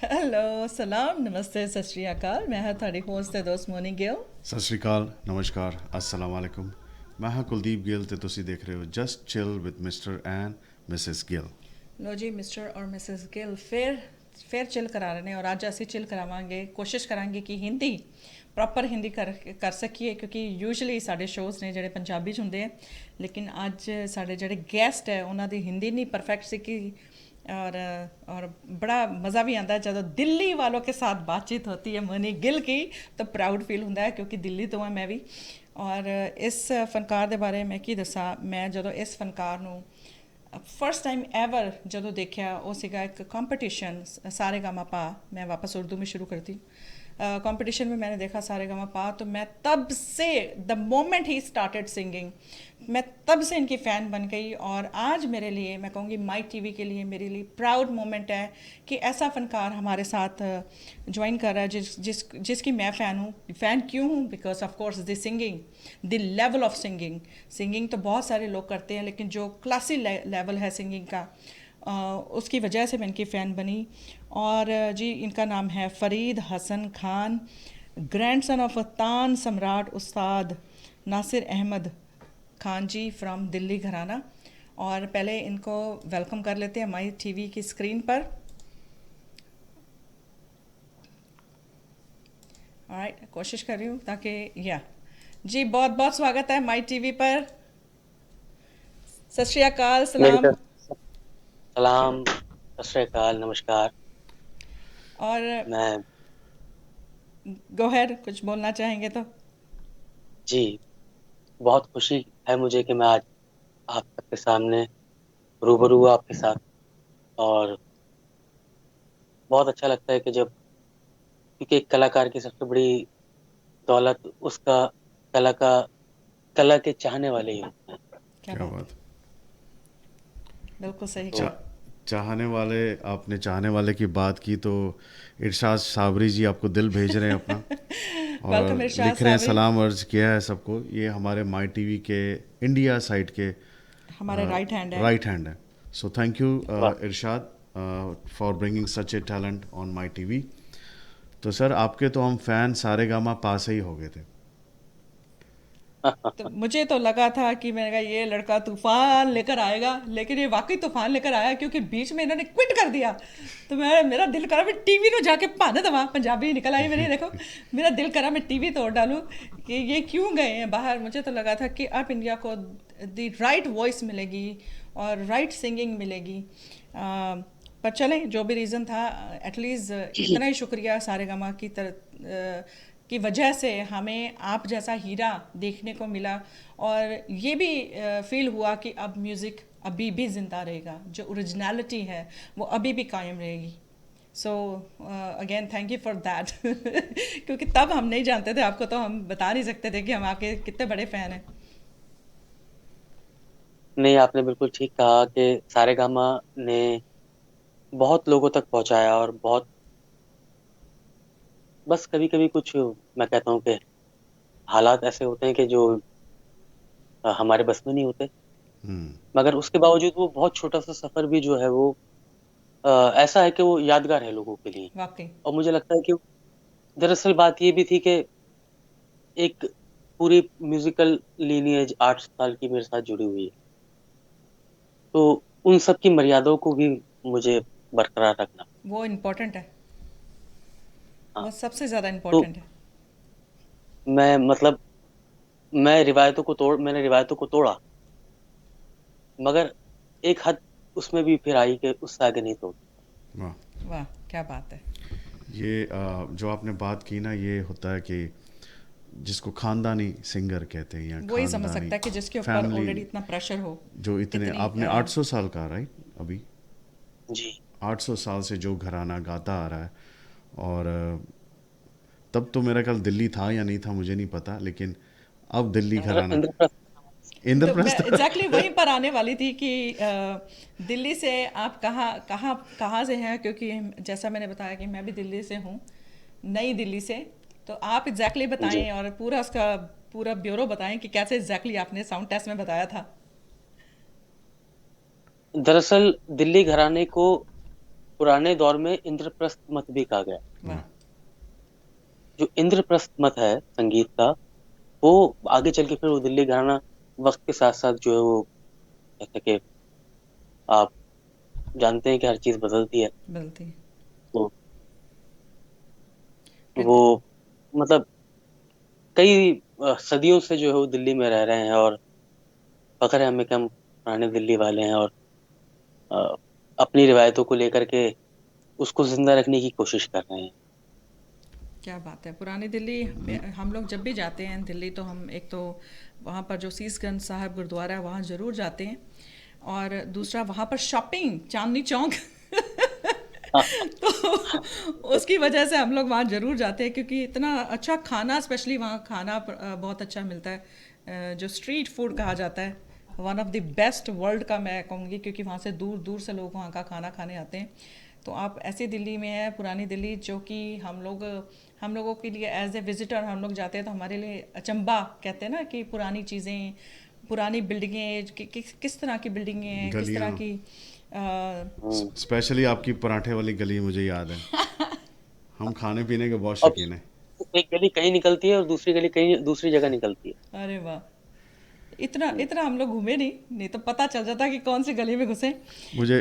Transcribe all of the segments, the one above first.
Hello सलाम नमस्ते सत श्री अकाल मैं ਹਾਂ ਤੁਹਾਡੀ ਹੋਸਟ ਤੇ ਦੋਸਤ ਮੋਨੀ ਗਿੱਲ। ਸਤਿ ਸ਼੍ਰੀ ਅਕਾਲ, ਨਮਸਕਾਰ, अस्सलाम वालेकुम। ਮੈਂ ਹਾਂ ਕੁਲਦੀਪ ਗਿੱਲ ਤੇ ਤੁਸੀਂ ਦੇਖ ਰਹੇ ਹੋ just chill with mister and missus Gill. ਲੋ ਜੀ ਮਿਸਟਰ ਔਰ ਮਿਸਿਸ ਗਿੱਲ ਫਿਰ ਚਿਲ ਕਰਾ ਰਹੇ ਨੇ ਔਰ ਅੱਜ ਅਸੀਂ ਚਿਲ ਕਰਾਵਾਂਗੇ ਕੋਸ਼ਿਸ਼ ਕਰਾਂਗੇ ਕਿ ਹਿੰਦੀ ਪ੍ਰੋਪਰ ਹਿੰਦੀ ਕਰ ਸਕੀਏ ਕਿਉਂਕਿ ਯੂਜੂਅਲੀ ਸਾਡੇ ਸ਼ੋਜ਼ ਨੇ ਜਿਹੜੇ ਪੰਜਾਬੀ 'ਚ ਹੁੰਦੇ ਆ ਲੇਕਿਨ ਅੱਜ ਸਾਡੇ ਜਿਹੜੇ ਗੈਸਟ ਹੈ ਉਹਨਾਂ ਦੀ ਹਿੰਦੀ ਨਹੀਂ परफेक्ट ਸੀ कि और बड़ा मज़ा भी आता है जब दिल्ली वालों के साथ बातचीत होती है मनी गिल की तो प्राउड फील होता है क्योंकि दिल्ली तो है मैं भी। और इस फनकार के बारे में की दसा मैं जो इस फनकार ਨੂੰ फर्स्ट टाइम एवर जो देखा वो सीगा एक कंपटीशन सारे गामा पा मैं वापस उर्दू में शुरू करती कंपटीशन में मैंने देखा सारे गामा पा तो मैं तब से the moment he started singing मैं तब से इनकी फ़ैन बन गई। और आज मेरे लिए मैं कहूँगी माई टीवी के लिए मेरे लिए प्राउड मोमेंट है कि ऐसा फ़नकार हमारे साथ ज्वाइन कर रहा है जिसकी मैं फ़ैन हूँ। फ़ैन क्यों हूँ? Because of course the singing, the level of singing तो बहुत सारे लोग करते हैं लेकिन जो क्लासी लेवल है सिंगिंग का उसकी वजह से मैं इनकी फ़ैन बनी। और जी इनका नाम है फ़रीद हसन खान, ग्रैंडसन ऑफ तान सम्राट उस्ताद नासिर अहमद खान जी फ्रॉम दिल्ली घराना। और पहले इनको वेलकम कर लेते हैं माई टीवी की स्क्रीन पर। ऑलराइट कोशिश कर रही हूँ ताकि या जी बहुत बहुत स्वागत है माई टीवी पर। सत श्री अकाल मेरी सलाम। तरफ से सलाम, सत श्री अकाल, नमस्कार। और मैं गोहर कुछ बोलना चाहेंगे तो जी, बहुत खुशी है मुझे कि मैं आज आप सबके सामने रूबरू हुआ आपके साथ। और बहुत अच्छा लगता है कि जब क्योंकि एक कलाकार की सबसे बड़ी दौलत उसका कला का कला के चाहने वाले ही होते हैं। क्या क्या बात है, बात। बिल्कुल सही तो चा, कहा। चाहने वाले, आपने चाहने वाले की बात की तो इरशाद साबरी जी आपको दिल भेज रहे हैं अपना, वेलकम और इरशाद लिख रहे हैं साबरी, सलाम अर्ज किया है सबको। ये हमारे माई टीवी के इंडिया साइड के हमारे राइट हैंड है। राइट हैंड है। सो थैंक यू वाह! Irshad for bringing such a talent on my TV. तो सर आपके तो हम फैन सारे गामा पास ही हो गए थे। तो मुझे तो लगा था कि मैंने कहा ये लड़का तूफान लेकर आएगा लेकिन ये वाकई तूफान लेकर आया क्योंकि बीच में इन्होंने क्विट कर दिया। तो मेरा दिल करा मैं टीवी में जाके भाने दवा, पंजाबी निकल आई मेरी देखो। मेरा दिल करा मैं टीवी तोड़ डालूं कि ये क्यों गए हैं बाहर। मुझे तो लगा था कि अब इंडिया को द राइट वॉइस मिलेगी और राइट सिंगिंग मिलेगी। पर चलें जो भी रीज़न था एटलीस्ट इतना ही शुक्रिया सारेगामा की वजह से हमें आप जैसा हीरा देखने को मिला। और ये भी फील हुआ कि अब म्यूज़िक अभी भी ज़िंदा रहेगा, जो ओरिजिनलिटी है वो अभी भी कायम रहेगी। So again thank you for that क्योंकि तब हम नहीं जानते थे आपको, तो हम बता नहीं सकते थे कि हम आपके कितने बड़े फ़ैन हैं। नहीं, आपने बिल्कुल ठीक कहा कि सारेगामा ने बहुत लोगों तक पहुँचाया और बहुत बस कभी-कभी कुछ मैं कहता हूँ कि हालात ऐसे होते हैं कि जो हमारे बस में नहीं होते। मगर उसके बावजूद वो बहुत छोटा-सा सफ़र भी जो है वो ऐसा है कि वो यादगार है लोगों के लिए। वाकई और मुझे लगता है कि दरअसल बात ये भी थी कि एक पूरी म्यूज़िकल लीनिएज 8 साल की मेरे साथ जुड़ी हुई है। तो उन सब की मर्यादाओं को भी मुझे बरकरार रखना। वो इम्पोर्टेंट है, हाँ, वो सबसे ज़्यादा तो इम्पोर्टेंट है। मैं मतलब मैंने रिवायतों को तोड़ा, मगर एक हद उसमें भी फिर आई कि उससे आगे नहीं तोड़ा। वाह। वाह क्या बात है। ये जो आपने बात की ना, ये होता है कि जिसको खानदानी सिंगर कहते हैं या वही समझ खानदानी सकता है कि जिसके ऊपर फैमिली, ऑलरेडी इतना प्रेशर हो। जो इतने इतनी आपने 800 साल का राइट अभी जी। 800 साल से जो घराना गाता आ रहा है। और तब तो मेरा ख्याल दिल्ली था या नहीं था मुझे नहीं पता, लेकिन अब दिल्ली घराना इंद्रप्रस्थ तो मैं इंद्रप्रस्थ एग्जैक्टली वहीं पर आने वाली थी कि दिल्ली से आप कहाँ कहाँ कहाँ से हैं, क्योंकि जैसा मैंने बताया कि मैं भी दिल्ली से हूँ, नई दिल्ली से। तो आप एग्जैक्टली जी। बताएं और पूरा उसका पूरा ब्यूरो बताएं कि कैसे एग्जैक्टली आपने साउंड टेस्ट में बताया था। दरअसल दिल्ली घराने को पुराने दौर में इंद्रप्रस्थ मत भी कहा गया। वाह। जो इंद्रप्रस्थ मत है संगीत का, वो आगे चल के फिर वो दिल्ली घराना वक्त के साथ साथ जो है वो, जैसे कि आप जानते हैं कि हर चीज बदलती है, बदलती है। तो फिर वो मतलब कई सदियों से जो है वो दिल्ली में रह रहे हैं, और फख्र है हमें कि हम पुराने दिल्ली वाले हैं, और अ, अपनी रिवायतों को लेकर के उसको जिंदा रखने की कोशिश कर रहे हैं। क्या बात है। पुरानी दिल्ली हम लोग जब भी जाते हैं दिल्ली, तो हम एक तो वहाँ पर जो सीसगंज साहिब गुरुद्वारा है वहाँ ज़रूर जाते हैं, और दूसरा वहाँ पर शॉपिंग चांदनी चौक तो उसकी वजह से हम लोग वहाँ ज़रूर जाते हैं, क्योंकि इतना अच्छा खाना, स्पेशली वहाँ खाना बहुत अच्छा मिलता है। जो स्ट्रीट फूड कहा जाता है, one of the best world का मैं कहूँगी, क्योंकि वहाँ से दूर दूर से लोग वहाँ का खाना खाने आते हैं। तो आप ऐसी दिल्ली में है, पुरानी दिल्ली, जो कि हम लोगों के लिए एज ए विजिटर हम लोग जाते हैं तो हमारे लिए अचंबा कहते हैं ना, कि पुरानी चीज़ें, पुरानी बिल्डिंगें, किस तरह की बिल्डिंगें हैं, किस तरह गलियाँ, की हम्म। स्पेशली आपकी पराठे वाली गली मुझे याद है। हम खाने पीने के बहुत और शौकीन हैं। एक गली कहीं निकलती है और दूसरी गली कहीं दूसरी जगह निकलती है। अरे वाह। इतना हम्म। इतना हम लोग घूमे नहीं तो पता चल जाता कि कौन सी गली में घुसे। मुझे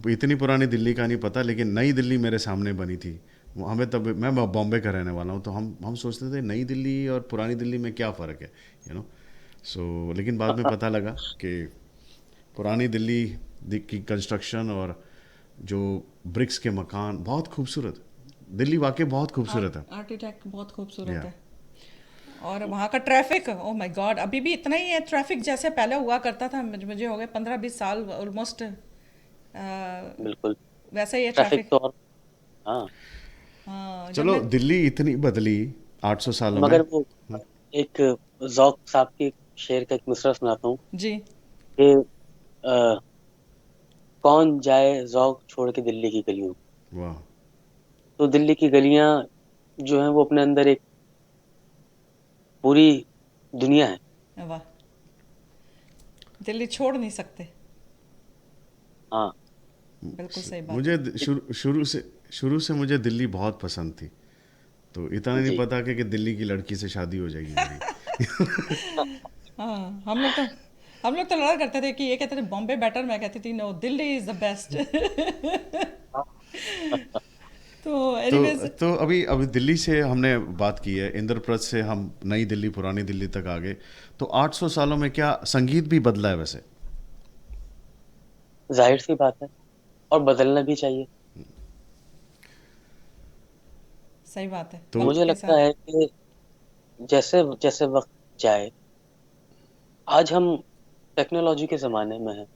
इतनी पुरानी दिल्ली का नहीं पता, लेकिन नई दिल्ली मेरे सामने बनी थी। हमें तब, मैं बॉम्बे का रहने वाला हूँ, तो हम सोचते थे नई दिल्ली और पुरानी दिल्ली में क्या फ़र्क है, यू नो। सो लेकिन बाद में पता लगा कि पुरानी दिल्ली की कंस्ट्रक्शन और जो ब्रिक्स के मकान बहुत खूबसूरत, दिल्ली वाकई बहुत खूबसूरत है। आर्किटेक्ट बहुत खूबसूरत या है। और वहाँ का ट्रैफिक, ओ माय गॉड, अभी भी इतना ही है ट्रैफिक जैसे पहले हुआ करता था। मुझे हो गए 15-20 साल ऑलमोस्ट, बिल्कुल। वैसा ही है ट्रैफिक ट्रैफिक। तो और, हाँ। हाँ, जब चलो, मैं दिल्ली इतनी बदली 800 सालों में। मगर वो एक ज़ौक़ साहब के एक शेर का एक मिसरा सुनाता हूँ जी। कि कौन जाए ज़ौक़ छोड़ के दिल्ली की गलियों में। वाह। तो दिल्ली की गलियाँ जो हैं वो अपने अंदर एक पूरी दुनिया है। वाह। दिल्ली छोड़ नहीं सकते। हाँ। बिल्कुल सही बात मुझे है। शुरू से मुझे दिल्ली बहुत पसंद थी। तो इतना नहीं जी। पता कि दिल्ली की लड़की से शादी हो जाएगी मेरी। हाँ, हम लोग तो लड़ा करते थे कि ये कहते थे बॉम्बे बेटर, मैं कहती थी no, Delhi is the best. तो एनीवेज, तो अभी अभी दिल्ली से हमने बात की है, इंद्रप्रस्थ से हम नई दिल्ली पुरानी दिल्ली तक आ गए। तो 800 सालों में क्या संगीत भी बदला है वैसे? ज़ाहिर-सी बात है, और बदलना भी चाहिए। सही बात है, तो वक्त मुझे के लगता साथ। है कि जैसे जैसे वक़्त जाए, आज हम टेक्नोलॉजी के ज़माने में हैं।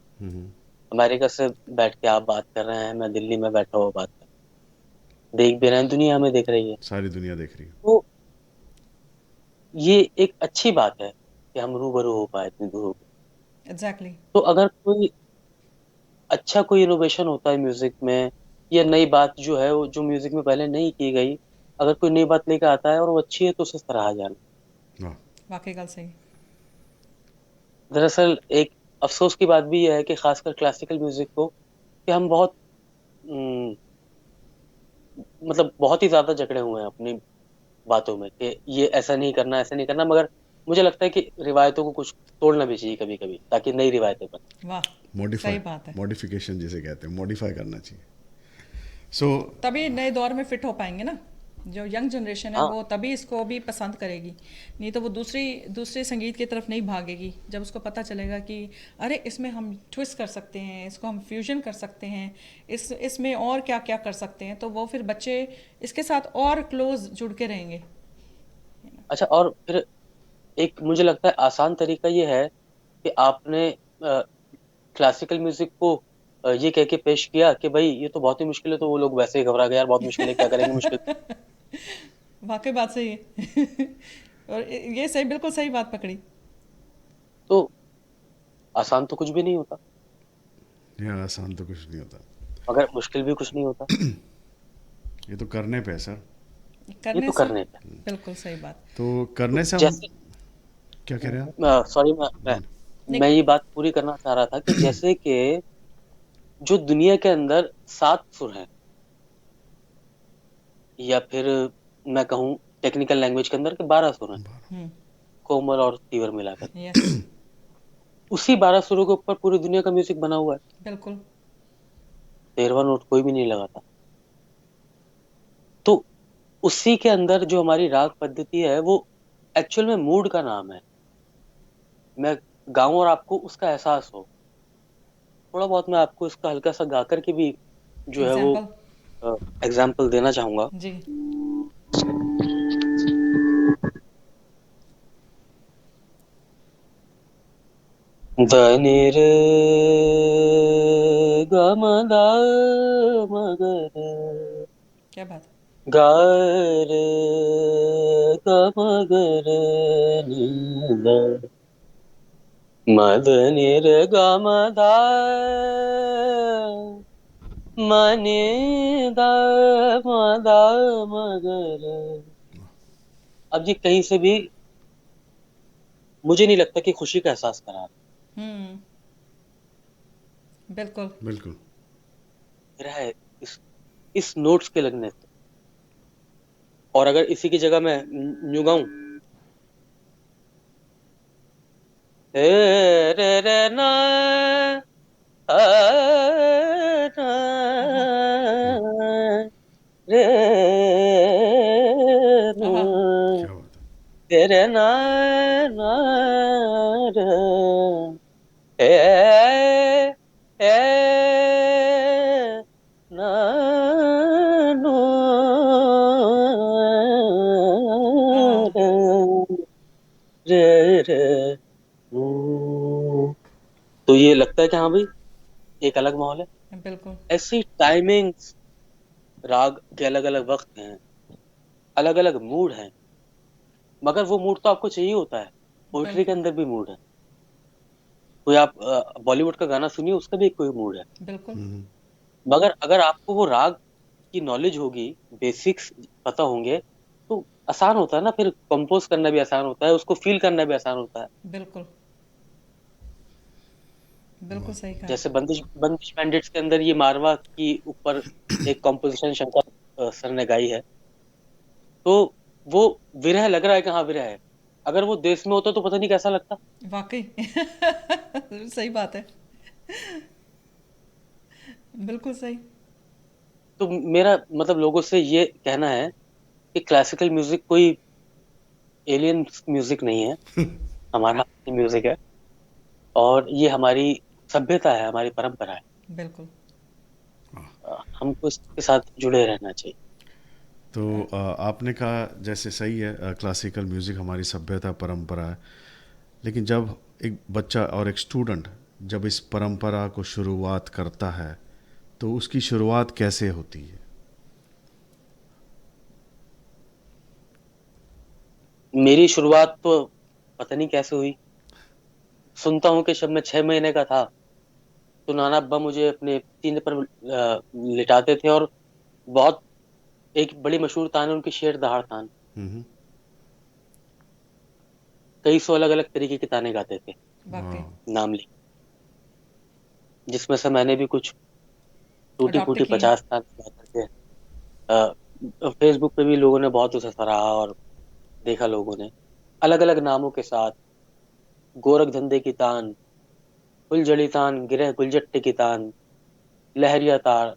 अमेरिका से बैठ के आप बात कर रहे हैं, मैं दिल्ली में बैठा हुआ बात कर रहा हूँ। देख भी रहे हैं, दुनिया हमें देख रही है। सारी दुनिया देख रही है। तो ये एक अच्छी बात है कि हम रूबरू हो पाए इतनी दूर होके। एग्जैक्टली। तो अगर कोई अच्छा कोई इनोवेशन होता है म्यूज़िक में, या नई बात जो है वो जो म्यूज़िक में पहले नहीं की गई, अगर कोई नई बात लेके आता है और वो अच्छी है तो उसे सराहा जाना। वाह। वाकई गल सही। दरअसल एक अफ़सोस की बात भी ये है कि ख़ासकर क्लासिकल म्यूज़िक को, कि हम बहुत उम, मतलब बहुत ही ज़्यादा जकड़े हुए हैं अपनी बातों में कि ये ऐसा नहीं करना, ऐसा नहीं करना, मगर मुझे लगता है कि रिवायतों को कुछ तोड़ना भी चाहिए कभी-कभी, ताकि नई रिवायतें बनें। वाह। मॉडिफाई, सही बात है। मॉडिफिकेशन जिसे कहते हैं, मॉडिफाई करना चाहिए। सो तभी नए दौर में फिट हो पाएंगे ना। जो यंग जनरेशन है हाँ, वो तभी इसको भी पसंद करेगी, नहीं तो वो दूसरी दूसरे संगीत की तरफ नहीं भागेगी। जब उसको पता चलेगा कि अरे इसमें हम ट्विस्ट कर सकते हैं, इसको हम फ्यूजन कर सकते हैं, इसमें और क्या क्या कर सकते हैं, तो वो फिर बच्चे इसके साथ और क्लोज जुड़ के रहेंगे। अच्छा, और फिर एक मुझे लगता है आसान तरीका ये है कि आपने क्लासिकल म्यूज़िक को ये कह के पेश किया कि भई ये तो बहुत ही मुश्किल है, तो वो लोग वैसे ही घबरा गए, यार बहुत मुश्किल है, क्या करेंगे मुश्किल। वाकई बात सही है। और ये सही, बिल्कुल सही बात पकड़ी। तो आसान तो कुछ भी नहीं होता, यह आसान तो कुछ नहीं होता। मगर मुश्किल भी कुछ नहीं होता। ये तो करने पे है सर। ये करने तो से। करने पे है। बिल्कुल सही बात। तो तो करने से हम जैसे क्या कह रहे हैं आप? सॉरी, नहीं। मैं ये बात पूरी करना चाह रहा था कि जैसे कि जो दुनिया के अंदर 7 सुर हैं, या फिर मैं कहूँ टेक्निकल लैंग्वेज के अंदर कि 12 सुर हैं, हम्म। कोमल और तीवर मिलाकर। यस। उसी 12 सुरों के ऊपर पूरी दुनिया का म्यूजिक बना हुआ है। बिल्कुल। 13वां नोट कोई भी नहीं लगाता। तो उसी के अंदर जो हमारी राग पद्धति है वो एक्चुअल में मूड का नाम है। मैं गाऊं और आपको उसका एहसास हो। थोड़ा बहुत मैं आपको इसका हल्का सा गा करके भी जो है वो एग्जाम्पल। एग्जाम्पल देना चाहूंगा। जी। द नि रे ग म द म ग रे क्या बात ग रे ग म ग रे नि द म द नि रे ग म द म नि द म द म ग रे। अब जी कहीं से भी मुझे नहीं लगता कि खुशी का एहसास करा है। हम्म। बिल्कुल। बिल्कुल। रहा है इस नोट्स के लगने से। और अगर इसी की जगह मैं न्यू गाऊं, ए रे रे ना आ, ना हाँ। रे ना हाँ। क्या बात है। तेरे ना ना रे ए ए ना नो हाँ। रे रे नो। तो ये लगता है कि हाँ भाई एक अलग माहौल है। बिल्कुल। ऐसी टाइमिंग्स राग के अलग अलग वक्त हैं, अलग अलग मूड हैं। मगर वो मूड तो आपको चाहिए होता है। पोइट्री के बिल्कुल। अंदर भी मूड है। कोई आप बॉलीवुड का गाना सुनिए, उसका भी कोई मूड है। बिल्कुल। मगर अगर आपको वो राग की नॉलेज होगी, बेसिक्स पता होंगे, तो आसान होता है ना, फिर कंपोज करना भी आसान होता है, उसको फील करना भी आसान होता है। बिल्कुल। बिल्कुल सही कहा। जैसे बंदिश बंदिश बैंडिट्स के अंदर ये मारवा की ऊपर एक कॉम्पोजिशन शंकर सर ने गाई है। तो वो विरह लग रहा है कि हाँ विरह है। अगर वो देश में होता तो पता नहीं कैसा लगता। वाकई। सही बात है। बिल्कुल सही। तो मेरा मतलब लोगों से ये कहना है कि क्लासिकल म्यूजिक कोई एलियन म्यूजिक नहीं है, हमारा म्यूजिक है। और ये हमारी सभ्यता है, हमारी परंपरा है। बिल्कुल। हमको इसके साथ जुड़े रहना चाहिए। तो आपने कहा जैसे सही है, क्लासिकल म्यूज़िक हमारी सभ्यता परंपरा है, लेकिन जब एक बच्चा और एक स्टूडेंट जब इस परंपरा को शुरुआत करता है तो उसकी शुरुआत कैसे होती है? मेरी शुरुआत तो पता नहीं कैसे हुई। सुनता हूँ कि जब मैं 6 महीने का था तो नाना अब्बा मुझे अपने सीने पर लिटाते थे और बहुत एक बड़ी मशहूर तान है उनकी, शेर दहाड़ तान। हम्म। कई सौ अलग अलग तरीके की ताने गाते थे, वाकई। वाह। नाम लिख, जिसमें से मैंने भी कुछ टूटी अडॉप्ट फूटी की। 50 तान गा करके फेसबुक पे भी लोगों ने बहुत उसे सराहा और देखा लोगों ने अलग अलग नामों के साथ। गोरख धंधे की तान, फुलझड़ी तान, गिरह गुलजट्टे की तान, लहरिया तार,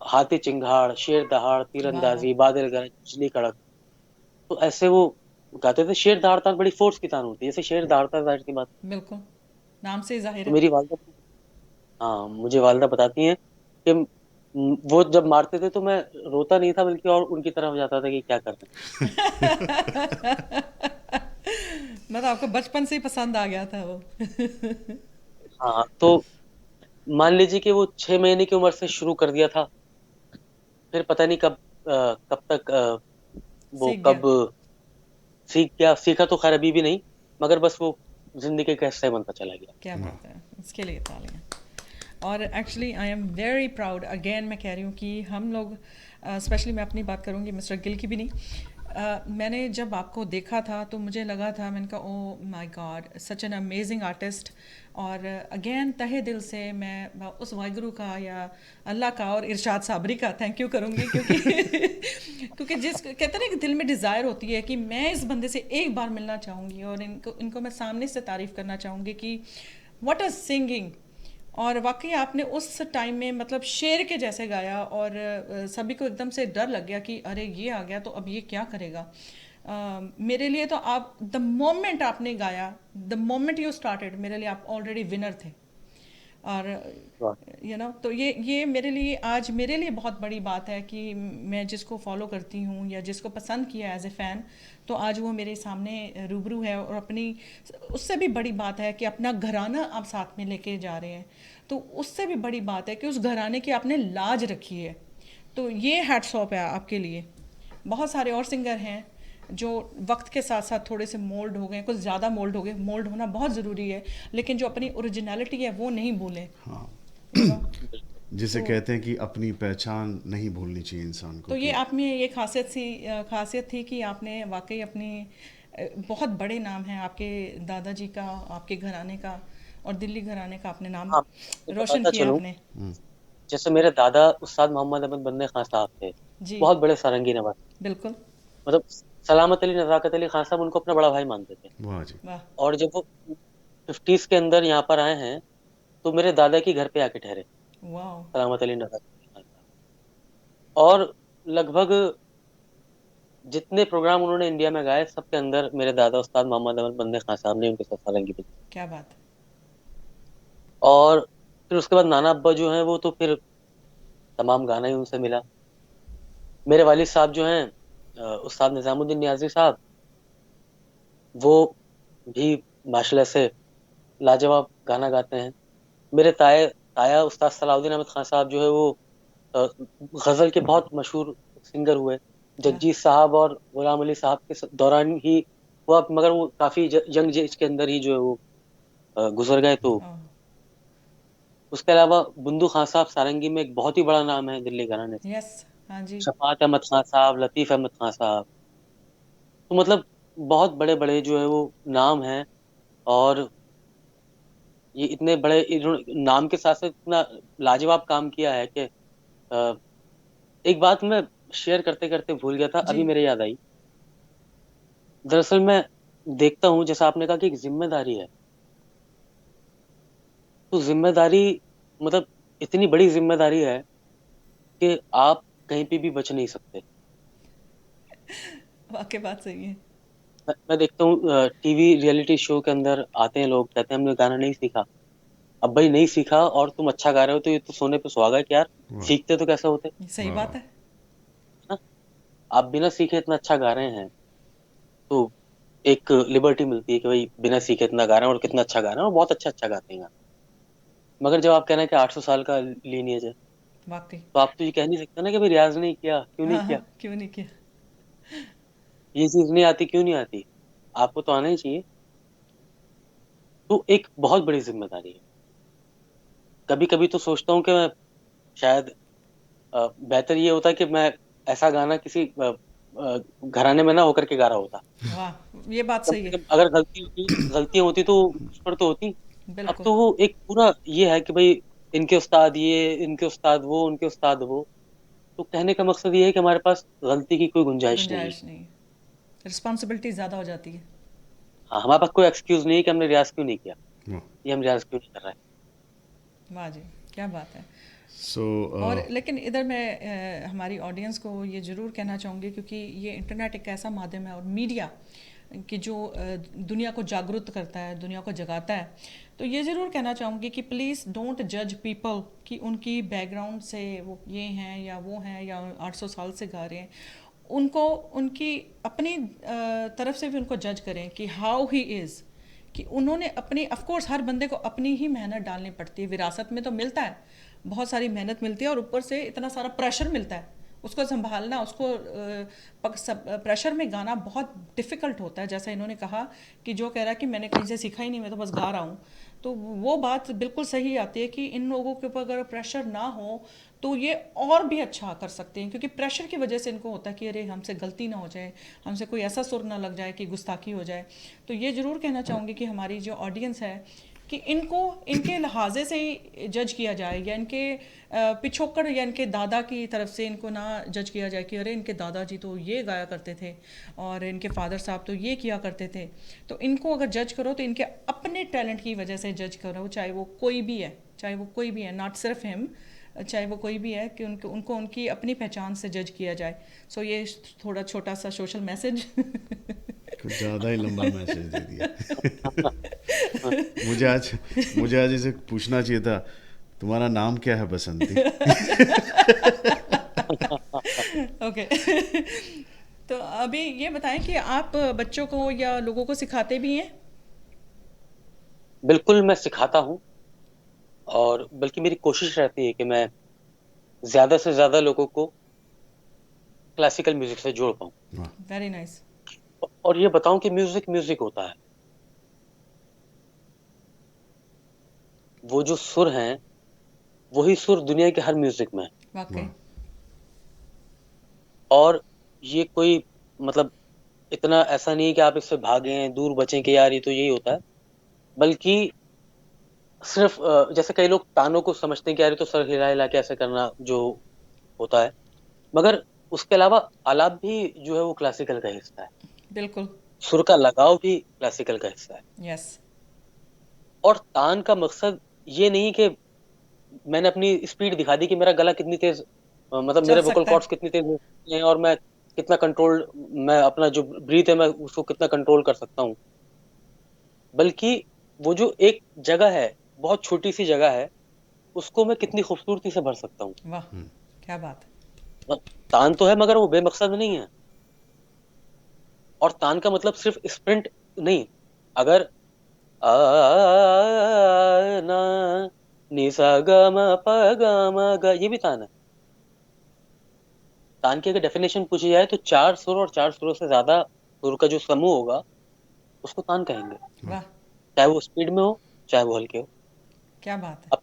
हाथी चिंगाड़, शेर दहाड़, वाह। तीरंदाजी, बादल गरज, बिजली कड़क। तो ऐसे वो गाते थे। शेर दहाड़ तान बड़ी फोर्स की तान होती है, जैसे शेर दहाड़ता है, जाहिर सी बात। बिल्कुल। नाम से ही जाहिर तो है। मेरी वालदा, हाँ मुझे वालदा बताती हैं कि वो जब मारते थे तो मैं रोता नहीं था, बल्कि और उनकी तरफ जाता था कि क्या कर रहे मतलब आपको बचपन से ही पसंद आ गया था वो। हैं। हाँ तो मान लीजिए कि वो 6 महीने की उम्र से शुरू कर दिया था। फिर पता नहीं कब तक वो सीख गया। कब सीख गया। सीखा तो खैर अभी भी नहीं, मगर बस वो जिंदगी का हिस्सा बनता चला गया। क्या बात है, इसके लिए तालियां। और actually I am very proud, again मैं कह रही हूँ कि हम लोग, स्पेशली मैं अपनी बात करूँगी, मिस्टर गिल की भी नहीं, मैंने जब आपको देखा था तो मुझे लगा था, मैंने कहा oh my God, such an amazing artist. और अगेन तहे दिल से मैं उस वाहिगुरु का या अल्लाह का और इरशाद साबरी का थैंक यू करूँगी, क्योंकि क्योंकि जिस कहते हैं ना कि दिल में डिज़ायर होती है कि मैं इस बंदे से एक बार मिलना चाहूँगी और इनको इनको मैं सामने से तारीफ़ करना चाहूँगी कि व्हाट अ सिंगिंग। और वाकई आपने उस टाइम में मतलब शेर के जैसे गाया, और सभी को एकदम से डर लग गया कि अरे ये आ गया तो अब ये क्या करेगा। मेरे लिए तो आप द मोमेंट आपने गाया, द मोमेंट यू स्टार्टेड, मेरे लिए आप ऑलरेडी विनर थे। और वाह। तो ये मेरे लिए आज मेरे लिए बहुत बड़ी बात है कि मैं जिसको फॉलो करती हूँ या जिसको पसंद किया एज ए फ़ैन, तो आज वो मेरे सामने रूबरू है। और अपनी उससे भी बड़ी बात है कि अपना घराना आप साथ में लेके जा रहे हैं, तो उससे भी बड़ी बात है कि उस घराने की आपने लाज रखी है। तो ये हैट्स ऑफ है आपके लिए। बहुत सारे और सिंगर हैं जो वक्त के साथ साथ थोड़े से मोल्ड हो गए, कुछ ज़्यादा मोल्ड हो गए। मोल्ड होना बहुत ज़रूरी है, लेकिन जो अपनी ओरिजिनलिटी है वो नहीं भूलें, हाँ, यू नो। जिसे तो कहते हैं कि अपनी पहचान नहीं भूलनी चाहिए इंसान को तो ये कि आप में ये खासियत थी कि आपने वाकई अपनी बहुत बड़े नाम हैं आपके दादाजी का, आपके घराने का और दिल्ली घराने का आपने नाम हाँ, मैं रोशन बताता किया चलूँ, आपने। जैसे मेरे दादा उस्ताद मोहम्मद अहमद बंदे खां साहब थे, जी बहुत बड़े सारंगी नवाज। बिल्कुल। मतलब सलामत अली, नज़ाकत अली खान साहब उनको अपना बड़ा भाई मानते थे। वाह जी। वाह। और जब वो 50s के अंदर यहाँ पर आए हैं, तो मेरे दादा के घर पे आके ठहरे, वाह। सलामत अली, नज़ाकत अली खान साहब। और लगभग जितने प्रोग्राम उन्होंने इंडिया में गाए, सबके अंदर मेरे दादा उस्ताद मोहम्मद अहमद बंदे खान साहब ने उनके साथ सारंगी बजाई। क्या बात है। और फिर उसके बाद नाना अब्बा जो हैं, वो तो फिर तमाम गाना ही उनसे मिला। मेरे वालिद साहब जो हैं, उस्ताद निजामुद्दीन नियाजी साहब, वो भी माशाल्लाह से लाजवाब गाना गाते हैं। मेरे ताया उस्ताद सलाउद्दीन अहमद खान साहब जो है, वो अ, गजल के बहुत मशहूर सिंगर हुए। क्या। जगजीत साहब और गुलाम अली साहब के दौरान ही हुआ, मगर वो काफी यंग एज के अंदर ही जो है वो गुजर गए। तो ओह, उसके अलावा बुंदू खान साहब सारंगी में एक बहुत ही बड़ा नाम है दिल्ली घराने से। यस। हाँ जी। शफात अहमद खान साहब, लतीफ अहमद खान साहब, तो मतलब बहुत बड़े बड़े जो है वो नाम हैं। और ये इतने बड़े इन्होंने नाम के साथ साथ इतना लाजवाब काम किया है कि अ, एक बात मैं शेयर करते करते भूल गया था, जी। अभी मेरे याद आई। दरअसल मैं देखता हूँ, जैसा आपने कहा कि एक जिम्मेदारी है, तो जिम्मेदारी मतलब इतनी बड़ी जिम्मेदारी है कि आप कहीं पे भी बच नहीं सकते। वाकई बात सही है। मैं देखता हूँ टीवी रियलिटी शो के अंदर आते हैं लोग, कहते हैं हमने गाना नहीं सीखा। अब भाई नहीं सीखा और तुम अच्छा गा रहे हो, तो ये तो सोने पे सुहागा है कि यार वाह सीखते तो कैसे होते, है सही वाह बात वाह। है। ना। आप बिना सीखे इतना अच्छा गा रहे हैं, तो एक लिबर्टी मिलती है कि भाई बिना सीखे इतना गा रहे हैं और कितना अच्छा गा रहे हैं, और बहुत अच्छा अच्छा गाते हैं गाना। मगर जब आप कह रहे हैं कि 800 साल का लीनियज है, वाकई। तो आप तो ये कह नहीं सकते ना कि भाई रियाज नहीं किया, क्यों नहीं हाँ हाँ, किया, क्यों नहीं किया। ये चीज नहीं आती, क्यों नहीं आती। आपको तो आना ही चाहिए। तो एक बहुत बड़ी जिम्मेदारी है। कभी कभी तो सोचता हूँ कि मैं शायद बेहतर ये होता कि मैं ऐसा गाना किसी घराने में ना होकर के गा रहा होता। वाह, ये बात कम सही से है। कम अगर गलतियां होती तो मुझ पर तो होती। अब बिल्कुल। तो वो एक पूरा ये है कि भाई इनके उस्ताद ये, इनके उस्ताद वो, उनके उस्ताद वो। तो कहने का मकसद ये है कि हमारे पास गलती की कोई गुंजाइश नहीं है। गुंजाइश नहीं है, रिस्पॉन्सिबिलिटी ज़्यादा हो जाती है। हाँ, हमारे पास कोई एक्सक्यूज नहीं है कि हमने रियाज क्यों नहीं किया, वाह। ये हम रियाज क्यों नहीं कर रहे वाह जी, क्या बात है। सो और लेकिन इधर मैं हमारी ऑडियंस को ये ज़रूर कहना चाहूँगी, क्योंकि ये इंटरनेट एक ऐसा माध्यम है और मीडिया कि जो दुनिया को जागरूक करता है, दुनिया को जगाता है। तो ये ज़रूर कहना चाहूँगी कि प्लीज़ डोंट जज पीपल कि उनकी बैकग्राउंड से वो ये हैं या वो हैं या 800 साल से गा रहे हैं। उनको उनकी अपनी तरफ से भी उनको जज करें कि हाउ ही इज़, कि उन्होंने अपनी, ऑफ कोर्स हर बंदे को अपनी ही मेहनत डालनी पड़ती है। विरासत में तो मिलता है, बहुत सारी मेहनत मिलती है, और ऊपर से इतना सारा प्रेशर मिलता है, उसको संभालना, उसको प्रेशर में गाना बहुत डिफ़िकल्ट होता है। जैसा इन्होंने कहा कि जो कह रहा है कि मैंने कहीं से सीखा ही नहीं, मैं तो बस गा रहा हूँ। तो वो बात बिल्कुल सही आती है कि इन लोगों के ऊपर अगर प्रेशर ना हो तो ये और भी अच्छा कर सकते हैं, क्योंकि प्रेशर की वजह से इनको होता है कि अरे हमसे गलती ना हो जाए, हमसे कोई ऐसा सुर ना लग जाए कि गुस्ताखी हो जाए। तो ये ज़रूर कहना चाहूँगी कि हमारी जो ऑडियंस है कि इनको इनके लिहाजे से ही जज किया जाए, या इनके पिछोकड़ या इनके दादा की तरफ से इनको ना जज किया जाए कि अरे इनके दादाजी तो ये गाया करते थे और इनके फादर साहब तो ये किया करते थे। तो इनको अगर जज करो तो इनके अपने टैलेंट की वजह से जज करो, चाहे वो कोई भी है, चाहे वो कोई भी है, नॉट सिर्फ हिम, चाहे वो कोई भी है, कि उनको उनको उनकी अपनी पहचान से जज किया जाए। सो ये थोड़ा छोटा सा सोशल मैसेज कुछ ज़्यादा ही लंबा मैसेज दे दिया। मुझे आज इसे पूछना चाहिए था, तुम्हारा नाम क्या है बसंती? ओके। तो अभी ये बताएं कि आप बच्चों को या लोगों को सिखाते भी हैं? बिल्कुल मैं सिखाता हूँ, और बल्कि मेरी कोशिश रहती है कि मैं ज़्यादा से ज़्यादा लोगों को क्लासिकल म्यूज़िक से जोड़ पाऊँ। वाह, वेरी नाइस। और ये बताऊँ कि म्यूज़िक म्यूज़िक होता है। वो जो सुर हैं, वही सुर दुनिया के हर म्यूज़िक में है। वाकई। वाह, और ये कोई मतलब इतना ऐसा नहीं है कि आप इससे भागें, दूर बचें कि यार ये तो यही होता है। बल्कि सिर्फ़ जैसे कई लोग तानों को समझते हैं कि यार ये तो सर हिला-हिला के ऐसे करना जो होता है। मगर उसके अलावा आलाप भी जो है वो क्लासिकल का हिस्सा है। बिल्कुल। सुर का लगाव भी क्लासिकल का हिस्सा है। यस। और तान का मकसद ये नहीं कि मैंने अपनी स्पीड दिखा दी कि मेरा गला कितनी तेज़ मतलब चल मेरे वोकल सकता कॉर्ड्स है। कितनी तेज़ हैं और मैं कितना कंट्रोल्ड, मैं अपना जो ब्रीथ है मैं उसको कितना कंट्रोल कर सकता हूँ। बल्कि वो जो एक जगह है, बहुत छोटी-सी जगह है, उसको मैं कितनी खूबसूरती से भर सकता हूँ। वाह, क्या बात है। तान तो है मगर वो बेमकसद नहीं है। और तान का मतलब सिर्फ़ स्प्रिंट नहीं। अगर आ ना नि सा ग म प ग म ग, ये भी तान है। तान की अगर डेफिनेशन पूछी जाए तो 4 सुर और 4 सुरों से ज़्यादा सुर का जो समूह होगा, उसको तान कहेंगे। वाह, चाहे वो स्पीड में हो, चाहे वो हल्के हो। क्या बात है। अब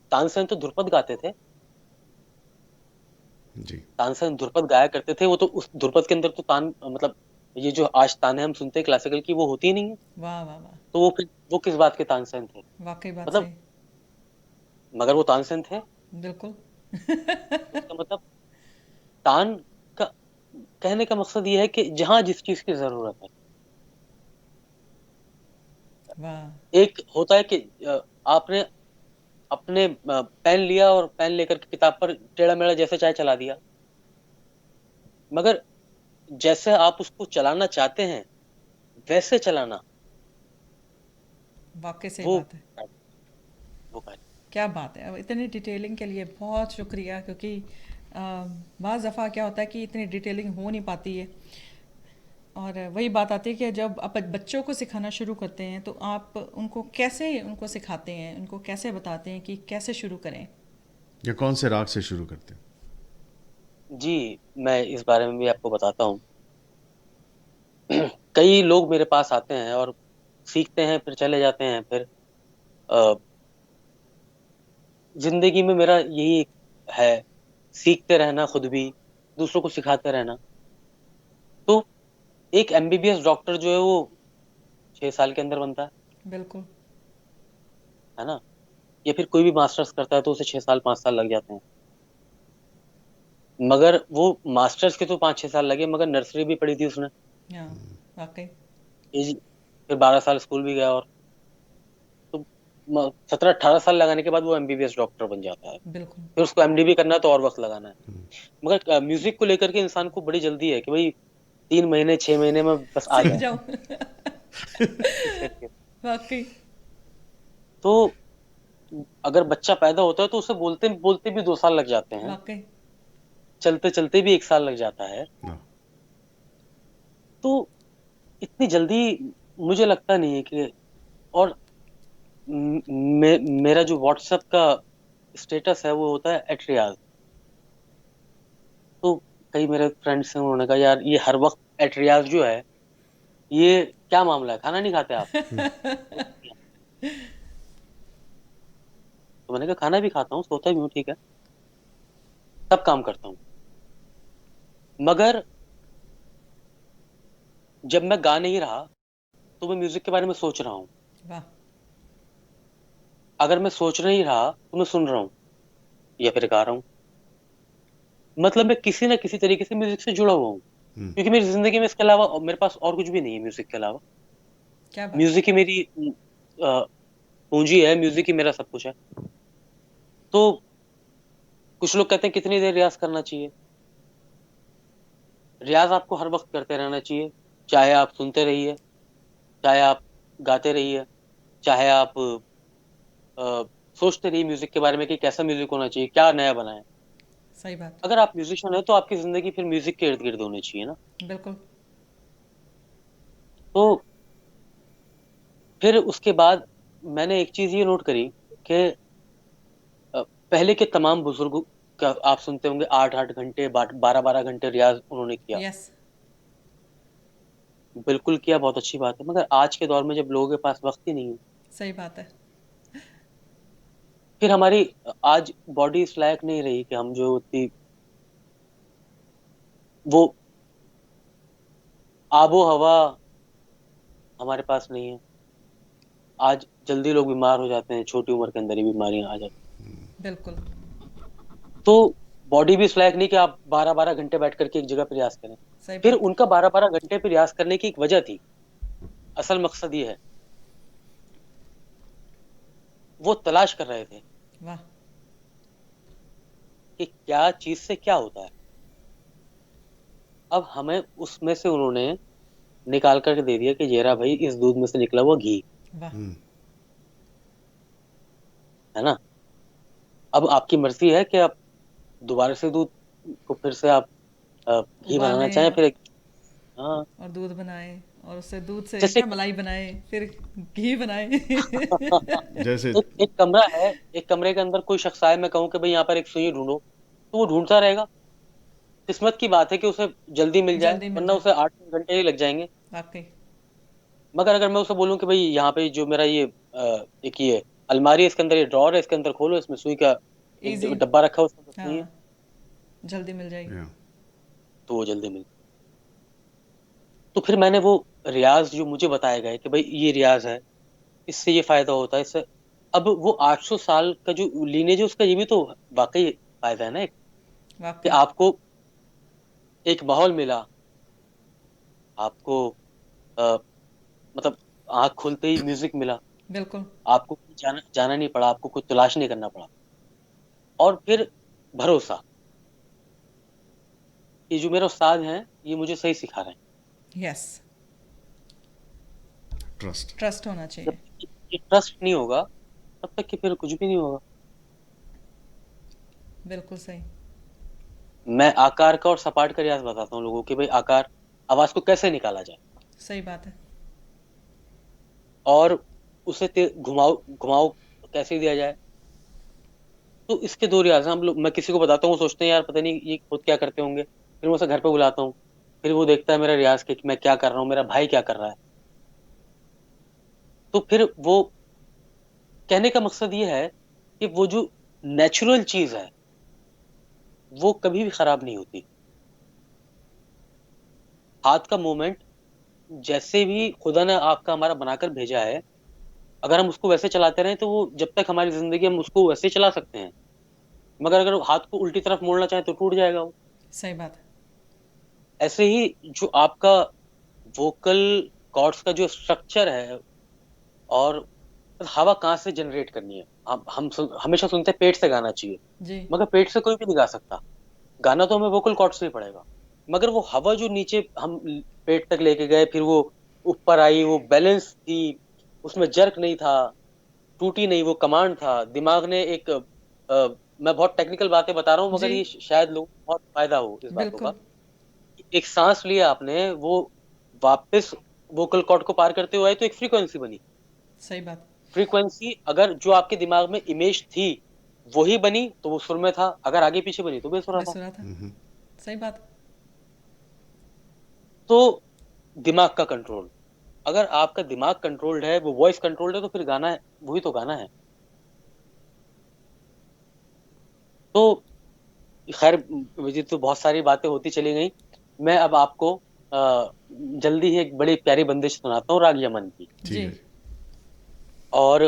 तानसेन तो ध्रुपद गाते थे। जी, तानसेन ध्रुपद गाया करते थे। वो तो उस ध्रुपद के अंदर तो तान मतलब ये जो आज तानें हम सुनते हैं क्लासिकल की, वो होती ही नहीं है। वाह वाह वाह। तो वो किस बात के तानसेन थे? वाकई बात मतलब सही। मगर वो तानसेन थे। बिल्कुल। तो उसका मतलब तान का कहने का मकसद ये है कि जहाँ जिस चीज़ की ज़रूरत है। वाह। एक होता है कि आपने अपने पेन लिया और पेन लेकर के किताब पर टेढ़ा-मेढ़ा जैसे चाहे चला दिया। मगर जैसे आप उसको चलाना चाहते हैं, वैसे चलाना, वाकई सही वो बात है। वो कार्य। क्या बात है। अब इतनी डिटेलिंग के लिए बहुत शुक्रिया, क्योंकि बाज़ दफ़ा क्या होता है कि इतनी डिटेलिंग हो नहीं पाती है। और वही बात आती है कि जब आप बच्चों को सिखाना शुरू करते हैं तो आप उनको कैसे उनको सिखाते हैं, उनको कैसे बताते हैं कि कैसे शुरू करें? या कौन से राग से शुरू करते हैं? जी, मैं इस बारे में भी आपको बताता हूँ। कई लोग मेरे पास आते हैं और सीखते हैं, फिर चले जाते हैं। फिर अ, ज़िंदगी में मेरा यही है, सीखते रहना खुद भी, दूसरों को सिखाते रहना। तो एक एमबीबीएस डॉक्टर जो है वो 6 साल के अंदर बनता बिल्कुल। है ना? या फिर कोई भी मास्टर्स करता है तो उसे 6 साल 5 साल लग जाते हैं। मगर वो मास्टर्स के तो 5-6 साल लगे, मगर नर्सरी भी पढ़ी थी उसने। हाँ, वाक़ई। केजी, फिर 12 साल स्कूल भी गया, और तो 17-18 साल लगाने के बाद वो एमबीबीएस डॉक्टर बन जाता है। बिल्कुल। फिर उसको एमडी भी करना है तो और वक़्त लगाना है। मगर म्यूज़िक को लेकर के इंसान को बड़ी जल्दी है कि भई 3 महीने 6 महीने में बस आ सीख जाए। जाओ। एग्ज़ैक्टली। वाक़ई। तो अगर बच्चा पैदा होता है तो उसे बोलते-बोलते भी 2 साल लग जाते हैं, वाक़ई। चलते-चलते भी 1 साल लग जाता है। वाह, तो इतनी जल्दी मुझे लगता नहीं है कि, और म मे मेरा जो व्हाट्सएप का स्टेटस है वो होता है एट रियाज़। तो कई मेरे फ्रेंड्स हैं, उन्होंने कहा यार ये हर वक़्त एट रियाज़ जो है, ये क्या मामला है? खाना नहीं खाते आप? तो मैंने कहा खाना भी खाता हूँ, सोता भी हूँ, ठीक है, सब काम करता हूँ, मगर जब मैं गा नहीं रहा तो मैं म्यूजिक के बारे में सोच रहा हूँ। वाह। अगर मैं सोच नहीं रहा तो मैं सुन रहा हूँ या फिर गा रहा हूँ। मतलब मैं किसी ना किसी तरीके से म्यूजिक से जुड़ा हुआ हूँ, क्योंकि मेरी जिंदगी में इसके अलावा मेरे पास और कुछ भी नहीं है म्यूजिक के अलावा। क्या बात है। म्यूजिक ही मेरी अ, पूंजी है, म्यूजिक ही मेरा सब कुछ है। तो कुछ लोग कहते हैं कितनी देर रियाज करना चाहिए। रियाज आपको हर वक्त करते रहना चाहिए, चाहे आप सुनते रहिए, चाहे आप गाते रहिए, चाहे आप सोचते रहिए म्यूजिक के बारे में कि कैसा म्यूजिक होना चाहिए, क्या नया बनाए। सही बात। अगर आप म्यूजिशियन है तो आपकी जिंदगी फिर म्यूजिक के इर्द गिर्द होनी चाहिए ना। बिल्कुल। तो फिर उसके बाद मैंने एक चीज ये नोट करी कि पहले के तमाम बुजुर्ग का आप सुनते होंगे 8 8 घंटे 12 12 घंटे रियाज उन्होंने किया। यस। बिल्कुल किया, बहुत अच्छी बात है, मगर आज के दौर में जब लोगों के पास वक्त ही नहीं है, सही बात है। फिर हमारी आज बॉडी इस लायक नहीं रही कि हम जो उतनी वो आबो हवा हमारे पास नहीं है। आज जल्दी लोग बीमार हो जाते हैं, छोटी उम्र के अंदर ही बीमारियां आ जाती बिल्कुल। हैं। तो बॉडी भी इस लायक नहीं कि आप 12 12 घंटे बैठ करके एक जगह प्रयास करें। सही फिर बात। उनका 12 12 घंटे प्रयास करने की एक वजह थी। असल मकसद ये है, वो तलाश कर रहे थे वाह। कि क्या चीज से क्या होता है। अब हमें उसमें से उन्होंने निकाल करके दे दिया कि ये रहा भाई, इस दूध में से निकला हुआ घी, वाह। है ना। अब आपकी मर्जी है कि आप दोबारा से दूध को फिर से आप घी बनाना उबालें चाहें, फिर हाँ। और दूध बनाए, और उससे दूध से जैसे क्या मलाई बनाए, फिर घी बनाए। जैसे एक कमरा है, एक कमरे के अंदर कोई शख्स आए, मैं कहूँ कि भाई यहाँ पर एक सुई ढूंढो, तो वो ढूंढता रहेगा। किस्मत की बात है कि उसे जल्दी मिल जाए, जल्दी मिल वरना जाए। उसे 8 घंटे ही लग जाएंगे। वाकई। मगर अगर मैं उसे बोलूं कि भाई यहाँ पे जो मेरा ये एक ये अलमारी है, इसके अंदर ये ड्रॉर है, इसके अंदर खोलो, इसमें सुई का एक इजी। डब्बा रखा है, उसके अंदर सुई है, हाँ, जल्दी मिल जाएगी। या तो वो जल्दी मिल। तो फिर मैंने वो रियाज जो मुझे बताया गया है कि भाई ये रियाज है, इससे ये फायदा होता है, इससे अब वो 800 साल का जो लीनेज है उसका ये भी तो वाकई फायदा है ना एक, कि वाकई। आपको एक माहौल मिला, आपको अ, मतलब आँख खुलते ही म्यूजिक मिला, बिल्कुल। आपको कहीं जाना जाना नहीं पड़ा, आपको कुछ तलाश नहीं करना पड़ा। और फिर भरोसा, ये जो मेरे उस्ताद हैं ये मुझे सही सिखा रहे हैं। यस। ट्रस्ट। ट्रस्ट होना जब चाहिए। तक ये ट्रस्ट नहीं होगा तब तक कि फिर कुछ भी नहीं होगा। बिल्कुल सही। मैं आकार का और सपाट का रियाज बताता हूँ लोगों के, भाई आकार, आवाज को कैसे निकाला जाए, सही बात है। और उसे घुमाव घुमाव कैसे दिया जाए। तो इसके दो रियाज हैं। हम लोग, मैं किसी को बताता हूँ, वो सोचते हैं यार पता नहीं ये खुद क्या करते होंगे, फिर मैं उसे घर पे बुलाता हूँ, फिर वो देखता है मेरा रियाज के कि मैं क्या कर रहा हूँ, मेरा भाई क्या कर रहा है। तो फिर वो कहने का मकसद ये है कि वो जो नेचुरल चीज है वो कभी भी खराब नहीं होती। हाथ का मूवमेंट जैसे भी खुदा ने आपका हमारा बनाकर भेजा है, अगर हम उसको वैसे चलाते रहें तो वो जब तक हमारी जिंदगी, हम उसको वैसे ही चला सकते हैं, मगर अगर हाथ को उल्टी तरफ मोड़ना चाहें तो टूट जाएगा वो। सही बात है। ऐसे ही जो आपका वोकल कॉर्ड्स का जो स्ट्रक्चर है, और हवा कहाँ से जनरेट करनी है, हमेशा सुनते हैं पेट से गाना चाहिए, जी। मगर पेट से कोई भी नहीं गा सकता। गाना तो हमें वोकल कॉर्ड से ही पड़ेगा, मगर वो हवा जो नीचे हम पेट तक लेके गए, फिर वो ऊपर आई, वो बैलेंस थी, उसमें जर्क नहीं था, टूटी नहीं, वो कमांड था। दिमाग ने एक मैं बहुत टेक्निकल बातें बता रहा हूँ, जी। मगर ये शायद लोगों को बहुत फायदा हो इस बातों का। बिल्कुल। एक सांस लिया आपने, वो वापस वोकल कॉर्ड को पार करते हुए आई, तो एक फ्रीक्वेंसी बनी। सही बात। फ्रीक्वेंसी अगर जो आपके दिमाग में इमेज थी वही बनी तो वो सुर में था, अगर आगे पीछे बनी तो बेसुरा था। बेसुरा था। सही बात। तो दिमाग का कंट्रोल, अगर आपका दिमाग कंट्रोल्ड है, वो वॉइस कंट्रोल्ड है, तो फिर गाना है, वही तो गाना है। तो खैर मुझे तो बहुत सारी बातें होती चली गई। मैं अब आपको जल्दी ही एक बड़ी प्यारी बंदिश सुनाता हूँ राग यमन की। ठीक जी। है। और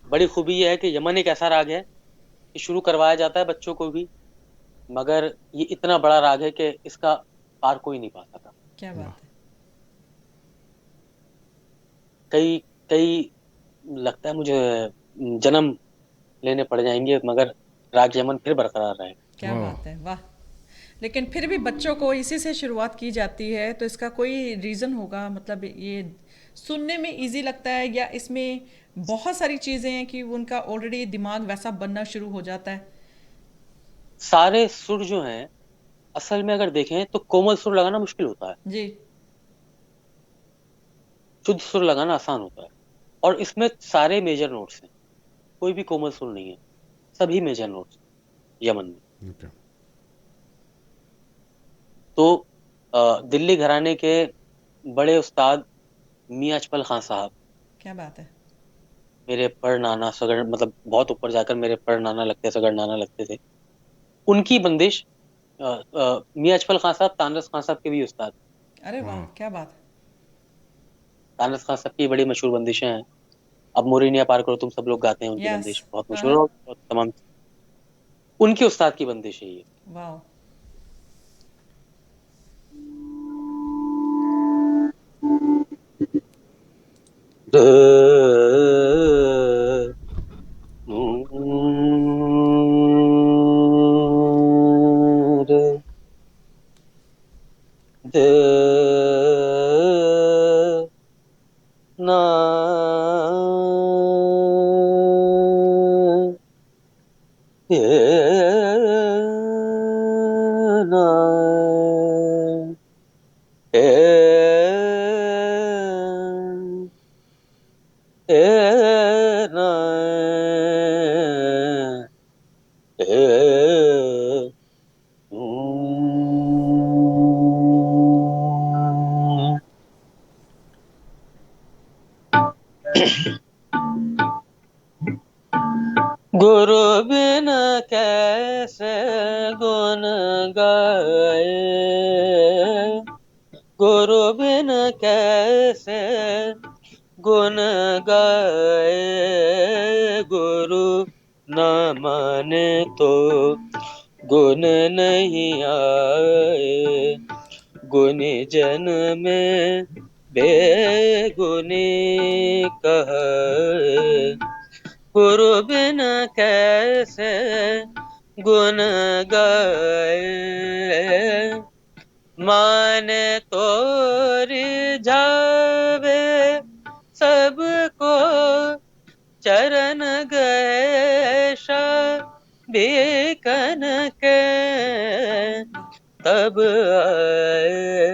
बड़ी खूबी ये है कि यमन एक ऐसा राग है कि शुरू करवाया जाता है बच्चों को भी, मगर ये इतना बड़ा राग है कि इसका पार कोई नहीं पा सका। क्या वाह। बात है। कई कई लगता है मुझे जन्म लेने पड़ जाएंगे, मगर राग यमन फिर बरकरार रहेगा। क्या वाह। बात है, वाह। लेकिन फिर भी बच्चों को इसी से शुरुआत की जाती है, तो इसका कोई रीज़न होगा? मतलब ये सुनने में इजी लगता है, या इसमें बहुत सारी चीज़ें हैं कि उनका ऑलरेडी दिमाग वैसा बनना शुरू हो जाता है? सारे सुर जो हैं, असल में अगर देखें तो कोमल सुर लगाना मुश्किल होता है, जी। शुद्ध सुर लगाना आसान होता है। और इसमें सारे मेजर नोट्स हैं, कोई भी कोमल सुर नहीं है, सभी मेजर नोट्स यमन में। ओके। तो दिल्ली घराने के बड़े उस्ताद मियां अचपल खां साहब, क्या बात है। मेरे पर नाना सगड़, मतलब बहुत ऊपर जाकर मेरे पर नाना लगते, सगड़ नाना लगते थे। उनकी बंदिश, मियां अचपल खां साहब तानरस खां साहब के भी उस्ताद। अरे वाह, वाह। क्या बात। तानरस खां साहब की बड़ी मशहूर बंदिशें हैं। अब मोरिनिया पार करो तुम, सब लोग गाते हैं उनकी यस। बंदिश, बहुत हाँ मशहूर है हाँ। और तमाम उनके उस्ताद की बंदिश है ये। वाह। ना ना ना गुरु बिन कैसे गुण गाए, गुरु बिन कैसे गुण गाए, गुरु न माने तो गुण नहीं आए, गुनी जन में बेगुनी कहे, गुरु बिन कैसे गुण गाए, माने तोरी जावे सबको चरण गए बिकन के, तब आए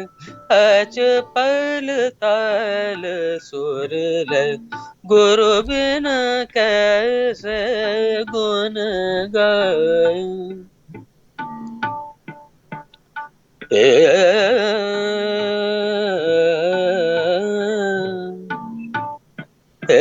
अच पल ताल सुर लय, गुरु बिन कैसे गुण गाए। क्या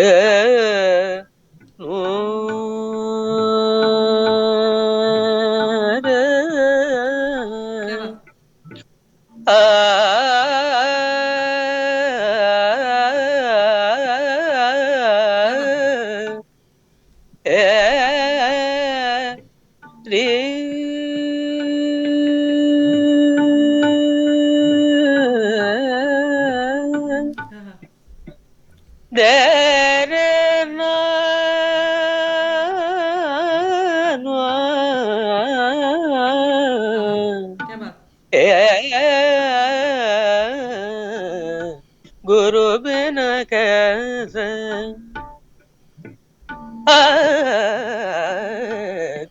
बात। क्या बात। हाँ हाँ। देरे ना हाँ हाँ। क्या बात। गुरु बिन कैसे क्या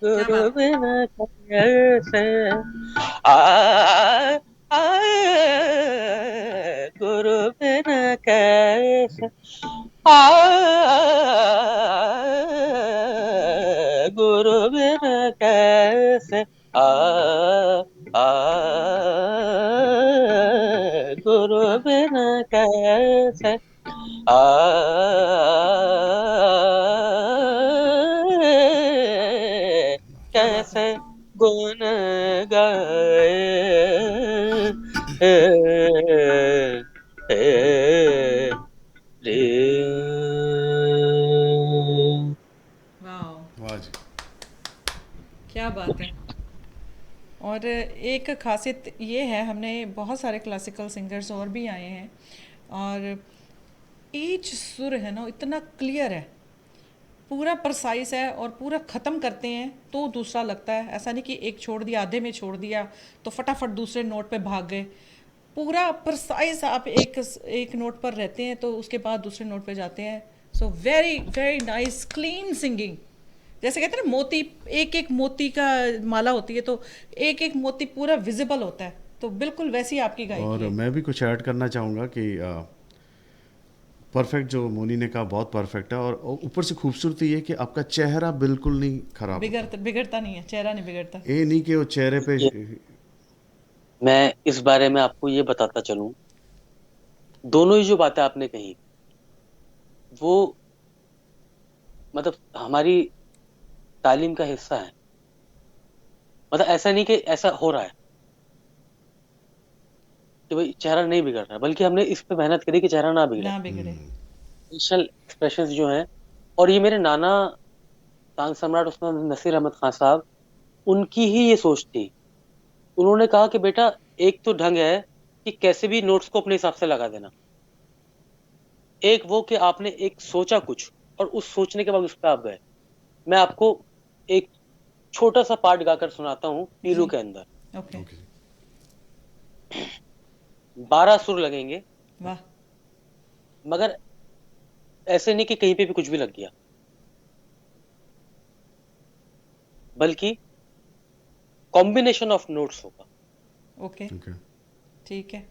गुरु बात। बिन कैसे आ गुरु बिन कैसे आ गुरु बिन कैसे आ आ गुरु वाह। बिन कैसे आ कैसे गुन गाए हे रे। वाह, वाह जी। क्या बात है। और एक खासियत ये है, हमने बहुत सारे क्लासिकल सिंगर्स और भी आए हैं, और ईच सुर है ना इतना क्लियर है, पूरा परसाइज है, और पूरा ख़त्म करते हैं तो दूसरा लगता है। ऐसा नहीं कि एक छोड़ दिया, आधे में छोड़ दिया तो फटाफट दूसरे नोट पे भाग गए। पूरा परसाइज आप एक नोट पर रहते हैं तो उसके बाद दूसरे नोट पे जाते हैं। So very very nice clean singing. जैसे कहते हैं ना मोती, एक एक मोती का माला होती है, तो एक एक मोती पूरा विजिबल होता है, तो बिल्कुल वैसी आपकी गायकी और है। मैं भी कुछ ऐड करना चाहूँगा कि परफेक्ट जो मोनी ने कहा बहुत परफेक्ट है, और ऊपर से खूबसूरती ये कि आपका चेहरा बिल्कुल नहीं खराब होता। बिगड़ता नहीं है, चेहरा नहीं बिगड़ता। ये नहीं कि वो चेहरे पे। देखिए, मैं इस बारे में आपको ये बताता चलूं, दोनों ही जो बातें आपने कही वो मतलब हमारी तालीम का हिस्सा है। मतलब ऐसा नहीं कि ऐसा हो रहा है कि भाई चेहरा नहीं बिगड़ रहा है, बल्कि हमने इस पे मेहनत करी कि चेहरा ना बिगड़े। ना बिगड़े। फेशियल एक्सप्रेशंस जो हैं, और ये मेरे नाना तांग सम्राट उस्ताद नसीर अहमद खान साहब, उनकी ही ये सोच थी। उन्होंने कहा कि बेटा, एक तो ढंग है कि कैसे भी नोट्स को अपने हिसाब से लगा देना, एक वो कि आपने एक सोचा कुछ और उस सोचने के बाद उस पर आप गए। मैं आपको एक छोटा सा पार्ट गाकर सुनाता हूँ पीलू जी। के अंदर। ओके। ओके। 12 सुर लगेंगे, वाह। मगर ऐसे नहीं कि कहीं पे भी कुछ भी लग गया, बल्कि कॉम्बिनेशन ऑफ नोट्स होगा। ओके। ओके। ठीक है।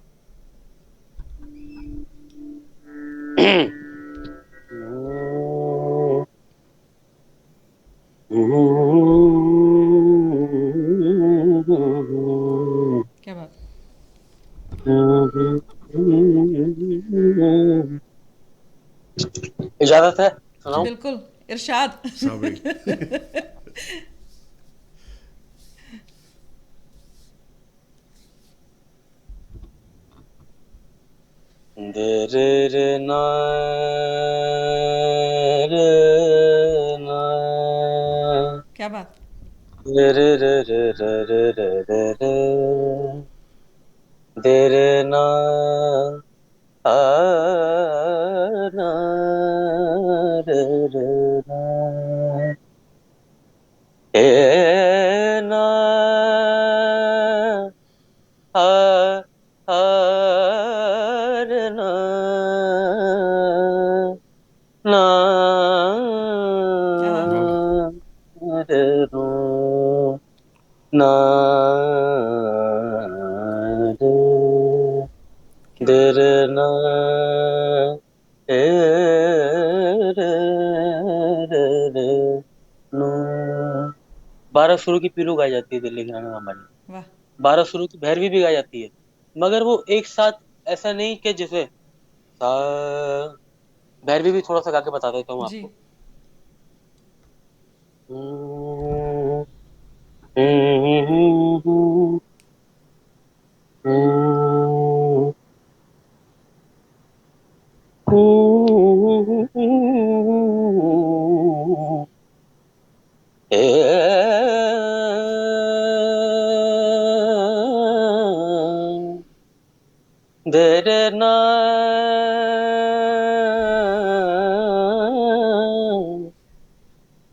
क्या बात। इजाजत है, जी। सुनाऊं? बिल्कुल। इरशाद। साबरी। दे रे रे ना रे ना क्या बात। रे रे रे रे रे रे रे रे रे दे रे ना आ ना रे रे ना ए ना आ आ रे ना ना हाँ। वाह। रे रो ना रे क्या दे बात। रे ना ए रे रे रे नो। 12 सुरों की पीलू गाई जाती है दिल्ली के गाना हमारी। वाह। 12 सुरों की भैरवी भी गाई जाती है, मगर वो एक साथ ऐसा नहीं कि जैसे सा, भैरवी भी थोड़ा सा गा के बता देता हूँ जी। आपको। देरे ना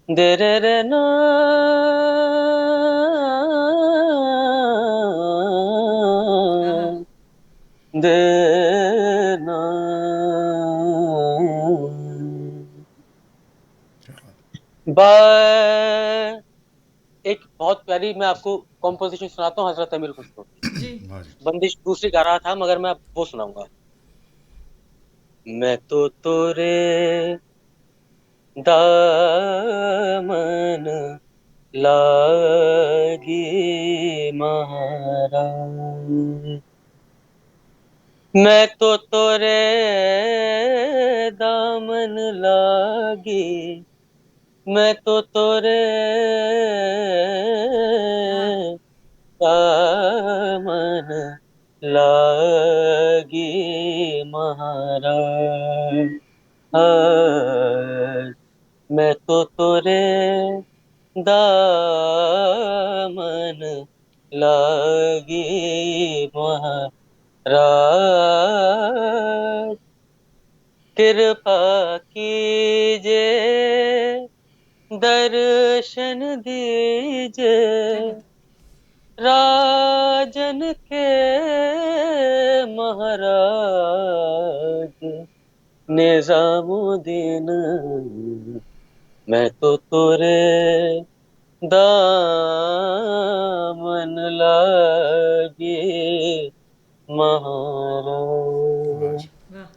देरे रे ना हाँ हाँ। देना। बा एक बहुत प्यारी मैं आपको कॉम्पोजिशन सुनाता हूँ हजरत अमीर खुसरो की। जी। वाह जी। बंदिश दूसरी गा रहा था, मगर मैं वो सुनाऊंगा। मैं तो तोरे दामन लागी महाराज, मैं तो तोरे दामन लागी मैं तो तोरे हाँ दामन लागी महाराज, आज मैं तो तोरे दामन लागी महाराज, कृपा कीजे दर्शन दीजे क्या बात है। राजन के महाराज निजामुद्दीन, मैं तो तोरे दामन लागे वाह महाराज, जी। वाह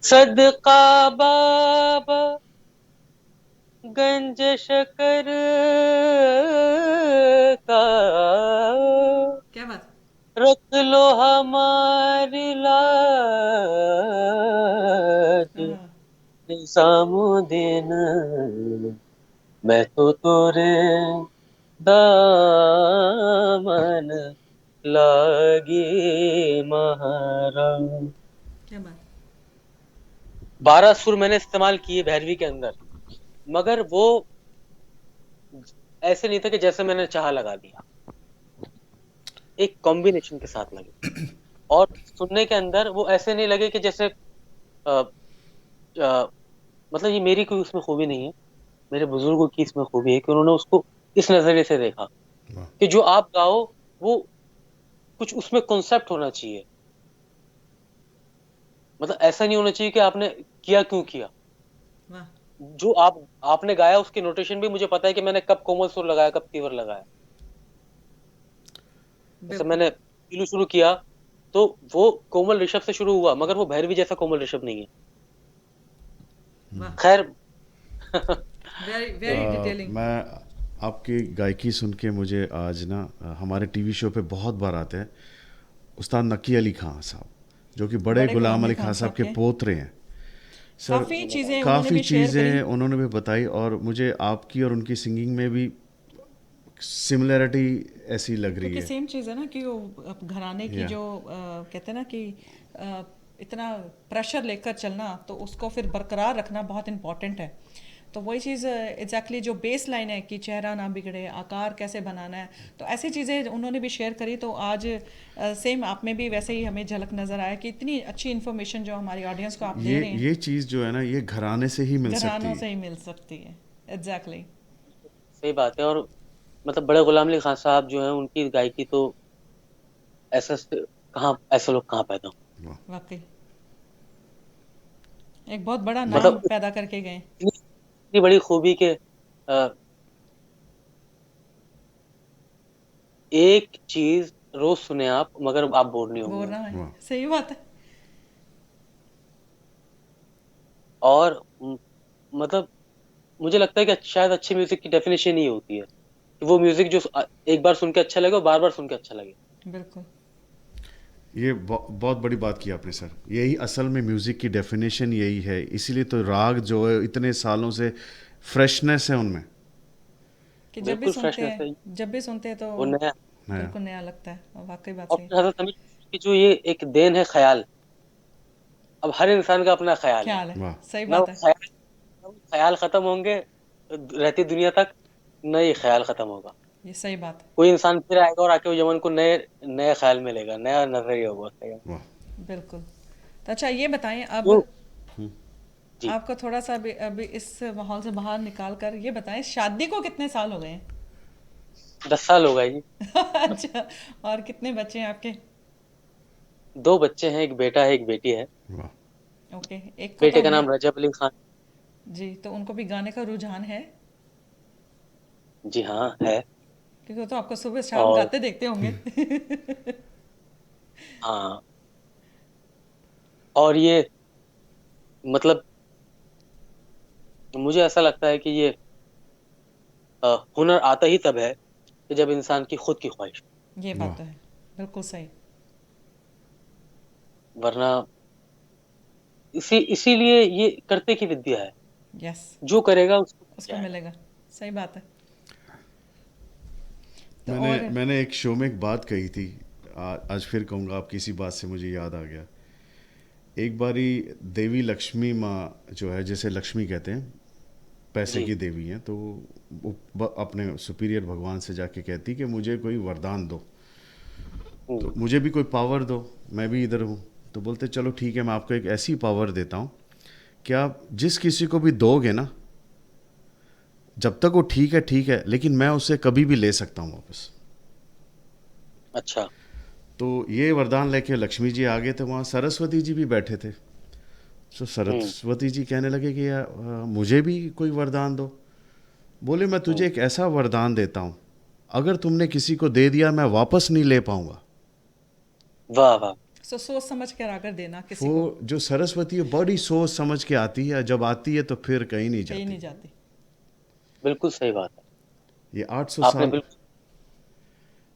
सदका बाबा गंज शकर का, क्या बात है। रख लो हमारी लाज हाँ निजामुद्दीन, मैं तो तोरे दामन लागी महाराज। क्या बात 12 सुर मैंने इस्तेमाल किए भैरवी के अंदर, मगर वो ऐसे नहीं था कि जैसे मैंने चाहा लगा दिया, एक कॉम्बिनेशन के साथ लगे। और सुनने के अंदर वो ऐसे नहीं लगे कि जैसे अ, मतलब ये मेरी कोई उसमें खूबी नहीं है, मेरे बुजुर्गों की इसमें खूबी है कि उन्होंने उसको इस नजरिए से देखा वाह कि जो आप गाओ वो कुछ उसमें कॉन्सेप्ट होना चाहिए, मतलब ऐसा नहीं होना चाहिए कि आपने किया क्यों किया। वाह जो आपने गाया उसकी नोटेशन भी मुझे पता है कि मैंने कब कोमल सुर लगाया कब तीवर लगाया। जैसे बिल्कुल मैंने पीलू शुरू किया तो वो कोमल ऋषभ से शुरू हुआ, मगर वो भैरवी जैसा कोमल ऋषभ नहीं है। वाह खैर वेरी वेरी डिटेलिंग। मैं आपकी गायकी सुन के मुझे आज ना हमारे टीवी शो पे बहुत बार आते हैं उस्ताद नकी अली खां साहब, जो कि बड़े बड़े गुलाम गुलाम अली अली खान खां साहब साहब के के पोतरे हैं सर। काफ़ी चीज़ें उन्होंने काफ़ी भी शेयर करी चीज़ें उन्होंने भी बताई और मुझे आपकी और उनकी सिंगिंग में भी सिमिलैरिटी ऐसी लग रही क्योंकि है। सेम चीज़ है ना कि वो अब घराने की या जो कहते हैं ना कि इतना प्रेशर लेकर चलना तो उसको फिर बरकरार रखना बहुत इम्पॉर्टेंट है। तो वही चीज़ एग्जैक्टली जो बेस लाइन है कि चेहरा ना बिगड़े, आकार कैसे बनाना है, तो ऐसी चीज़ें उन्होंने भी शेयर करी। तो आज सेम आप में भी वैसे ही हमें झलक नज़र आया कि इतनी अच्छी इन्फॉर्मेशन जो हमारी ऑडियंस को आप दे रहे हैं ये चीज़ जो है ना ये घराने से ही मिल सकती घरानों है। से ही मिल सकती है। एग्जैक्टली सही बात है। और मतलब बड़े गुलाम अली खान साहब जो है उनकी गायकी तो कहाँ ऐसे लोग कहाँ पैदा हुए। वाह वाकई एक बहुत बड़ा नाम मतलब पैदा करके गए। इतनी बड़ी खूबी के एक चीज रोज सुने आप मगर आप बोर नहीं बोल होंगे। रहा है वाह सही बात है। और मतलब मुझे लगता है कि शायद अच्छी म्यूजिक की डेफिनेशन ही होती है कि वो म्यूजिक जो एक बार सुन के अच्छा लगे और बार बार सुन के अच्छा लगे। बिल्कुल ये बहुत बड़ी बात की आपने सर। यही असल में म्यूज़िक की डेफिनेशन यही है, इसीलिए तो राग जो है इतने सालों से फ्रेशनेस है उनमें। कि बिल्कुल फ्रेशनेस है जब भी सुनते हैं तो वो नया। नया बिल्कुल नया लगता है। वाकई बात और सही है। फिर हजरत अमीर की जो ये एक देन है ख्याल, अब हर इंसान का अपना ख्याल है। ख्याल है वाह सही ना वो बात है। ख्याल ना वो ख्याल खत्म होंगे रहती दुनिया तक, न ये ख्याल खत्म होगा। ये सही बात कोई इंसान फिर आएगा और आके वो यमन को नए नए ख्याल में लेगा, नया नजरिया होगा उसका। वाह है बिल्कुल। तो अच्छा ये बताएं अब तो जी आपको थोड़ा सा अभी इस माहौल से बाहर निकाल कर ये बताएं शादी को कितने साल हो गए हैं? 10 साल हो गए जी। अच्छा और कितने बच्चे हैं आपके? 2 बच्चे हैं, एक बेटा है एक बेटी है। वाह ओके एक को बेटे तो का नाम रजब अली खान। जी तो उनको भी गाने का रुझान है जी हाँ है। क्योंकि वो तो आपको सुबह शाम और गाते देखते होंगे। हाँ, और ये मतलब मुझे ऐसा लगता है कि ये हुनर आता ही तब है कि जब इंसान की खुद की ख्वाहिश ये बात वाह तो है बिल्कुल सही। हो। वरना इसीलिए ये करते की विद्या है। यस, जो करेगा उसको उसको जाएगा। मिलेगा। सही बात है। तो मैंने और मैंने एक शो में एक बात कही थी, आज फिर कहूँगा, आपकी इसी बात से मुझे याद आ गया। एक बारी देवी लक्ष्मी माँ जो है, जैसे लक्ष्मी कहते हैं, पैसे जी। की देवी हैं, तो वो अपने सुपीरियर भगवान से जाके कहती कि मुझे कोई वरदान दो, तो हम्म। मुझे भी कोई पावर दो, मैं भी इधर हूँ। तो बोलते चलो ठीक है, मैं आपको एक ऐसी पावर देता हूँ कि आप जिस किसी को भी दोगे ना, जब तक वो ठीक है, लेकिन मैं उसे कभी भी ले सकता हूँ वापस। अच्छा। तो ये वरदान लेके लक्ष्मी जी आ गए थे, वहाँ सरस्वती जी भी बैठे थे। तो हम्म। सरस्वती जी कहने लगे कि यार मुझे भी कोई वरदान दो। बोले मैं तुझे हम्म। एक ऐसा वरदान देता हूँ, अगर तुमने किसी को दे दिया मैं वापस नहीं ले पाऊंगा। वाह वाह। सोच समझ कर अगर देना किसी वो को, जो सरस्वती है बड़ी सोच समझ के आती है, जब आती है तो फिर कहीं नहीं कहीं जाती। नहीं जाती। बिल्कुल सही बात है। ये 800 आपने साल बिल्कुल।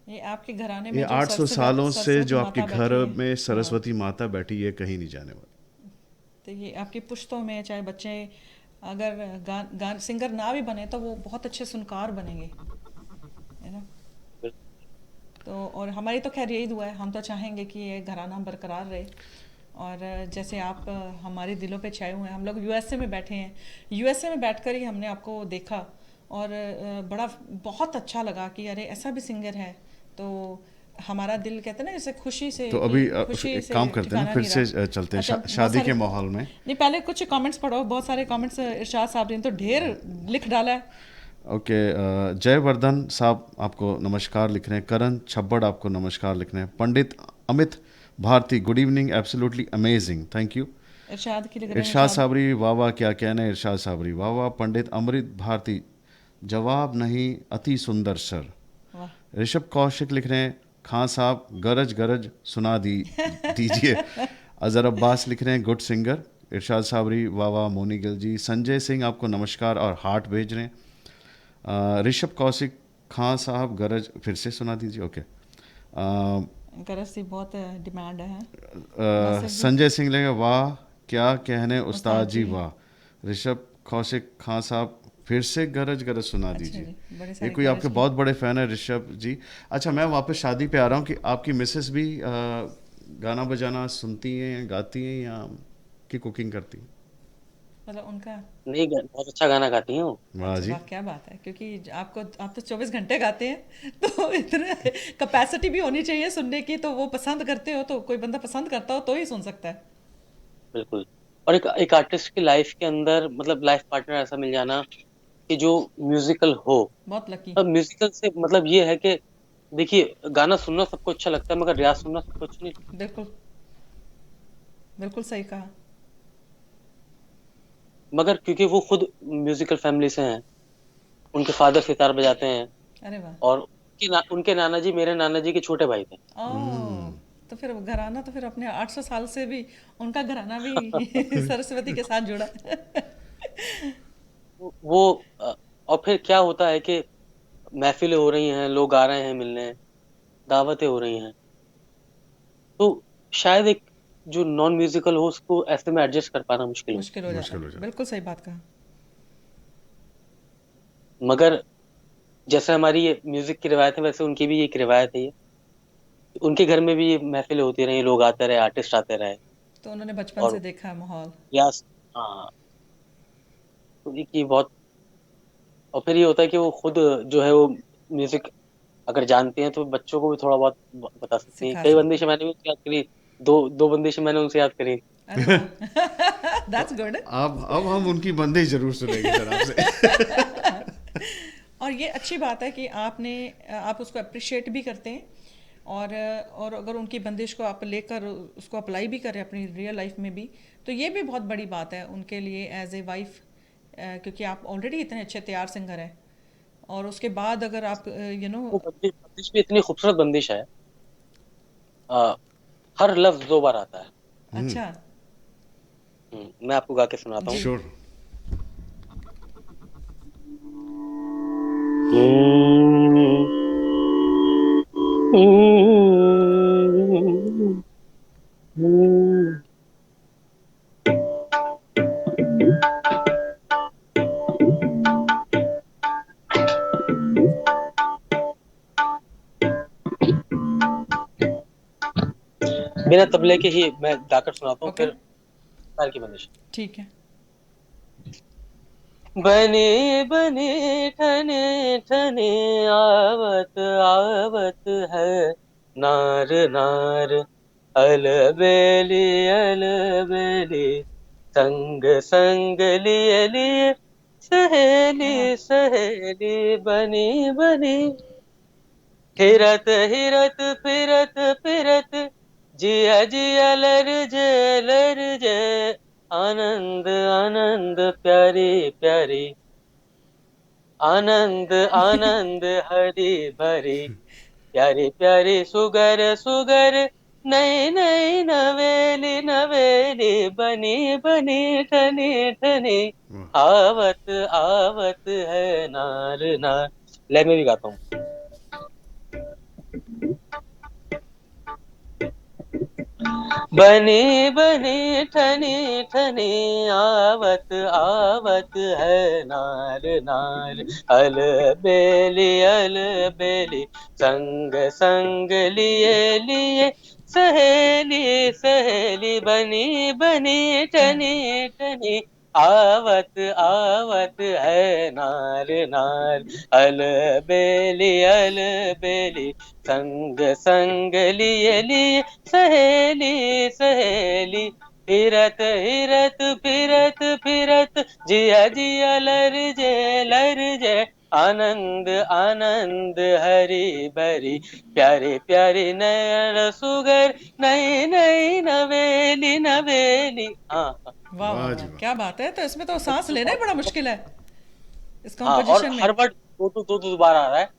ये आपके घराने ये में जो 800 सालों से सरस्वती जो आपके माता घर बैठी है, में हाँ, सरस्वती माता बैठी, ये कहीं नहीं जाने वाली। तो ये आपकी पुश्तों में, चाहे बच्चे अगर गान सिंगर ना भी बने तो वो बहुत अच्छे सुनकार बनेंगे, है ना। तो और हमारी तो खैर यही दुआ है, हम तो चाहेंगे कि ये घराना बरकरार रहे। और जैसे आप हमारे दिलों पे छाए हुए हैं, हम लोग यूएसए में बैठे हैं, यूएसए में बैठकर ही हमने आपको देखा, और बड़ा बहुत अच्छा लगा कि अरे ऐसा भी सिंगर है। तो हमारा दिल कहते हैं ना जैसे खुशी से, तो कि अभी खुशी एक से काम करते हैं ना, ठिकाना फिर नहीं से रहा। चलते हैं अच्छा, बहुत शादी सारे, के माहौल में। नहीं पहले कुछ कमेंट्स पढ़ो, बहुत सारे कमेंट्स इरशाद साहब ने तो ढेर लिख डाला है। ओके, जयवर्धन साहब आपको नमस्कार लिख रहे हैं, करण छब्बड़ आपको नमस्कार लिख रहे हैं, Pandit Amit Bharti good evening, absolutely amazing, thank you. Irshad की लिख रहे हैं, इरशाद इरशाद। साबरी वाह वाह, क्या कहना है इरशाद साबरी, वाह वाह। पंडित अमृत भारती जवाब नहीं, अति सुंदर सर। वाह। ऋषभ कौशिक लिख रहे हैं, खान साहब गरज गरज सुना दीजिए। अजहर अब्बास लिख रहे हैं, गुड सिंगर। इरशाद साबरी वाह वाह। मोनी गिल जी, संजय सिंह आपको नमस्कार और हार्ट भेज रहे हैं। ऋषभ कौशिक, खान साहब गरज फिर से सुना दीजिए, ओके। गरज की बहुत डिमांड है। नासिर जी, संजय सिंह लेंगे, वाह क्या कहने उस्ताद उस्ताद जी जी। वाह। ऋषभ कौशिक, खान साहब फिर से गरज गरज सुना अच्छा दीजिए। जी, बड़े ये सारे कोई गरज आपके की। बहुत बड़े फ़ैन है ऋषभ जी। अच्छा, मैं वापस शादी पे आ रहा हूँ कि आपकी मिसेस भी गाना बजाना सुनती हैं या गाती हैं, या कि कुकिंग करती हैं? मतलब उनका, नहीं, बहुत अच्छा गाना गाती हैं वो। वाह अच्छा जी। वाह, क्या बात है, क्योंकि आप तो 24 घंटे गाते हैं तो इतने कैपेसिटी भी होनी चाहिए सुनने की, तो वो पसंद करते हो तो कोई बंदा पसंद करता हो तो ही सुन सकता है। बिल्कुल। और एक एक आर्टिस्ट की लाइफ के अंदर मतलब लाइफ पार्टनर ऐसा मिल जाना कि जो म्यूजिकल हो। बहुत लकी। अब म्यूजिकल से मतलब ये है कि देखिए, गाना सुनना सबको अच्छा लगता है मगर रियाज सुनना सबको अच्छा नहीं बिल्कुल, बिल्कुल सही कहा। लगता। मगर क्योंकि वो खुद म्यूजिकल फैमिली से हैं, उनके फादर सितार बजाते हैं, अरे वाह। और उनके नाना जी मेरे नाना जी के छोटे भाई थे। ओ, तो फिर घराना तो फिर अपने 800 साल से भी, उनका घराना भी सरस्वती के साथ जुड़ा। वो और फिर क्या होता है कि महफिलें हो रही हैं, लोग आ रहे हैं मिलने, दावतें हो रही हैं, तो शायद एक जो नॉन म्यूजिकल हो उसको ऐसे में एडजस्ट कर पाना मुश्किल हो। मुश्किल हो जाता मुश्किल हो है, जाता बिल्कुल सही बात कहा। मगर जैसे हमारी ये म्यूजिक की रिवायत है वैसे उनकी भी एक रिवायत है ये। उनके घर में भी ये महफिलें होती रही, लोग आते रहे, आर्टिस्ट आते रहे। तो उन्होंने बचपन से और देखा है माहौल। यस, हाँ। तो ये बहुत। और फिर ये होता है कि वो खुद जो है वो म्यूजिक अगर जानती हैं तो बच्चों को भी थोड़ा बहुत बता सकती हैं। सिखा कई सकते बंदिशें हैं। मैंने भी उनसे याद करी। दो दो बंदिशें मैंने उनसे याद करी। अरे वाह, तो दैट्स गुड। अब हम उनकी बंदे जरूर सुनेंगे सर आपसे। और ये अच्छी बात है कि आप उसको अप्रिशिएट भी करते हैं, और अगर उनकी बंदिश को आप लेकर उसको अप्लाई भी करें अपनी रियल लाइफ में भी, तो ये भी बहुत बड़ी बात है उनके लिए एज ए वाइफ, क्योंकि आप ऑलरेडी इतने अच्छे तैयार सिंगर हैं, और उसके बाद अगर आप वो बंदिश बंदिश भी इतनी खूबसूरत बंदिश है। आ, हर लफ्ज 2 बार आता है। अच्छा मैं आपको गा के सुनाता हूँ। जी। श्योर। हम्म, हम्म, हम्म, बिना तबले के ही मैं गाकर सुनाता हूँ, ओके, फिर तार की बंदिश। ठीक है। बनी बनी ठने ठने आवत आवत है, नार नार अलबेली अलबेली, संग संग लिए लिए, क्या बात। सहेली सहेली बनी बनी, हिरत हिरत फिरत फिरत, जिया जिया लर जे, आनंद आनंद प्यारी प्यारी, आनंद आनंद हरी भरी, प्यारी प्यारी सुगर सुगर, नई नई नवेली नवेली, बनी बनी ठनी ठनी, वाह, आवत आवत है, नार नार। ले मैं भी गाता हूँ। बनी बनी ठनी ठनी, आवत आवत है, नार नार अल बेली, संग संग लिए लिए, सहेली सहेली, बनी बनी क्या ठनी ठनी, आवत आवत है, नार नार अल बेली, संग संग लिए लिए, सहेली सहेली, फिरत हिरत फिरत फिरत, जिया जिया लर जे, आनंद आनंद हरी भरी, प्यारी प्यारी नयन सुगर, नई नई नवेली नवेली। हाँ हाँ। वाह वाह वाह वाह, जी वाह। क्या बात है। तो इसमें तो सांस लेना ही बड़ा मुश्किल है इस हाँ, और कॉम्पोजिशन में। हर वर्ड दो बार आ रहा है।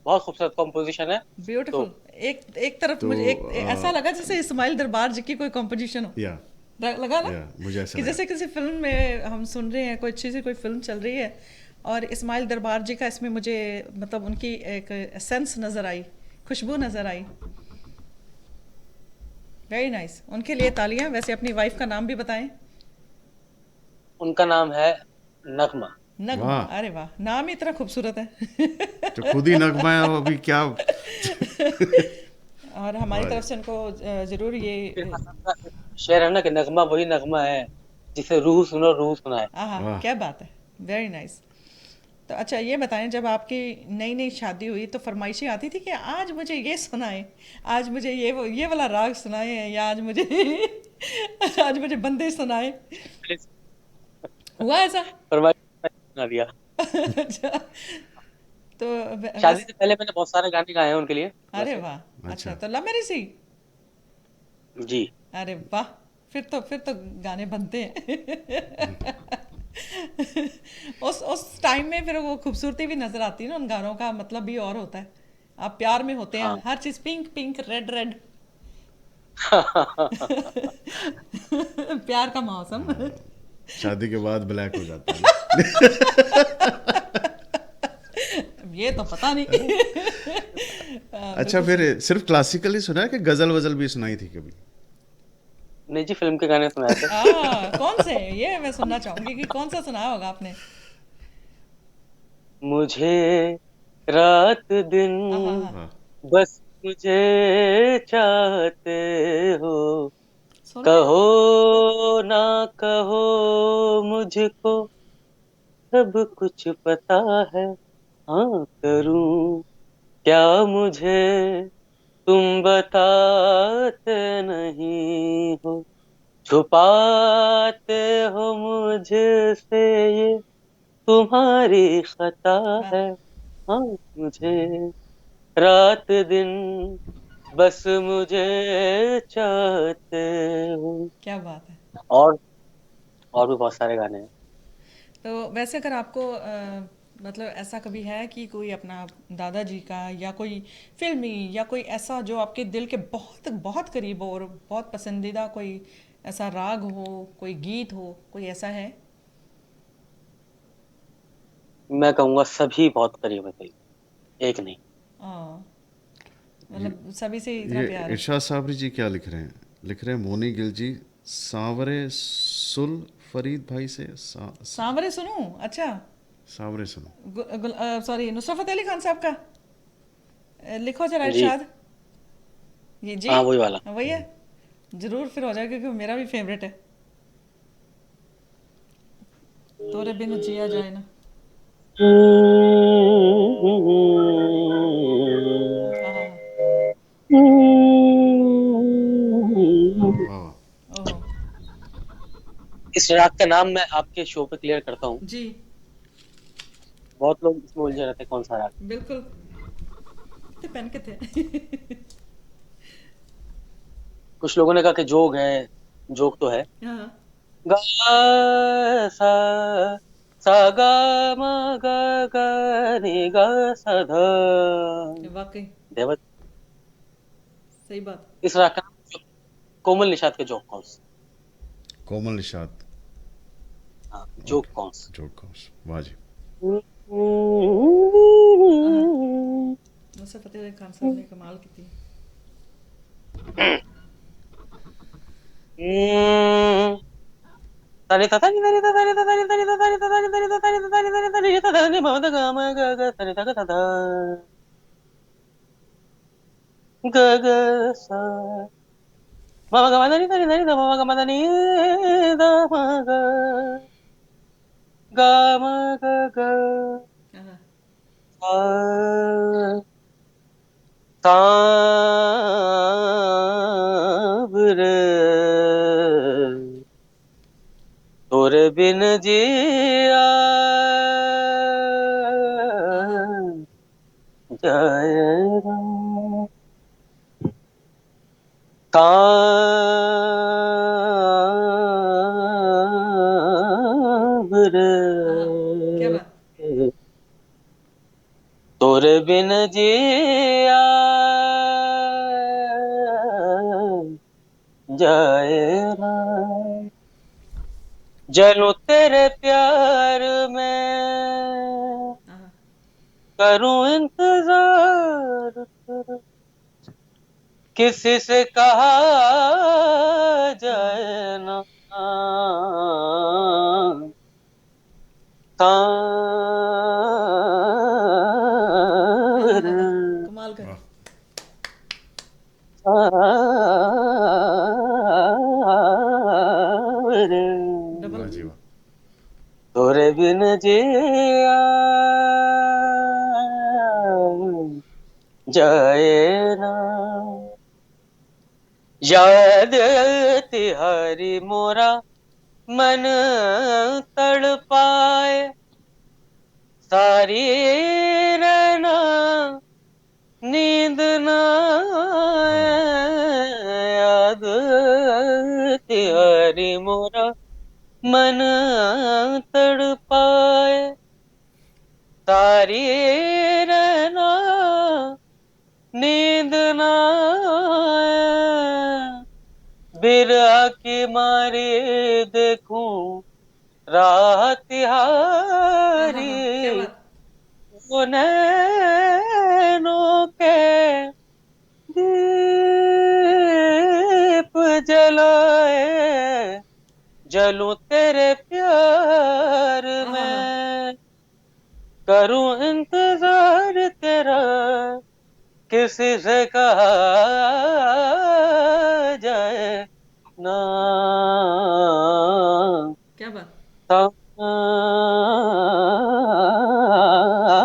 बहुत खूबसूरत कॉम्पोजिशन है। ब्यूटीफुल। तो एक एक तरफ तो मुझे एक ऐसा लगा जैसे इस्माइल दरबार जी की कोई कॉम्पोजिशन हो। या लगा ना मुझे ऐसा कि लगा। जैसे किसी फिल्म में हम सुन रहे हैं, कोई अच्छी सी कोई फिल्म चल रही है और इस्माइल दरबार जी का इसमें मुझे मतलब उनकी एक सेंस नज़र आई, खुशबू नज़र आई। वेरी नाइस, उनके लिए तालियां। वैसे अपनी वाइफ का नाम भी बताएं। उनका नाम है नगमा। नगमा, वाह, अरे वाह, नाम ही इतना खूबसूरत है। तो खुद ही नगमा है अभी क्या। और हमारी वाह जी। तरफ से उनको ज़रूर ये फिर हसन का एक शेर है ना कि नगमा वही नगमा है, जिसे रूह सुनो रूह सुनाए। आहा, वाह, क्या बात है। Very nice. तो अच्छा ये बताएं, जब आपकी नई नई शादी हुई तो फरमाइशें आती थी कि आज मुझे ये सुनाएं, आज मुझे ये वाला राग सुनाएं, या आज मुझे आज मुझे बंदे सुनाएं। हुआ ऐसा? फरमाइश सुना दिया। अच्छा। तो शादी वैसे, से पहले मैंने बहुत सारे गाने गाए हैं उनके लिए अरे वैसे। वाह, अच्छा अच्छा। तो लव मैरिज सी। जी। अरे वाह, फिर तो गाने बनते हैं। उस टाइम में फिर वो खूबसूरती भी नजर आती है ना, उन गानों का मतलब भी और होता है। आप प्यार में होते हैं, हाँ। हर चीज पिंक पिंक रेड रेड। प्यार का मौसम। शादी के बाद ब्लैक हो जाता है ना। ये तो पता नहीं। अच्छा, बिल्कुल फिर सही। सिर्फ क्लासिकल ही सुना है कि गजल वजल भी सुनाई थी कभी? निजी फिल्म के गाने सुनाए थे। कौन से, ये मैं सुनना चाहूंगी कि कौन सा सुनाया होगा आपने। मुझे रात दिन, हाँ हाँ, वाह, बस मुझे चाहते हो, सुनिए। कहो ना कहो मुझको, सब कुछ पता है, हाँ करूं क्या मुझे, तुम बताते नहीं हो, छुपाते हो मुझसे, ये तुम्हारी खता वाह, है, हाँ मुझे रात दिन, बस मुझे चाहते हो। क्या बात है। और और भी बहुत सारे गाने हैं। तो वैसे अगर आपको मतलब ऐसा कभी है कि कोई अपना दादाजी का या कोई फिल्मी या कोई ऐसा जो आपके दिल के बहुत बहुत करीब हो और बहुत पसंदीदा कोई ऐसा राग हो, कोई गीत हो, कोई ऐसा है? मैं कहूंगा सभी बहुत करीब है दिल, एक नहीं। हाँ, ये मतलब सभी से इतना ये प्यार है। इरशाद साबरी जी क्या लिख रहे हैं? लिख रहे हैं मोनी गिल जी, सांवरे सुल फरीद भाई से सांवरे सुनूं? अच्छा। सांवरे सुनो। सॉरी, नुसरत फतेह अली खान साहब का। लिखो जरा जी। इरशाद। ये जी, हाँ वही वाला। वही है। जरूर फिर हो जाएगा क्योंकि मेरा भी फेवरेट है। तोरे बिन जिया जाए ना। हाँ हाँ हाँ। वाह। ओहो। इस राग का नाम मैं आपके शो पे क्लियर करता हूँ। जी बहुत लोग इसमें उलझे रहते हैं कौन सा राग। बिल्कुल। ते पहन के थे। कुछ लोगों ने कहा कि जोग है, जोग तो है। हाँ गा सा सा गा मा गा गा नी गा सा धा। वाकई देवत। सही बात। इस राग का नाम कोमल निषाद के जोग कौन सा। कोमल निषाद। हाँ, जोग ओके। कौन सा। जोड़ कौस, वाह जी। हाँ हाँ। नुसरत फतेह अली खान साहब ने कमाल की थी। तनि तनि तनि तनि तनि तनि तनि तनि तनि तनि तनि तनि तनि तनि ममता गा मा गा गा तनि तक तदा ग ग सा मम ग मदनि तनि तनि द मम ग मदनि द म ग ग म ग ग हाँ सा सांबर तोरे बिन जिया हाँ हाँ। जाए राम। सांबर हाँ हाँ। क्या बात। तोरे बिन जिया जाए राम। जलूं तेरे प्यार में हाँ हाँ। करूं इंतजार तेरा। किसी से कहा हाँ हाँ। जाए ना हाँ हाँ हाँ सांवर। हाँ। कमाल का है। वाह। सांवर डबल। वाह जी वाह। तोरे बिन जिया जाए ना। याद तिहारी मोरा मन तड़पाए सारी रहना नींद ना वाह। आए। याद हाँ हाँ। तिहारी मोरा मन तड़पाए सारी रहना नींद ना आए। बिरहा की मारी देखूं राह हाँ हाँ तिहारी हाँ। क्या बात। वो नैनों के दीप जलाए जलूं तेरे प्यार हाँ हाँ हाँ। में करूं इंतजार तेरा। किसी से कहा जाए ना क्या बात।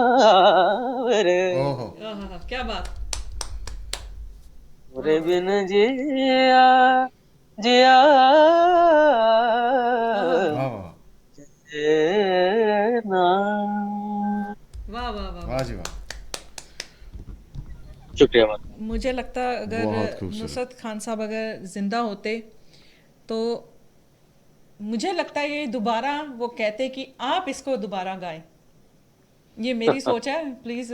सांवरे। ओहो। हाँ हाँ हाँ। क्या बात। वाह तोरे वाह। बिन जिया जिया हाँ हाँ। वाह वाह। ना। वाह वाह वाह वाह वाह। जी वाह। शुक्रिया बहुत। मुझे लगता अगर बहुत खूबसूरत। नुसरत खान साहब अगर जिंदा होते तो मुझे लगता है ये दोबारा वो कहते कि आप इसको दोबारा गाएं। ये मेरी सोच है, प्लीज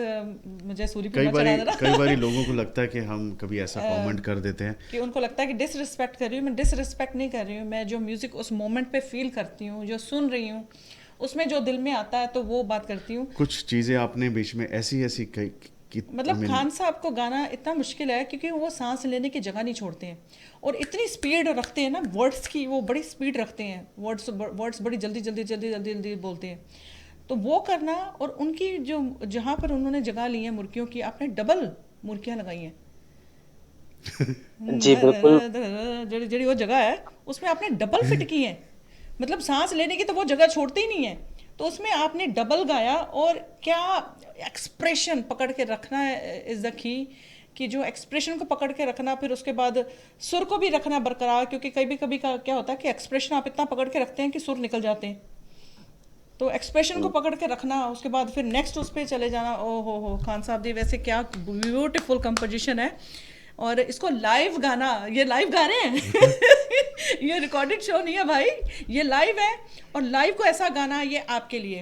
मुझे सूरी पे मत चढ़ा देना। कई बारी लोगों को लगता है कि हम कभी ऐसा अ, कमेंट कर देते हैं। कि उनको लगता है कि डिसरिस्पेक्ट कर रही हूँ। मैं डिसरिस्पेक्ट नहीं कर रही हूँ, मैं जो म्यूज़िक उस मोमेंट पे फील करती हूँ, जो सुन रही हूँ, उसमें जो दिल में आता है तो वो बात करती हूँ। कुछ चीज़ें आपने बीच में ऐसी ऐसी कई कि आई मतलब मीन। खान साहब को गाना इतना मुश्किल है क्योंकि वो सांस लेने की जगह नहीं छोड़ते हैं और इतनी स्पीड रखते हैं ना वर्ड्स की, वो बड़ी स्पीड रखते हैं, वर्ड्स वर्ड्स बड़ी जल्दी जल्दी जल्दी जल्दी जल्दी बोलते हैं। तो वो करना और उनकी जो जहाँ पर उन्होंने जगह ली है मुर्गियों की, आपने डबल मुर्गियाँ लगाई हैं। जी बिल्कुल। ਜਿਹੜੀ वो जगह है उसमें आपने डबल फिट की है, मतलब सांस लेने की तो वो जगह छोड़ती ही नहीं है, तो उसमें आपने डबल गाया। और क्या एक्सप्रेशन पकड़ के रखना इज़ द की, कि जो एक्सप्रेशन को पकड़ के रखना, फिर उसके बाद सुर को भी रखना बरकरार, क्योंकि कभी कभी का क्या होता है कि एक्सप्रेशन आप इतना पकड़ के रखते हैं कि सुर निकल जाते हैं। तो एक्सप्रेशन को पकड़ के रखना, उसके बाद फिर नेक्स्ट उस पर चले जाना। ओ हो खान साहब जी, वैसे क्या ब्यूटीफुल कंपोजिशन है। और इसको लाइव गाना, ये लाइव गा रहे हैं ये रिकॉर्डेड शो नहीं है भाई, ये लाइव है। और लाइव को ऐसा गाना, ये आपके लिए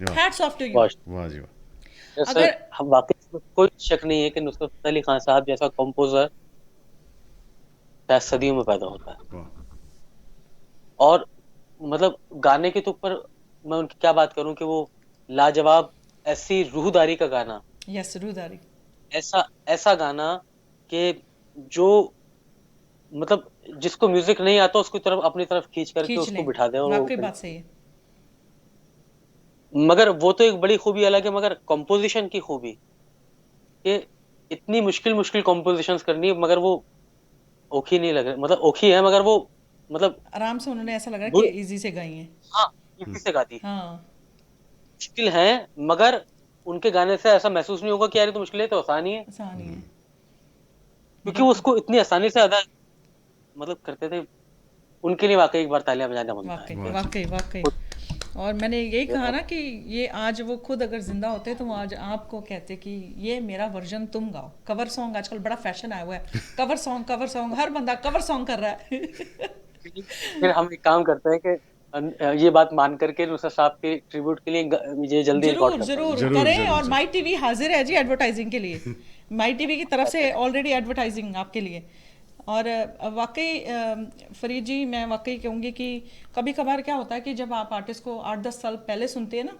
वाह हैट्स ऑफ टू यू। बहुत वाह जी वाह। सर, अगर हम वाकई इसमें कोई शक नहीं है कि नुसरत फतेह अली खान साहब जैसा कंपोजर शायद सदियों में पैदा होता है। वाह और मतलब गाने के तो ऊपर मैं उनकी क्या बात करूं कि वो लाजवाब, ऐसी रूहदारी का गाना, यस रूदारी, ऐसा ऐसा गाना कि जो मतलब जिसको म्यूजिक नहीं आता उसकी तरफ, अपनी तरफ खींच करके खींच उसको लें, बिठा दे। और वाकई बात सही है। मगर वो तो एक बड़ी खूबी अलग है, मगर कंपोजिशन की खूबी कि इतनी मुश्किल मुश्किल कंपोजिशंस करनी है, मगर वो ओखी नहीं लग रहा, मतलब ओखी है मगर वो मतलब आराम से उन्होंने ऐसा लग रहा है कि बुल इजी से गाई हैं। हाँ, इसी से गाती है। हाँ, मुश्किल है, मगर उनके गाने से ऐसा महसूस नहीं होगा कि यार ये तो मुश्किल है, तो आसान ही है। आसान ही है। क्योंकि वो बिल्कुल, उसको इतनी आसानी से अदा मतलब करते थे। उनके लिए वाकई एक बार तालियां बजाना बनता है वाकई वाह जी वाकई वाकई। खुद। और मैंने यही कहा ना कि ये आज वो खुद अगर जिंदा होते तो वो आज आपको कहते कि ये मेरा वर्जन तुम गाओ। कवर सॉन्ग आजकल बड़ा फैशन आया हुआ है, कवर सॉन्ग हर बंदा कवर सॉन्ग कर रहा है फिर हम एक काम करते हैं कि ये बात मान करके नुसरत साहब के ट्रिब्यूट के लिए ये जल्दी रिकॉर्ड जरूर करते हैं। जरूर जरूर करें। जरूर और माई जरूर टीवी हाजिर है जी एडवर्टाइजिंग के लिए, माई टीवी की तरफ से ऑलरेडी एडवर्टाइजिंग आपके लिए। और वाकई फरीद जी, मैं वाकई कहूँगी कि कभी कभार क्या होता है कि जब आप आर्टिस्ट को 8-10 साल पहले सुनते हैं ना,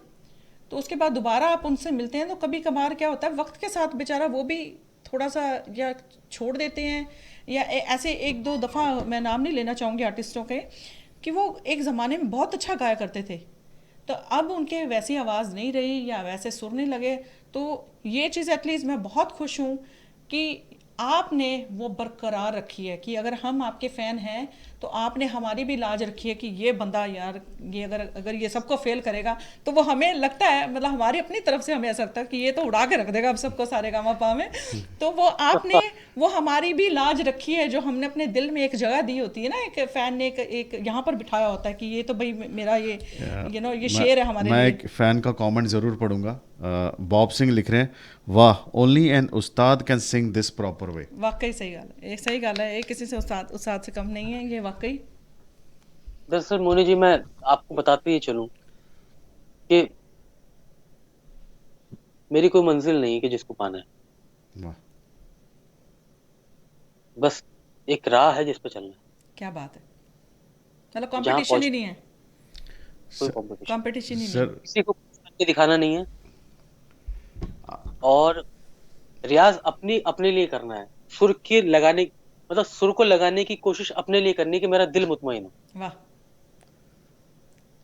तो उसके बाद दोबारा आप उनसे मिलते हैं, तो कभी कभार क्या होता है वक्त के साथ बेचारा वो भी थोड़ा सा या छोड़ देते हैं, या ऐसे एक दो दफ़ा, मैं नाम नहीं लेना चाहूँगी आर्टिस्टों के, कि वो एक ज़माने में बहुत अच्छा गाया करते थे, तो अब उनके वैसी आवाज़ नहीं रही या वैसे सुर नहीं लगे। तो ये चीज़ एटलीस्ट मैं बहुत खुश हूँ कि आपने वो बरकरार रखी है, कि अगर हम आपके फ़ैन हैं तो आपने हमारी भी लाज रखी है कि ये बंदा यार, ये अगर अगर ये सबको फेल करेगा तो वो हमें लगता है, मतलब हमारी अपनी तरफ से हमें ऐसा लगता है कि ये तो उड़ा के रख देगा अब सबको सारे गामा पा में। तो वो आपने वो हमारी भी लाज रखी है, जो हमने अपने दिल में एक जगह दी होती है ना, एक फ़ैन ने एक यहाँ पर बिठाया होता है कि ये तो भाई मेरा ये ये मैं शेर है हमारे मैं लिए। एक फ़ैन का कमेंट ज़रूर पढ़ूंगा। बॉब सिंह लिख रहे हैं, वाह only an Ustad can sing this proper way. वाकई सही गाल है, एक सही गाल है, ये किसी से उस्ताद से कम नहीं है, ये वाकई। दरअसल मोनी जी, मैं आपको बताते ही चलूं कि मेरी कोई मंजिल नहीं है कि जिसको पाना है, वाह बस एक राह है जिस पर चलना है। क्या बात है, मतलब जहां कंपटीशन ही पहुंच, नहीं है, कोई सर, कंपटीशन, कंपटीशन ही नहीं है। सर किसी को करके दिखाना नहीं है। और रियाज अपनी अपने लिए करना है। सुर के लगाने, मतलब सुर को लगाने की कोशिश अपने लिए करनी है कि मेरा दिल मुतमईन हो। वाह,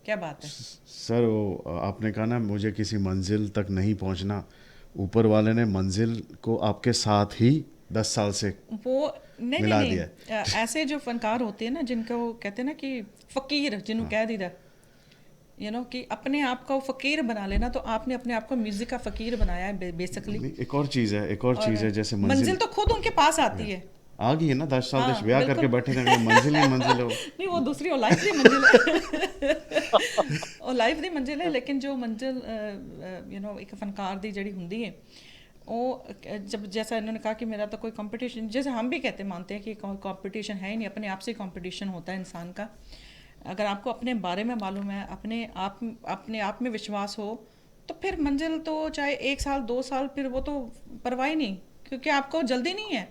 क्या बात है। सर वो आपने कहा ना मुझे किसी मंजिल तक नहीं पहुंचना, ऊपर वाले ने मंजिल को आपके साथ ही 10 साल से वो नहीं नहीं मिला नहीं, दिया है। ऐसे जो फनकार होते हैं ना, जिनको कहते हैं ना कि फ़कीर, जिन्हों कह दीदा कि अपने आप को फ़कीर बना लेना, तो आपने अपने आप को म्यूज़िक का फ़कीर बनाया है बेसिकली। नहीं, एक और चीज़ है, एक और और चीज़ है, जैसे मंजिल मंजिल तो खुद उनके पास आती है। आ गई है ना, 10 साल से हाँ ब्याह करके बिल्कुल बैठे थे, मंजिल ही मंजिल है वो। नहीं, वो दूसरी और लाइफ दी मंजिल है और लाइफ दी मंजिल है, लेकिन जो मंजिल एक फनकार दी जड़ी हुंदी है, वो जब जैसा इन्होंने कहा कि मेरा तो कोई कंपटीशन, जैसे हम भी कहते मानते हैं कि कोई कंपटीशन है ही नहीं, अपने आप से कंपटीशन होता है इंसान का। अगर आपको अपने बारे में मालूम है, अपने आप में विश्वास हो, तो फिर मंजिल तो चाहे 1 साल 2 साल, फिर वो तो परवाह ही नहीं, क्योंकि आपको जल्दी नहीं है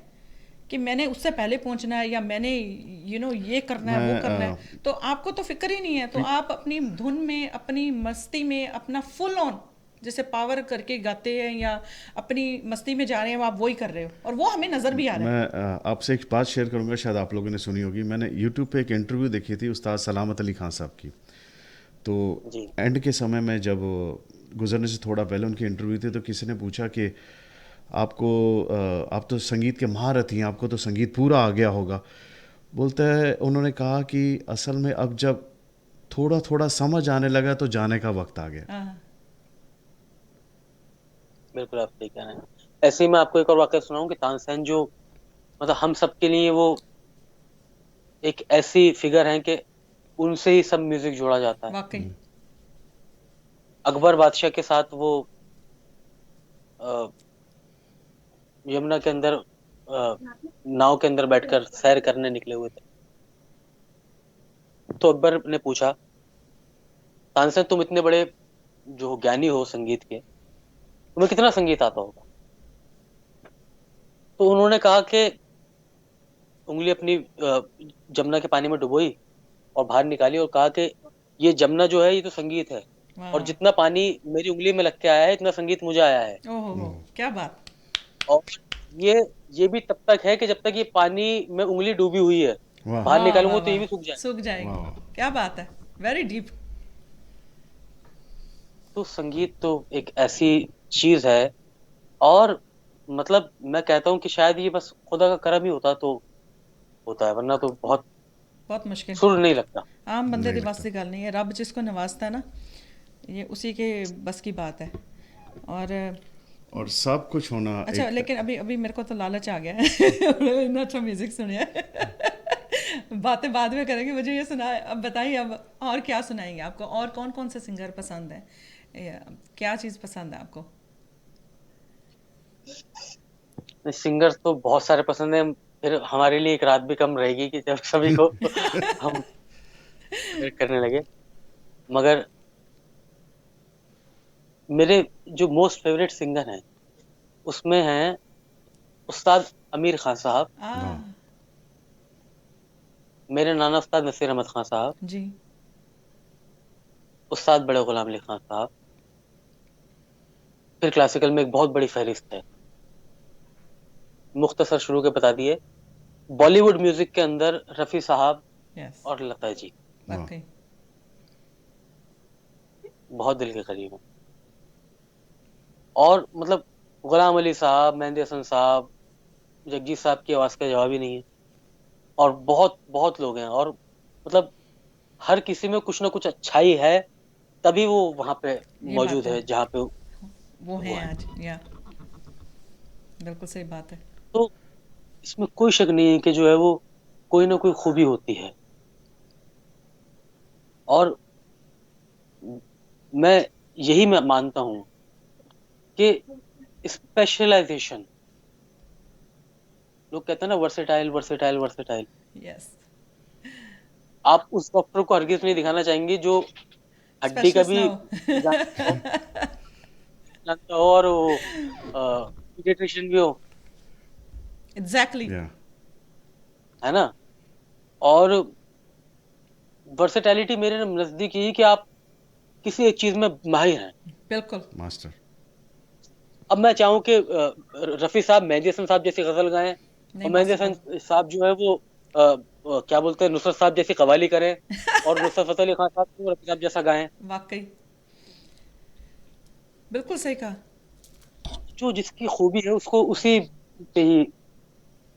कि मैंने उससे पहले पहुंचना है, या मैंने ये करना है वो करना मैं है। तो आपको तो फिक्र ही नहीं है, तो आप अपनी धुन में, अपनी मस्ती में, अपना फुल ऑन जैसे पावर करके गाते हैं, या अपनी मस्ती में जा रहे हैं, आप वही कर रहे हो, और वो हमें नज़र भी आ रहा है। मैं आपसे एक बात शेयर करूंगा, शायद आप लोगों ने सुनी होगी। मैंने यूट्यूब पे एक इंटरव्यू देखी थी उस्ताद सलामत अली खान साहब की। तो जी एंड के समय में जब गुजरने से थोड़ा पहले उनकी इंटरव्यू थी, तो किसी ने पूछा कि आपको आप तो संगीत के महारथी हैं, आपको तो संगीत पूरा आ गया होगा। बोलते हैं, उन्होंने कहा कि असल में अब जब थोड़ा थोड़ा समझ आने लगा तो जाने का वक्त आ गया। हाँ, बिल्कुल आप सही कह रहे हैं। ऐसे ही मैं आपको एक और वाकया सुनाऊं कि तानसेन जो मतलब हम सब के लिए वो एक ऐसी फिगर है कि उनसे ही सब म्यूजिक जोड़ा जाता है। वाकई। अकबर बादशाह के साथ वो अ, यमुना के अंदर नाव के अंदर बैठकर सैर करने निकले हुए थे। तो अकबर ने पूछा, तानसेन तुम इतने बड़े जो ज्ञानी हो संगीत के, तुम्हें कितना संगीत आता होगा? तो उन्होंने कहा कि उंगली अपनी जमुना के पानी में डुबोई और बाहर निकाली और कहा कि ये जमुना जो है ये तो संगीत है, और वाह। जितना पानी मेरी उंगली में लग के आया है इतना संगीत मुझे आया है। ओहो हो, क्या बात। और ये ये भी तब तक है कि जब तक ये पानी में उंगली डूबी हुई है, वाह बाहर वाह निकालूंगा वाह तो ये वाह, भी सूख जाए। सूख जाएगी। वाह। क्या बात है, वेरी डीप। तो संगीत तो एक ऐसी चीज है, और मतलब मैं कहता हूँ कि शायद ये बस खुदा का करम ही होता होता है, वरना तो बहुत बहुत मुश्किल। सुर नहीं लगता। आम बंदे नहीं दी बस लगता। की गल नहीं है, रब जिसको नवाजता है ना, ये उसी के बस की बात है। और और सब कुछ होना अच्छा, एक। लेकिन अभी अभी मेरे को तो लालच आ गया है इतना अच्छा म्यूजिक सुनिए बातें बाद में करेंगे, मुझे ये सुना, अब बताइए अब और क्या सुनाएंगे आपको, और कौन कौन से सिंगर पसंद है, क्या चीज़ पसंद है आपको? सिंगर्स तो बहुत सारे पसंद है, फिर हमारे लिए एक रात भी कम रहेगी कि जब सभी को हम वेट करने लगे। मगर मेरे जो मोस्ट फेवरेट सिंगर हैं उसमें हैं उस्ताद आमिर खान साहब, आ वाह। मेरे नाना उस्ताद नसीर अहमद खान साहब, जी। उस्ताद बड़े गुलाम अली खान साहब। फिर क्लासिकल में एक बहुत बड़ी फहरिस्त है, मुख्तसर शुरू के बता दिए। बॉलीवुड म्यूजिक के अंदर रफी साहब यस। और लता जी वाह। वाकई। बहुत दिल के करीब हैं। और मतलब गुलाम अली साहब, मेहंदी हसन साहब, जगजीत साहब की आवाज का जवाब ही नहीं है। और बहुत बहुत लोग हैं, और मतलब हर किसी में कुछ ना कुछ अच्छाई है, तभी वो वहां पे ये बात मौजूद तो है जहाँ पे वो वो है है। आज, या बिल्कुल सही बात है। तो इसमें कोई शक नहीं है कि जो है वो कोई ना कोई खूबी होती है। और मैं यही मैं मानता हूँ कि स्पेशलाइजेशन, लोग कहते हैं ना वर्सेटाइल वर्सेटाइल वर्सेटाइल, यस। आप उस डॉक्टर को हरगिज नहीं दिखाना चाहेंगे जो हड्डी का स्पेशलिस्ट ना भी जानता हो, हो जानता हो और वो पीडियाट्रिशियन भी हो, एग्जैक्टली। या है ना। और वर्सेटैलिटी मेरे नजदीक यही कि आप किसी एक चीज में माहिर हैं। बिल्कुल। मास्टर। अब मैं चाहूँ कि रफी साहब मेहंदी हसन साहब जैसी गजल गाएं, नहीं, और मेहंदी पॉसिबल। हसन साहब जो है वो क्या बोलते हैं, नुसरत साहब जैसी कवाली करें, और नुसरत फतेह अली खान साहब को रफी साहब जैसा गाएं। वाकई, बिल्कुल सही कहा। जो जिसकी खूबी है उसको उसी पे ही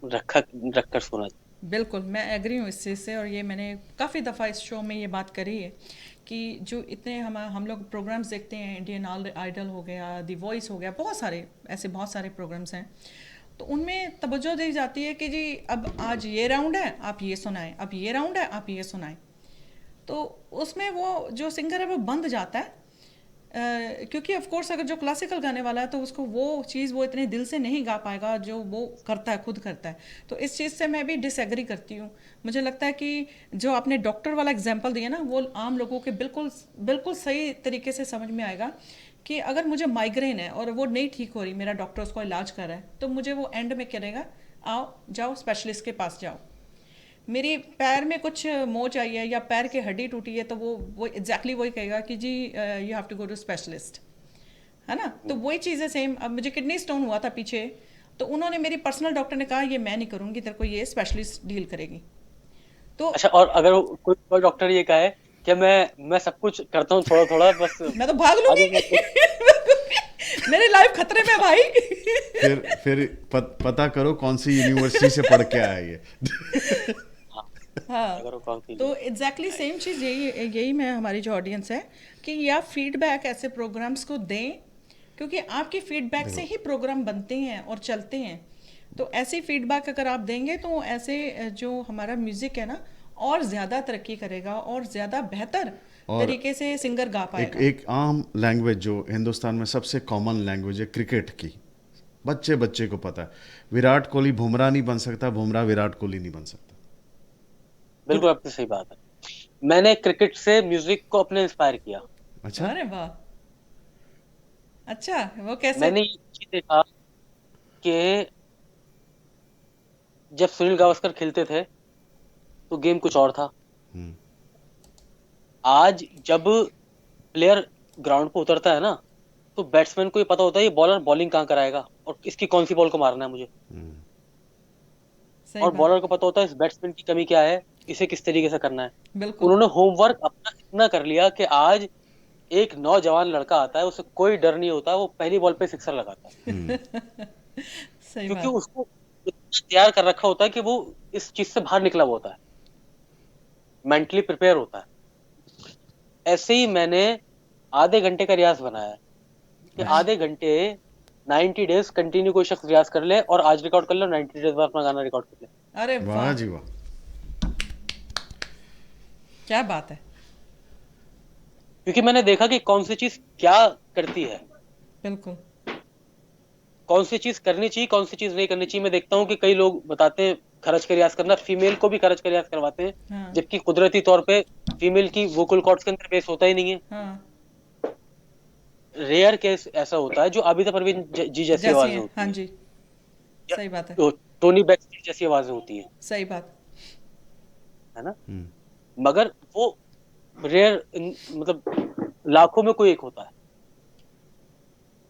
रखा रखकर सोना चाहिए। बिल्कुल, मैं एग्री हूँ इस चीज़ से, और ये मैंने काफ़ी दफ़ा इस शो में ये बात करी है कि जो इतने हम लोग प्रोग्राम्स देखते हैं, इंडियन आइडल हो गया, दी वॉइस हो गया, बहुत सारे ऐसे बहुत सारे प्रोग्राम्स हैं, तो उनमें तवज्जो दी जाती है कि जी अब आज ये राउंड है आप ये सुनाएं, अब ये राउंड है आप ये सुनाएं। तो उसमें वो जो सिंगर है वो बंद जाता है, क्योंकि ऑफ कोर्स अगर जो क्लासिकल गाने वाला है तो उसको वो चीज़ वो इतने दिल से नहीं गा पाएगा जो वो करता है, खुद करता है। तो इस चीज़ से मैं भी डिसएग्री करती हूँ। मुझे लगता है कि जो आपने डॉक्टर वाला एग्जांपल दिया ना, वो आम लोगों के बिल्कुल बिल्कुल सही तरीके से समझ में आएगा कि अगर मुझे माइग्रेन है और वो नहीं ठीक हो रही, मेरा डॉक्टर उसको इलाज कर रहा है, तो मुझे वो एंड में करेगा आओ जाओ स्पेशलिस्ट के पास जाओ। मेरी पैर में कुछ मोच आई है या पैर की हड्डी टूटी है, तो वो एग्जैक्टली वही कहेगा कि जी you have to go to specialist, है ना। तो वही चीज़ है सेम। अब मुझे किडनी स्टोन हुआ था पीछे, तो उन्होंने मेरी पर्सनल डॉक्टर ने कहा ये मैं नहीं करूँगी, तेरे को ये स्पेशलिस्ट डील करेगी। तो अच्छा, और अगर कोई डॉक्टर ये कहे कि मैं सब कुछ करता हूँ थोड़ा थोड़ा बस मैं तो भाग लूंगी आगे मैं मेरी लाइफ खतरे में भाई। फिर पता करो कौन सी यूनिवर्सिटी से पढ़ के आया ये। हाँ, हाँ, अगर वो कौन सी तो एग्जैक्टली सेम चीज़ यही यही मैं हमारी जो ऑडियंस है कि या फीडबैक ऐसे प्रोग्राम्स को दें, क्योंकि आपकी फीडबैक से ही प्रोग्राम बनते हैं और चलते हैं। तो ऐसी फीडबैक अगर आप देंगे तो ऐसे जो हमारा म्यूज़िक है ना और ज़्यादा तरक्की करेगा और ज़्यादा बेहतर और तरीके से सिंगर गा एक पाएगा। एक आम लैंग्वेज जो हिंदुस्तान में सबसे कॉमन लैंग्वेज है क्रिकेट की, बच्चे बच्चे को पता है। विराट कोहली बुमराह नहीं बन सकता, बुमराह विराट कोहली नहीं बन सकता। बिल्कुल आपकी सही बात है। मैंने क्रिकेट से म्यूजिक को अपने इंस्पायर किया। अच्छा। अरे वाह, अच्छा, वो कैसे? मैंने ये चीज देखा कि जब सुनील गावस्कर खेलते थे तो गेम कुछ और था। हम्म, आज जब प्लेयर ग्राउंड पे उतरता है ना, तो बैट्समैन को ये पता होता है ये बॉलर बॉलिंग कहाँ कराएगा और इसकी कौन सी बॉल को मारना है मुझे। हम्म, सही और बात, बॉलर को पता होता है इस बैट्समैन की कमी क्या है, इसे किस तरीके से करना है। बिल्कुल। उन्होंने होमवर्क अपना इतना कर लिया कि आज एक नौजवान लड़का आता है, उसे कोई डर नहीं होता, वो पहली बॉल पे सिक्सर लगाता है, हम्म, सही क्योंकि बात, उसको इतना तैयार कर रखा होता है कि वो इस चीज से बाहर निकला हुआ होता है, मेंटली प्रिपेयर होता है। ऐसे ही मैंने आधे घंटे का रियाज बनाया है कि अच्छा, आधे घंटे 90 डेज कंटिन्यू कोई शख्स रियाज कर ले और आज रिकॉर्ड कर ले, 90 डेज बाद अपना गाना रिकॉर्ड कर ले। अरे वाह वाह, जी वाह। क्या बात है, क्योंकि मैंने देखा कि कौन सी चीज क्या करती है, बिल्कुल। कौन सी चीज करनी चाहिए, कौन सी चीज नहीं करनी चाहिए। मैं देखता हूँ कि कई लोग बताते हैं खर्च का रियाज करना, फीमेल को भी खर्च का रियाज करवाते हैं, हाँ, जबकि कुदरती तौर पे फीमेल की वोकल कॉर्ड्स के अंदर बेस होता ही नहीं है। हाँ, रेयर केस ऐसा होता है जो आबिदा परवीन जी जैसी जैसी आवाजें हैं, हाँ होती है, जी, या सही बात है, तो टोनी बैक्सटर जैसी आवाजें होती है सही बात, है ना। हम्म, मगर वो रेयर, मतलब लाखों में कोई एक होता है।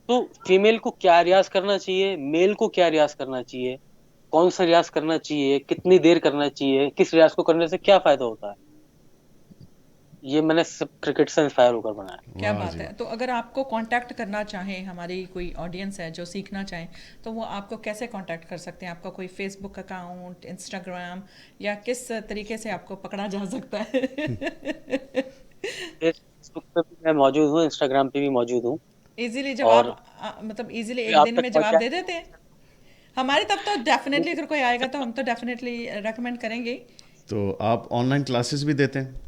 तो फीमेल को क्या रियाज करना चाहिए, मेल को क्या रियाज करना चाहिए, कौन सा रियाज करना चाहिए, कितनी देर करना चाहिए, किस रियाज को करने से क्या फायदा होता है, ये मैंने सब क्रिकेट से इंस्पायर होकर बनाया। क्या वाह बात जी है। वाह। तो अगर आपको कांटेक्ट करना चाहें, हमारी कोई ऑडियंस है जो सीखना चाहें, तो वो आपको कैसे कांटेक्ट कर सकते हैं? आपका कोई फेसबुक अकाउंट, इंस्टाग्राम, या किस तरीके से आपको पकड़ा जा सकता है? फेसबुक पे भी मैं मौजूद हूँ, इंस्टाग्राम पे भी मौजूद हूँ। इजीली और जवाब, मतलब इजीली एक आप दिन तक में पहुंच जवाब जाए। दे देते हैं? हमारी तरफ तो डेफिनेटली, अगर कोई आएगा तो हम तो डेफिनेटली रेकमेंड करेंगे ही। तो आप ऑनलाइन क्लासेस भी देते हैं?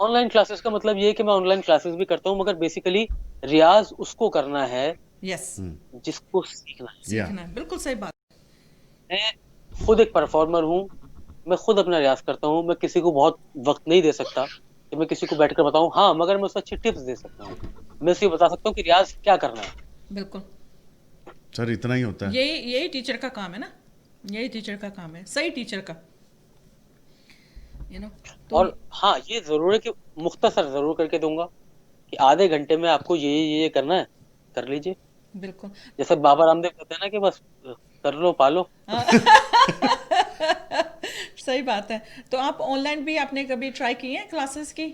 ऑनलाइन क्लासेस का मतलब ये है कि मैं ऑनलाइन क्लासेस भी करता हूँ, मगर बेसिकली रियाज उसको करना है यस, जिसको सीखना है। या सीखना है, बिल्कुल सही बात। मैं खुद एक परफॉर्मर हूँ, मैं खुद अपना रियाज करता हूँ। मैं किसी को बहुत वक्त नहीं दे सकता कि मैं किसी को बैठकर बताऊं, हाँ, मगर मैं उसको अच्छी टिप्स दे सकता हूँ। मैं उसे बता सकता हूँ कि रियाज क्या करना है। बिल्कुल, सर इतना ही होता है। यही यही टीचर का काम है ना, यही टीचर का काम है, सही टीचर का, तो और हाँ, ये जरूर है कि मुख्तसर जरूर करके दूंगा कि आधे घंटे में आपको ये करना है, कर लीजिए। बिल्कुल। जैसे बाबा रामदेव कहते हैं ना कि बस कर लो पालो। हाँ, सही बात है। तो आप ऑनलाइन भी आपने कभी ट्राई की है क्लासेस की?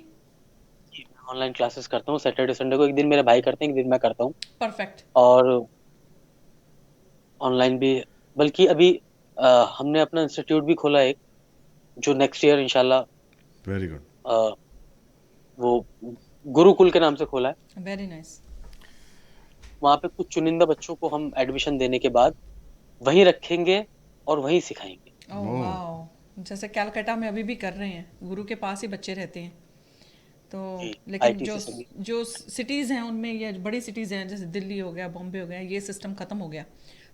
मैं ऑनलाइन क्लासेस करता हूँ सैटरडे संडे को, एक दिन मेरे भाई करते हैं, एक दिन मैं करता हूँ। परफेक्ट। और ऑनलाइन भी, बल्कि अभी हमने अपना इंस्टीट्यूट भी खोला है एक, जो नेक्स्ट ईयर इंशाल्लाह, वेरी गुड। अ, वो गुरुकुल के नाम से खोला है। Very nice. वहाँ पे कुछ चुनिंदा बच्चों को हम एडमिशन देने के बाद वहीं रखेंगे और वहीं सिखाएंगे। ओह ओह। वाह, जैसे कैलकाटा में अभी भी कर रहे हैं, गुरु के पास ही बच्चे रहते हैं। तो जी, लेकिन जो आईटीसी से भी। जो सिटीज़ हैं उनमें, या बड़ी सिटीज़ हैं जैसे दिल्ली हो गया, बॉम्बे हो गया, ये सिस्टम ख़त्म हो गया।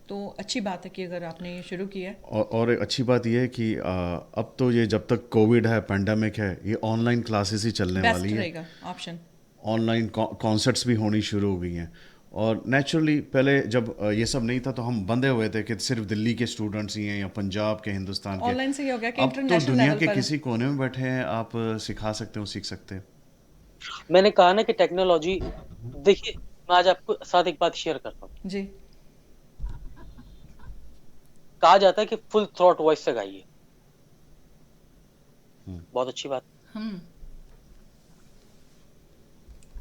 तो अच्छी बात है कि अगर आपने ये शुरू किया है। और एक अच्छी बात यह है कि अब तो ये जब तक कोविड है, पेंडेमिक है, ये ऑनलाइन क्लासेस ही चलने बेस्ट वाली है। रहेगा ऑप्शन। ऑनलाइन कॉन्सर्ट्स भी होनी शुरू हो गई हैं। और नेचुरली पहले जब ये सब नहीं था तो हम बंधे हुए थे कि सिर्फ दिल्ली के स्टूडेंट्स ही हैं या पंजाब के, हिंदुस्तान के। ऑनलाइन से ये हो गया कि अब तो इंटरनेशनल दुनिया लेवल के पर। किसी कोने में बैठे हैं, आप सिखा सकते हो, सीख सकते हैं। मैंने कहा ना कि टेक्नोलॉजी, देखिए, मैं आज आपको साथ एक बात शेयर करता हूँ। जी, कहा जाता है कि फुल थ्रॉट वॉइस से गाइए, बहुत अच्छी बात। हम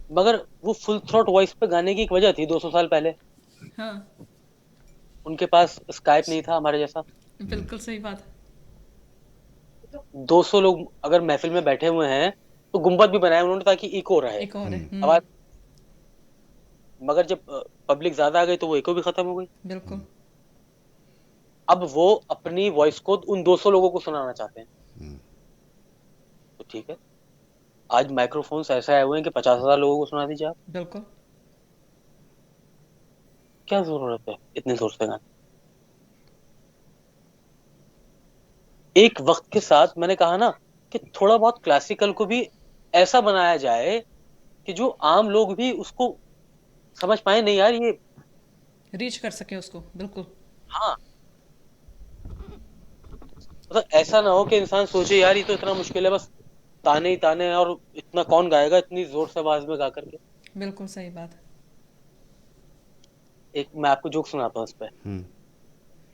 मगर वो फुल थ्रोट वॉइस पे गाने की एक वजह थी 200 साल पहले। हाँ, उनके पास स्काइप नहीं था हमारे जैसा। बिल्कुल सही बात। 200 लोग अगर महफिल में बैठे हुए हैं तो गुंबद भी बनाया उन्होंने ताकि इको रहे एक और है। आवाज। मगर जब पब्लिक ज्यादा आ गई तो वो इको भी खत्म हो गई। बिल्कुल। अब वो अपनी वॉइस को उन 200 लोगों को सुनाना चाहते हैं। तो ठीक है, आज माइक्रोफोन्स ऐसे आए हुए हैं कि 50,000 लोगों को सुना दीजिए आप। बिल्कुल। क्या जरूरत है इतने जोर से गाने। एक वक्त के साथ मैंने कहा ना कि थोड़ा बहुत क्लासिकल को भी ऐसा बनाया जाए कि जो आम लोग भी उसको समझ पाए, नहीं यार ये। रीच कर सके उसको, बिल्कुल। हाँ, मतलब ऐसा ना हो कि इंसान सोचे यार ये तो इतना मुश्किल है, बस ताने ही ताने हैं और इतना कौन गाएगा इतनी जोर से आवाज में गा करके। बिल्कुल सही बात। एक मैं आपको जोक सुनाता हूँ इस पे।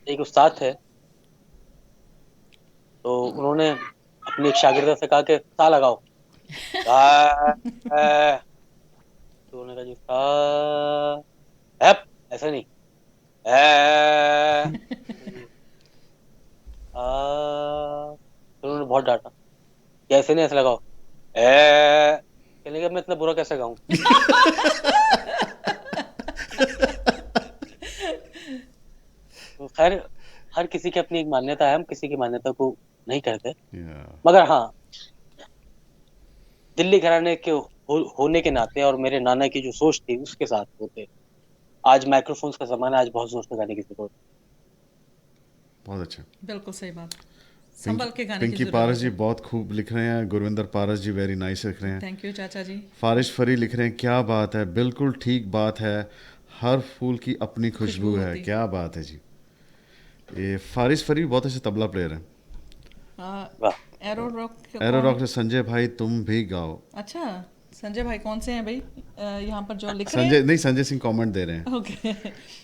एक उस्ताद थे, तो उन्होंने अपने एक शागिर्द से कहा कि सा लगाओ। सा, तो उन्होंने कहा जी सा, हैप, ऐसे नहीं, है, फिर उन्होंने बहुत डांटा कि ऐसे नहीं, ऐसे लगाओ, है। कहने लगे मैं इतना बुरा कैसे गाऊं। तो खैर, हर किसी की अपनी एक मान्यता है, हम किसी की मान्यता को नहीं करते। मगर हाँ, दिल्ली घराने के होने के नाते और मेरे नाना की जो सोच थी उसके साथ होते, आज माइक्रोफोन्स का जमाना है, आज बहुत जोर से गाने की जरूरत बहुत अच्छा। बिल्कुल सही बात। पिंकी संभल के गाने की पिंकी पारस जरूरत जी है। बहुत खूब लिख रहे हैं, गुरविंदर पारस जी वेरी नाइस लिख रहे हैं, थैंक यू चाचा जी। फारिश फरी लिख रहे हैं क्या बात है, बिल्कुल ठीक बात है, हर फूल की अपनी खुशबू खुशबू है, होती। क्या बात है जी। ये फारिश फरी बहुत अच्छे तबला प्लेयर हैं। हाँ। है। वाह। एरो रॉक एरो कौन? रॉक से संजय भाई तुम भी गाओ। अच्छा, संजय भाई कौन से हैं भाई? यहाँ पर जो लिख रहे संजय हैं। नहीं, संजय सिंह कमेंट दे रहे हैं। ओके।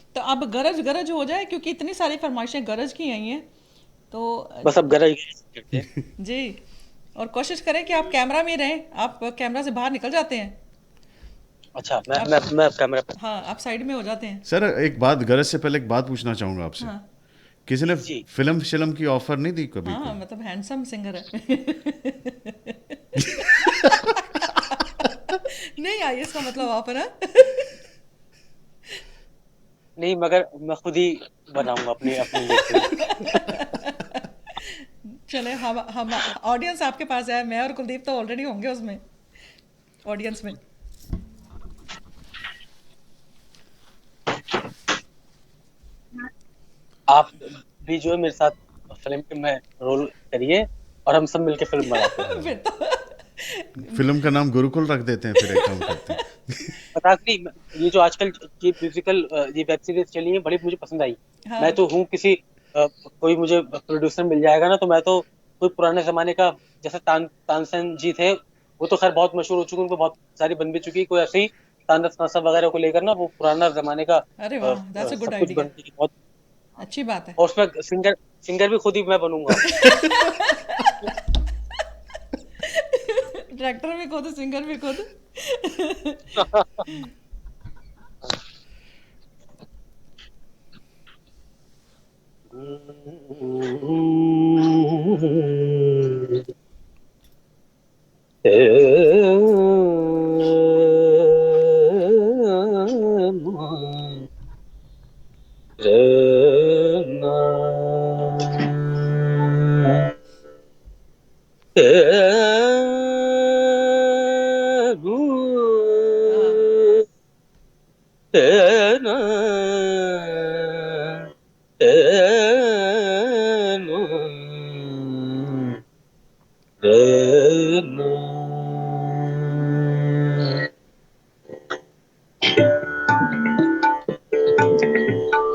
तो अब गरज गरज हो जाए, क्योंकि इतनी सारी फरमाइशें गरज की आई हैं। तो बस अब गरज करते हैं। जी। और कोशिश करें कि आप कैमरा में ही रहें, आप कैमरा से बाहर निकल जाते हैं। अच्छा, मैं आप, मैं मैं कैमरा पे। हाँ, आप साइड में हो जाते हैं। सर एक बात, गरज से पहले एक बात पूछना चाहूंगा आपसे। हाँ। किसी जी ने जी। फिल्म शिलम की ऑफर नहीं दी कभी हाँ, कोई? मतलब हैंडसम सिंगर है। नहीं आई इसका मतलब ऑफर है। नहीं, मगर मैं खुद ही बनाऊंगा अपनी अपनी वेब सीरीज। चले, हम ऑडियंस आपके पास है, मैं और कुलदीप तो ऑलरेडी होंगे उसमें, ऑडियंस में। आप भी जो है मेरे साथ फिल्म में रोल करिए और हम सब मिलके फिल्म बनाते हैं। फिर तो फिल्म का नाम गुरुकुल रख देते हैं, फिर एक काम करते हैं। पता नहीं, ये जो आजकल ये म्यूजिकल ये वेब सीरीज चली है बड़ी मुझे पसंद आई। मैं हाँ। तो हूँ किसी कोई मुझे प्रोड्यूसर मिल जाएगा ना तो मैं तो कोई पुराने जमाने का, जैसे तानसेन जी थे, वो तो खैर बहुत मशहूर हो चुके हैं, उनको बहुत सारी बन भी चुकी है, कोई ऐसे ही तानस नसब वगैरह को लेकर ना वो पुराना जमाने का अरे वाह, दैट्स अ गुड सब कुछ आइडिया। बनती है बहुत। अच्छी बात है। और उसमें सिंगर सिंगर भी खुद ही मैं बनूंगा। डायरेक्टर भी खुद, सिंगर भी खुद। हाँ।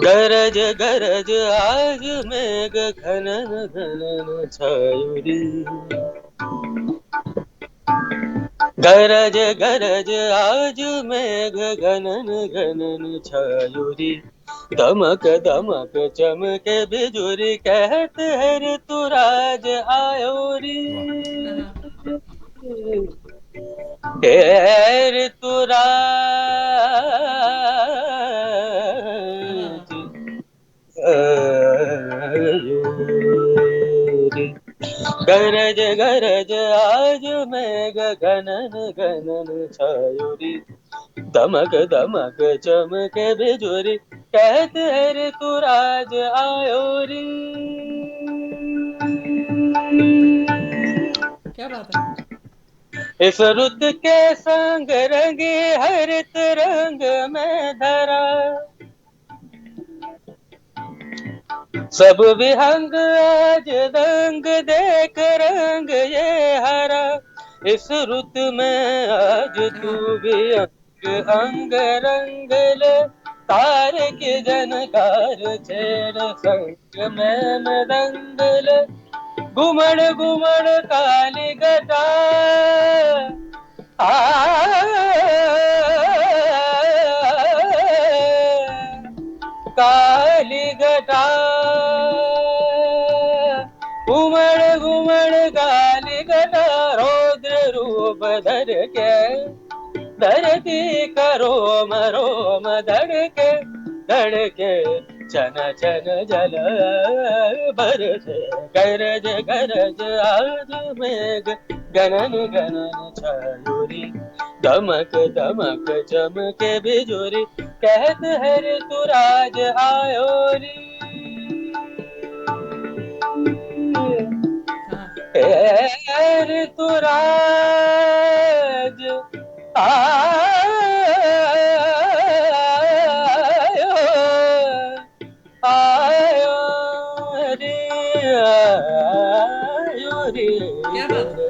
गरज गरज आज मेघ घनन घनन छायो रे। गरज गरज आज मेघ घनन घनन छायो रे। दमक दमक चमके बिजुरी कहते हैं ऋतु राज आयो रे। हाँ। खैर तुराज आयोरी। गरज गरज आज मेघ गगन गगन छायोरी। दमक दमक चमके बिजुरी कहते ऋतुराज आयोरी। क्या बात है। इस रुत के संग रंगी हरित रंग में धरा। सब विहंग आज दंग देख रंग ये हरा। इस रुत में आज तू भी अंग अंग रंग ले। तार के जनकार छेड़ संग में मृदंग ले। घुमड़ घुमड़ काली गदा काली घटा। घुमड़ घुमड़ काली घटा रौद्र रूप धर के। धरती करो मरोम धड़के धड़के। चन चन जल बरसे गरज गरज आज मेघ गगन गगन छायोरी। दमक दमक चमके बिजुरी कहत है ऋतुराज आयोरी। ऋतुराज आयो आयो रे आयो रे। क्या बात है।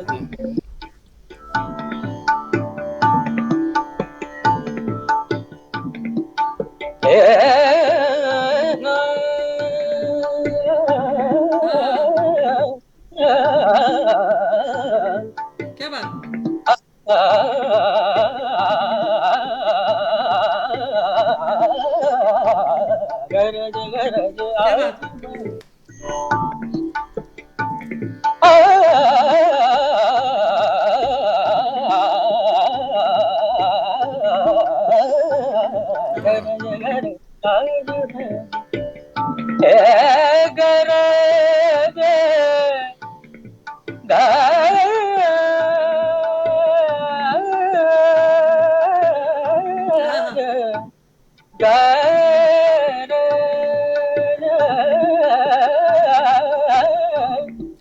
क्या बात। गरज गरज क्या बात है।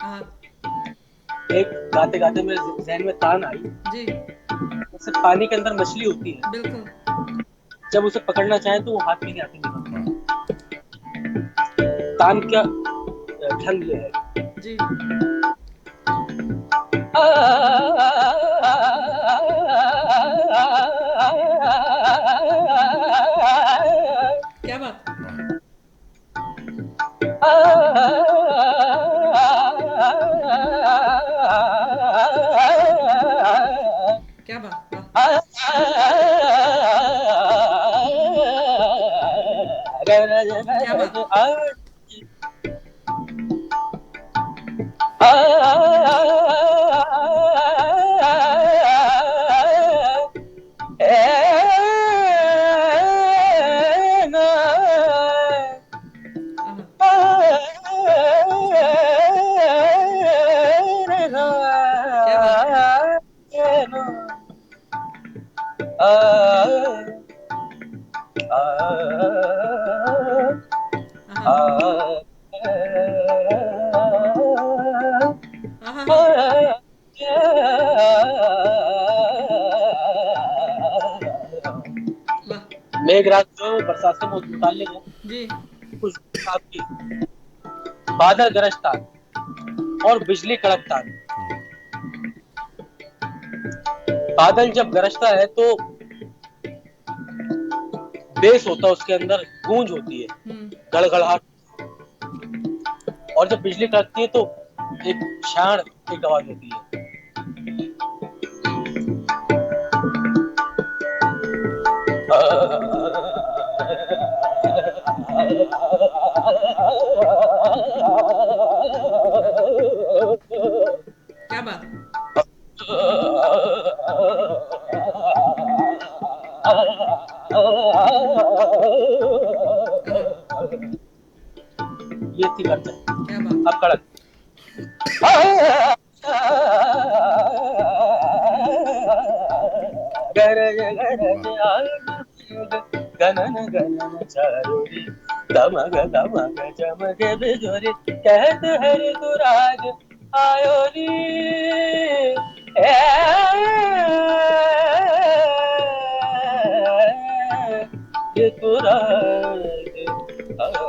हाँ एक गाते गाते मेरे जहन में तान आई। जी जैसे पानी के अंदर मछली होती है, बिल्कुल। जब उसे पकड़ना चाहे तो वो हाथ में नहीं आती निकल। तान क्या ढंग ये है। जी क्या बात। क्या बात। वाह। क्या बात। क्या मेघराज जो बरसात से मुझे निकालने गए जी कुछ आपकी बादल गरजता और बिजली कड़कता। बादल जब गरजता है तो बेस होता है, उसके अंदर गूंज होती है, गड़गड़ाहट। और जब बिजली कड़कती है तो एक क्षण एक आवाज होती है। क्या बात। ये थी अड़चन। क्या बात। अब कड़क गरज गरज वाह गणन गणन चारुरी गमग गमग चमक बिजुरी कहत हरि दुराग आयो री ये दुराग आयो।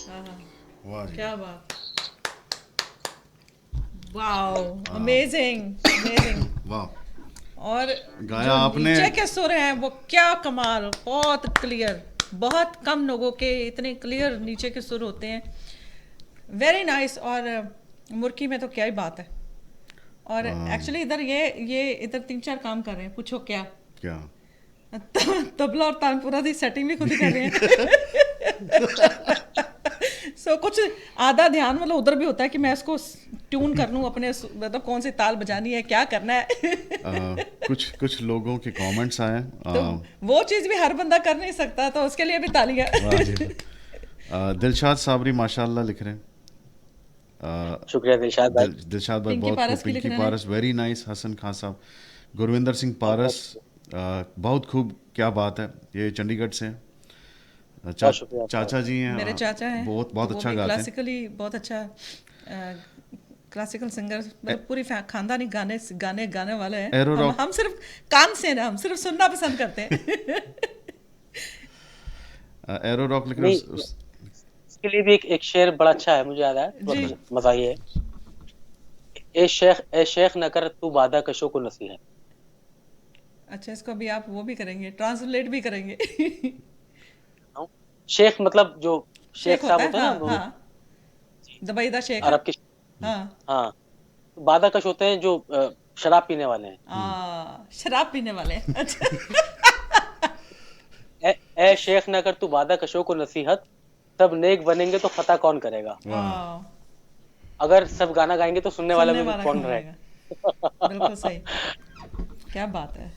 हाँ हाँ, वाह जी क्या बात। Wow, amazing amazing. वाह और गाया जो आपने। नीचे के सुर हैं वो क्या कमाल, बहुत क्लियर। बहुत कम लोगों के इतने क्लियर नीचे के सुर होते हैं। Very nice. और मुर्की में तो क्या ही बात है। और एक्चुअली इधर ये इधर 3-4 काम कर रहे हैं, पूछो क्या। क्या तबला और तानपुरा की सेटिंग भी खुद ही कर रहे हैं। सो कुछ आधा ध्यान मतलब उधर भी होता है कि मैं इसको ट्यून कर लूँ अपने, मतलब कौन सी ताल बजानी है, क्या करना है। कुछ कुछ लोगों के कमेंट्स आए तो वो चीज़ भी हर बंदा कर नहीं सकता, तो उसके लिए भी तालियां। वाह जी दिलशाद साबरी माशाल्लाह लिख रहे हैं शुक्रिया दिलशाद भाई। दिलशाद भाई पिंकी बहुत खूब। पारस की लिख पिंकी रहे हैं। पारस वेरी नाइस। हसन खान साहब, गुरविंदर सिंह पारस बहुत खूब, क्या बात है। ये चंडीगढ़ से हैं। बहुत शुक्रिया आपका। चाचा जी हैं मेरे चाचा हैं, बहुत बहुत तो वो अच्छा भी गाते हैं। क्लासिकली बहुत अच्छा क्लासिकल सिंगर, मतलब पूरी खानदानी गाने गाने गाने वाले हैं। Arrow rock. हम सिर्फ कान से ना, हम सिर्फ सुनना पसंद करते हैं। एरो रॉक लिख रहे नहीं, हैं इसके लिए भी एक शेर बड़ा अच्छा है, मुझे याद आया, जी। मजा ये है। ए शेख न कर तू बादा कशो को नसीहत। अच्छा, इसको भी आप वो भी करेंगे, ट्रांसलेट भी करेंगे। शेख मतलब जो शेख शेख साहब होता है, होते हैं ना, हाँ वो हाँ, दबईदा शेख है। अरब के। हाँ, हाँ, बादा कश होते हैं जो शराब पीने वाले हैं। शराब पीने वाले हैं। अच्छा। ए शेख न कर तू बादा कशो को नसीहत, सब नेक बनेंगे तो फतह कौन करेगा। हाँ, अगर सब गाना गाएंगे तो सुनने वाला सुनने भी वाला कौन कौन रहेगा। रहेगा। बिल्कुल सही। क्या बात है।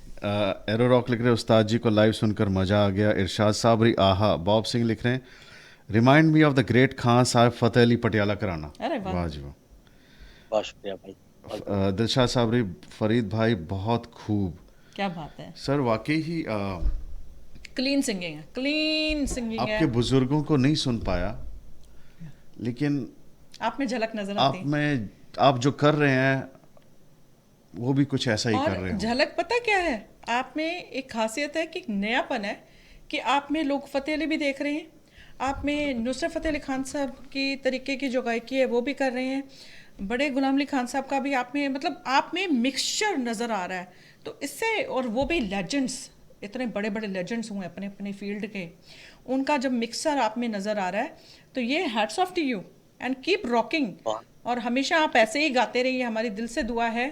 एरो रॉक लिख रहे हैं उस्ताद जी को लाइव सुनकर मजा आ गया। इरशाद साबरी आहा। बॉब सिंह लिख रहे हैं remind me of the great Khan साहब फतेह अली पटियाला कराना। अरे वाह। वाह जी वाह। बहुत शुक्रिया भाई। दिलशाद साबरी फरीद भाई बहुत खूब। क्या बात है। सर वाकई ही क्लीन सिंगिंग है, क्लीन सिंगिंग है। आपके बुजुर्गों को नहीं सुन पाया, लेकिन आप में झलक नजर आप आती है। में आप जो कर रहे हैं वो भी कुछ ऐसा ही कर रहे और हो। झलक पता क्या है, आप में एक खासियत है कि एक नयापन है, कि आप में लोग फतेह अली भी देख रहे हैं, आप में नुसरत फतेह अली खान साहब की तरीके की जो गायकी है वो भी कर रहे हैं, बड़े गुलाम अली खान साहब का भी आप में, मतलब आप में मिक्सचर नज़र आ रहा है। तो इससे, और वो भी लेजेंड्स, इतने बड़े बड़े लेजेंड्स हुए अपने अपने फील्ड के, उनका जब मिक्सर आप में नज़र आ रहा है, तो ये hats off to you and keep rocking. बहुत और हमेशा आप ऐसे ही गाते रहिए, हमारी दिल से दुआ है।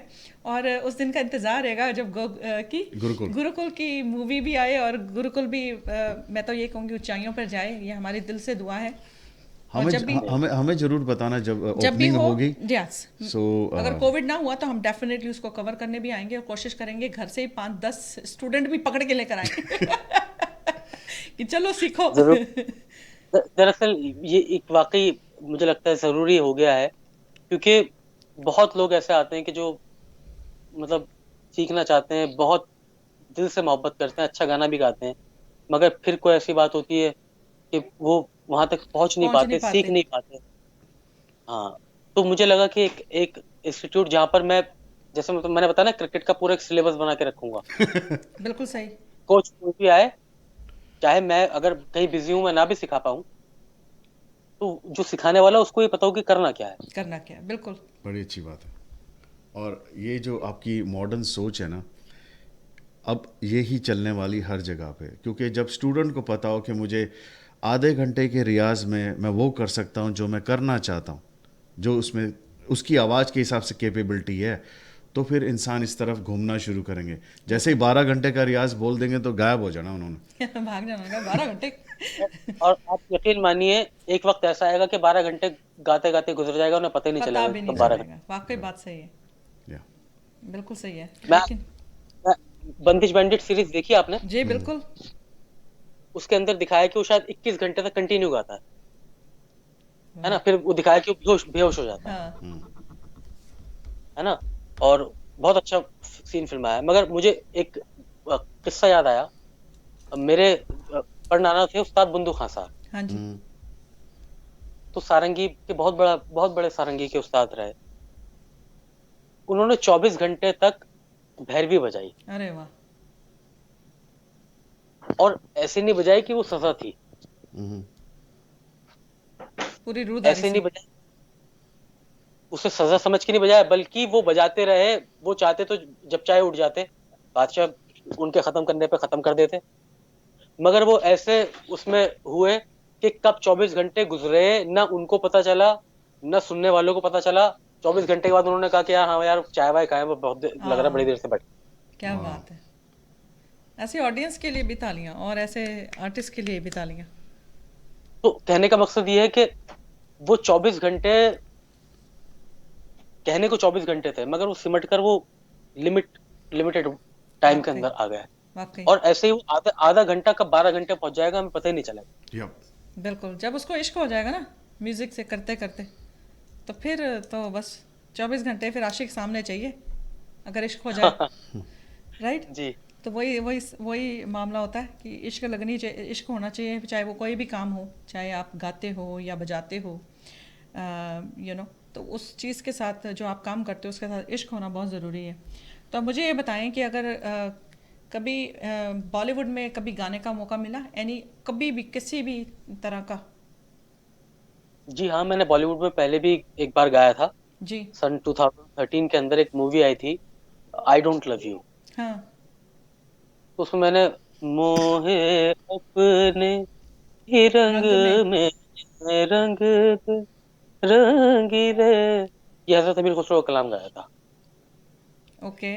और उस दिन का इंतज़ार रहेगा जब गुरुकुल की मूवी भी आए, और गुरुकुल भी मैं तो ये कहूँगी ऊंचाइयों पर जाए, ये हमारी दिल से दुआ है। और हमें जब भी हमें हमें जरूर बताना जब जब भी ओपनिंग हो, होगी। यस, सो अगर कोविड ना हुआ तो हम डेफिनेटली उसको कवर करने भी आएंगे, और कोशिश करेंगे घर से ही 5-10 स्टूडेंट भी पकड़ के लेकर आएंगे। कि चलो सीखो। जरूर। दरअसल ये एक वाकई मुझे लगता है जरूरी हो गया है, क्योंकि बहुत लोग ऐसे आते हैं कि जो मतलब सीखना चाहते हैं, बहुत दिल से मोहब्बत करते हैं, अच्छा गाना भी गाते हैं, मगर फिर कोई ऐसी बात होती है कि वो वहां तक पहुंच नहीं पहुंच नहीं पाते, सीख पाते। नहीं पाते। हाँ, तो मुझे लगा कि एक इंस्टीट्यूट जहाँ पर मैं, जैसे मतलब मैंने बताया ना, क्रिकेट का पूरा एक सिलेबस बना के रखूंगा। बिल्कुल सही। कोच कोई भी आए, चाहे मैं अगर कहीं बिजी हूं, मैं ना भी सिखा पाऊँ, तो जो सिखाने वाला उसको ये पता हो कि करना क्या है। करना क्या है, बिल्कुल। बड़ी अच्छी बात है। और ये जो आपकी मॉडर्न सोच है ना, अब ये ही चलने वाली हर जगह पे, क्योंकि जब स्टूडेंट को पता हो कि मुझे आधे घंटे के रियाज में मैं वो कर सकता हूँ जो मैं करना चाहता हूँ, जो उसमें उसकी आवाज़ के हिसाब से कैपेबिलिटी है, तो फिर इंसान इस तरफ घूमना शुरू करेंगे। जैसे ही 12 घंटे का रियाज बोल देंगे तो गायब हो जाना उन्होंने। भाग जाना होगा 12 घंटे। और आप यकीन मानिए, एक वक्त ऐसा आएगा कि 12 घंटे गाते गाते गुजर जाएगा, उन्हें पता ही नहीं पता चलेगा भी कि नहीं कब 12 घंटे। चलेगा, वाकई बात सही है, या बिल्कुल सही है। मैं लेकिन मैं बंदिश बैंडिट सीरीज देखी आपने? जी बिल्कुल। उसके अंदर दिखाया कि वो शायद 21 घंटे तक कंटिन्यू गाता है ना? वाह। फिर वो दिखाया कि वो बेहोश बेहोश हो जाता हाँ है ना? और बहुत अच्छा सीन फिल्माया है। मगर मुझे एक किस्सा याद आया। मेरे परनाना थे उस्ताद बुंदू खां साहब। हाँ जी। तो सारंगी के बहुत बड़े सारंगी के उस्ताद रहे। उन्होंने 24 घंटे तक भैरवी बजाई, अरे वाह। और ऐसे नहीं बजाई कि वो सजा थी, पूरी रूदारी ऐसे से। नहीं बजाई, उसे सजा समझ के नहीं बजाया, बल्कि वो बजाते रहे। वो चाहते तो जब चाहे उठ जाते, बादशाह उनके खत्म करने पे खत्म कर देते। मगर वो ऐसे उसमें हुए कि कब 24 घंटे गुजरे ना उनको पता चला, ना सुनने वालों को पता चला। 24 घंटे के बाद उन्होंने कहा कि यार हाँ यार चाय वाय खाए, वो लग रहा है बड़ी हाँ देर से बैठे। क्या बात है। ऐसे ऑडियंस के लिए भी तालियां और ऐसे आर्टिस्ट के लिए भी तालियां। तो कहने का मकसद ये है कि वो 24 घंटे, कहने को 24 घंटे थे, मगर वो सिमट कर वो लिमिटेड टाइम के वाकई। अंदर आ गया है। वाकई। और ऐसे ही वो आधा आधा घंटा कब 12 घंटे पहुंच जाएगा हमें पता ही नहीं चलेगा। यप। बिल्कुल, जब उसको इश्क हो जाएगा ना म्यूजिक से करते करते, तो फिर तो बस 24 घंटे फिर आशिक सामने चाहिए अगर इश्क हो जाए। राइट। जी तो वही वही वही मामला होता है कि इश्क लगनी चाहिए, इश्क होना चाहिए, चाहे वो कोई भी काम हो, चाहे आप गाते हो या बजाते हो, तो उस चीज़ के साथ जो आप काम करते हो उसके साथ इश्क होना बहुत ज़रूरी है। तो आप मुझे ये बताएं कि अगर कभी बॉलीवुड में कभी गाने का मौका मिला, एनी कभी भी किसी भी तरह का। जी हाँ, मैंने बॉलीवुड में पहले भी एक बार गाया था। जी। सन 2013 के अंदर एक मूवी आई थी, आई डोंट लव यू। हाँ। तो उसमें मैंने मोहे अपने ही रंग रंग में। में रंग दे, रंगी रे, ये हजरत अमीर खुसरो का कलाम गाया था। ओके।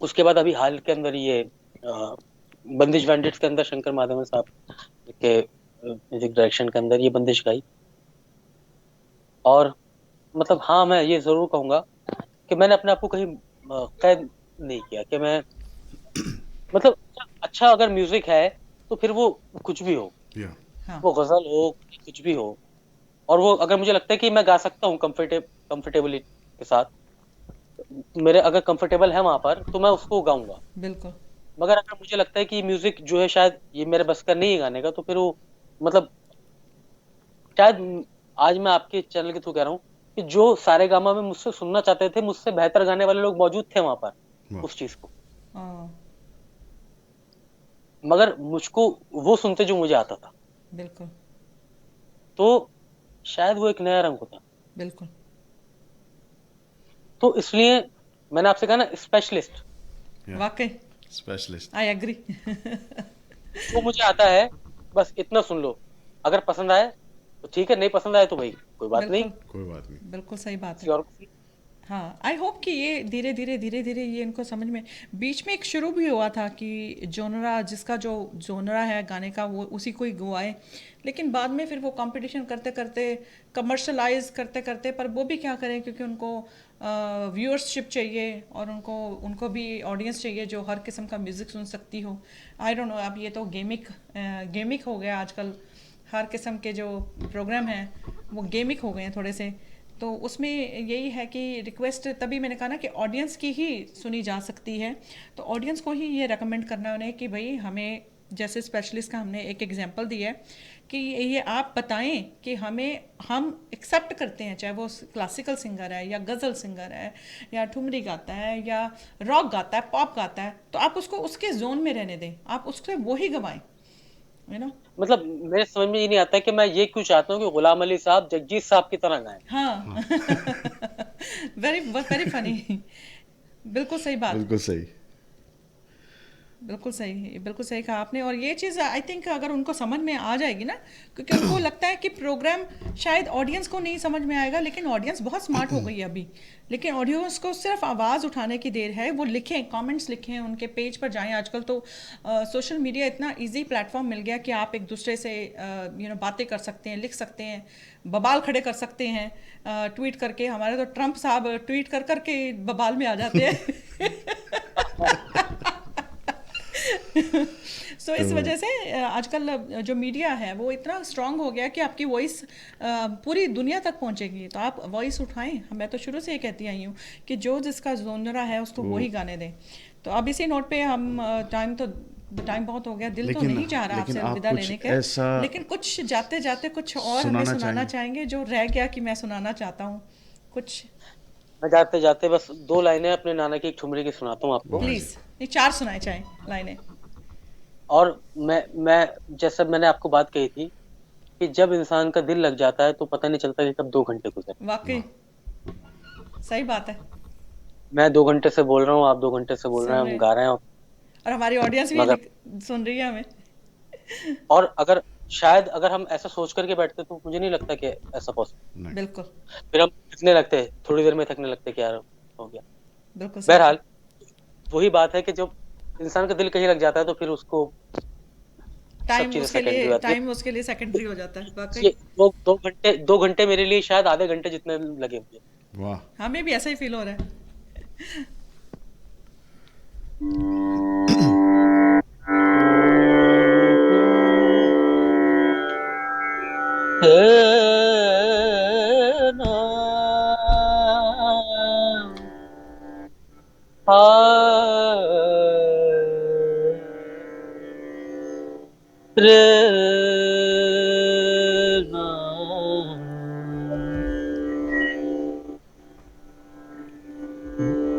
उसके बाद अभी हाल के अंदर ये बंदिश बैंडिट्स के अंदर शंकर माधवन साहब के म्यूजिक डायरेक्शन के अंदर ये बंदिश गाई। और मतलब हाँ, मैं ये जरूर कहूंगा कि मैंने अपने आप को कहीं कैद नहीं किया कि मैं, मतलब अच्छा अगर म्यूजिक है तो फिर वो कुछ भी हो, या। हाँ वो गजल हो, कुछ भी हो। और वो अगर मुझे लगता है कि मैं गा सकता हूँ कंफर्टेबली के साथ, मेरे अगर कंफर्टेबल है वहां पर, तो मैं उसको गाऊंगा। बिल्कुल। मगर अगर मुझे लगता है कि म्यूजिक जो है शायद ये मेरे बस का नहीं है गाने का, तो फिर वो मतलब शायद आज मैं आपके चैनल के थ्रू कह रहा हूँ कि जो सारे गामा में मुझसे सुनना चाहते थे, मुझसे बेहतर गाने वाले लोग मौजूद थे वहां पर वाह। उस चीज को, हाँ मगर मुझको वो सुनते जो मुझे आता था। बिल्कुल। तो शायद वो एक नया रंग होता। बिल्कुल। तो इसलिए मैंने आपसे कहा ना, स्पेशलिस्ट या। वाकई। स्पेशलिस्ट। I agree. जो मुझे आता है बस इतना सुन लो। अगर पसंद आए तो ठीक है, नहीं पसंद आए तो भाई कोई बात नहीं, बिल्कुल। कोई बात नहीं। बिल्कुल सही बात किसी है। और को। हाँ आई होप कि ये धीरे धीरे ये इनको समझ में, बीच में एक शुरू भी हुआ था कि जोनरा, जिसका जो जोनरा है गाने का वो उसी को ही गवाए, लेकिन बाद में फिर वो कंपटीशन करते करते, कमर्शलाइज करते करते, पर वो भी क्या करें क्योंकि उनको व्यूअरशिप चाहिए और उनको उनको भी ऑडियंस चाहिए जो हर किस्म का म्यूज़िक सुन सकती हो। आई डोंट नो, अब ये तो गेमिक हो गया आजकल, हर किस्म के जो प्रोग्राम हैं वो गेमिक हो गए हैं थोड़े से। तो उसमें यही है कि रिक्वेस्ट, तभी मैंने कहा ना कि ऑडियंस की ही सुनी जा सकती है। तो ऑडियंस को ही ये रेकमेंड करना है उन्हें कि भाई हमें, जैसे स्पेशलिस्ट का हमने एक एग्जांपल दिया है कि ये आप बताएं कि हम एक्सेप्ट करते हैं, चाहे वो क्लासिकल सिंगर है या गज़ल सिंगर है या ठुमरी गाता है या रॉक गाता है, पॉप गाता है, तो आप उसको उसके जोन में रहने दें, आप उससे वही गवाएं, यू नो। मतलब मेरे समझ में ये नहीं आता कि मैं ये क्यों चाहता हूँ कि गुलाम अली साहब जगजीत साहब की तरह गाएं। हाँ। Very very funny. बिल्कुल सही बात। बिल्कुल सही। बिल्कुल सही कहा आपने। और ये चीज़ आई थिंक अगर उनको समझ में आ जाएगी ना, क्योंकि उनको लगता है कि प्रोग्राम शायद ऑडियंस को नहीं समझ में आएगा, लेकिन ऑडियंस बहुत स्मार्ट हो गई है अभी। लेकिन ऑडियंस को सिर्फ आवाज़ उठाने की देर है, वो लिखें, कमेंट्स लिखें, उनके पेज पर जाएं। आजकल तो सोशल मीडिया इतना इजी प्लेटफॉर्म मिल गया कि आप एक दूसरे से बातें कर सकते हैं, लिख सकते हैं, बवाल खड़े कर सकते हैं ट्वीट करके। हमारे तो ट्रंप साहब ट्वीट कर करके बवाल में आ जाते हैं। सो इस तो वजह से आजकल जो मीडिया है वो इतना स्ट्रांग हो गया कि आपकी वॉइस पूरी दुनिया तक पहुंचेगी। तो आप वॉइस उठाएं। मैं तो शुरू से ये कहती आई हूँ कि जो जिसका जोनरा है उसको वो वही गाने दें। तो अब इसी नोट पे हम टाइम बहुत हो गया, दिल तो लेकिन नहीं चाह रहा लेकिन आपसे आप अलविदा कुछ लेने के, ऐसा लेकिन कुछ जाते जाते कुछ और हमें सुनाना सुनाना चाहेंगे? चाहेंगे जो रह गया कि मैं सुनाना चाहता हूँ कुछ। मैं जाते जाते बस 2 लाइनें अपने नाना की एक ठुमरी की सुनाता हूँ आपको। वाह जी। प्लीज़, ये चार सुनाए चाहें लाइनें। और मैं जैसे मैंने आपको बात कही थी कि जब इंसान का दिल लग जाता है तो पता नहीं चलता कि कब 2 घंटे गुजर। वाकई वाह। सही बात है। मैं 2 घंटे से बोल रहा हूँ, आप 2 घंटे से बोल रहे हैं, सुन हम रहे गा रहे हैं। और हमारी ऑडियंस भी मगर सुन रही है हमें। और अगर शायद अगर हम ऐसा सोच करके बैठते तो मुझे नहीं लगता कि ऐसा पॉसिबल। नहीं। बिल्कुल। फिर हम थकने लगते, थोड़ी देर में थकने लगते कि यार हो गया। बिल्कुल सही बहरहाल कहा। वही बात है कि जब इंसान का दिल कहीं लग जाता है तो फिर उसको सब चीजें सेकेंडरी हो जाती है। टाइम उसके लिए सेकेंडरी हो जाता है वाकई। ये वो 2 घंटे मेरे लिए शायद आधे घंटे जितने लगे मुझे। वाह। हमें भी ऐसा ही फील हो रहा है।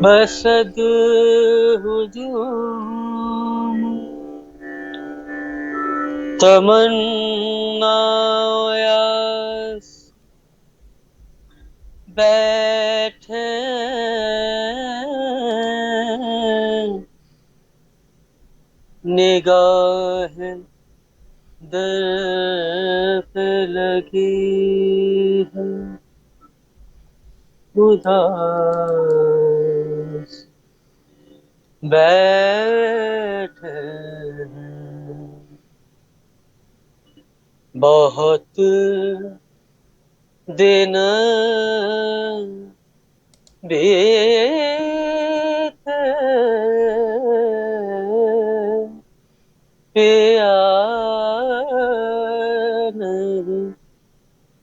बसद हुजूम तमन्ना यास बैठे निगाह दर पे लगी है उदास बैठे हैं। बहुत दिन बीते पिया नहीं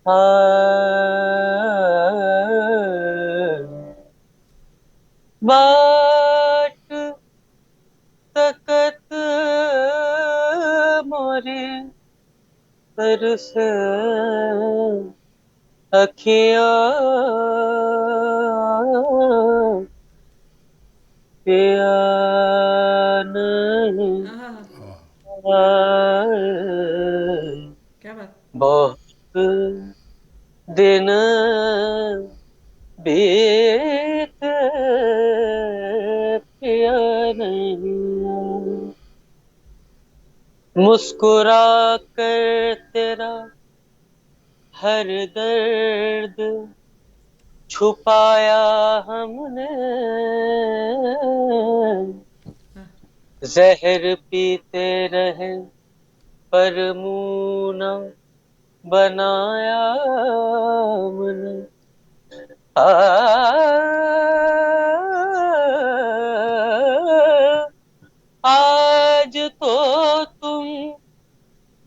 आया। बाट तकत मोरी तरस अखियाँ पिया नहीं हाँ हाँ हाँ। आए। क्या बात। बहुत दिन बीते पिया नहीं आए। मुस्कुरा कर तेरा हर दर्द छुपाया हमने, हाँ, जहर पीते रहे पर मुंह न बनाया हमने। आज तो तुम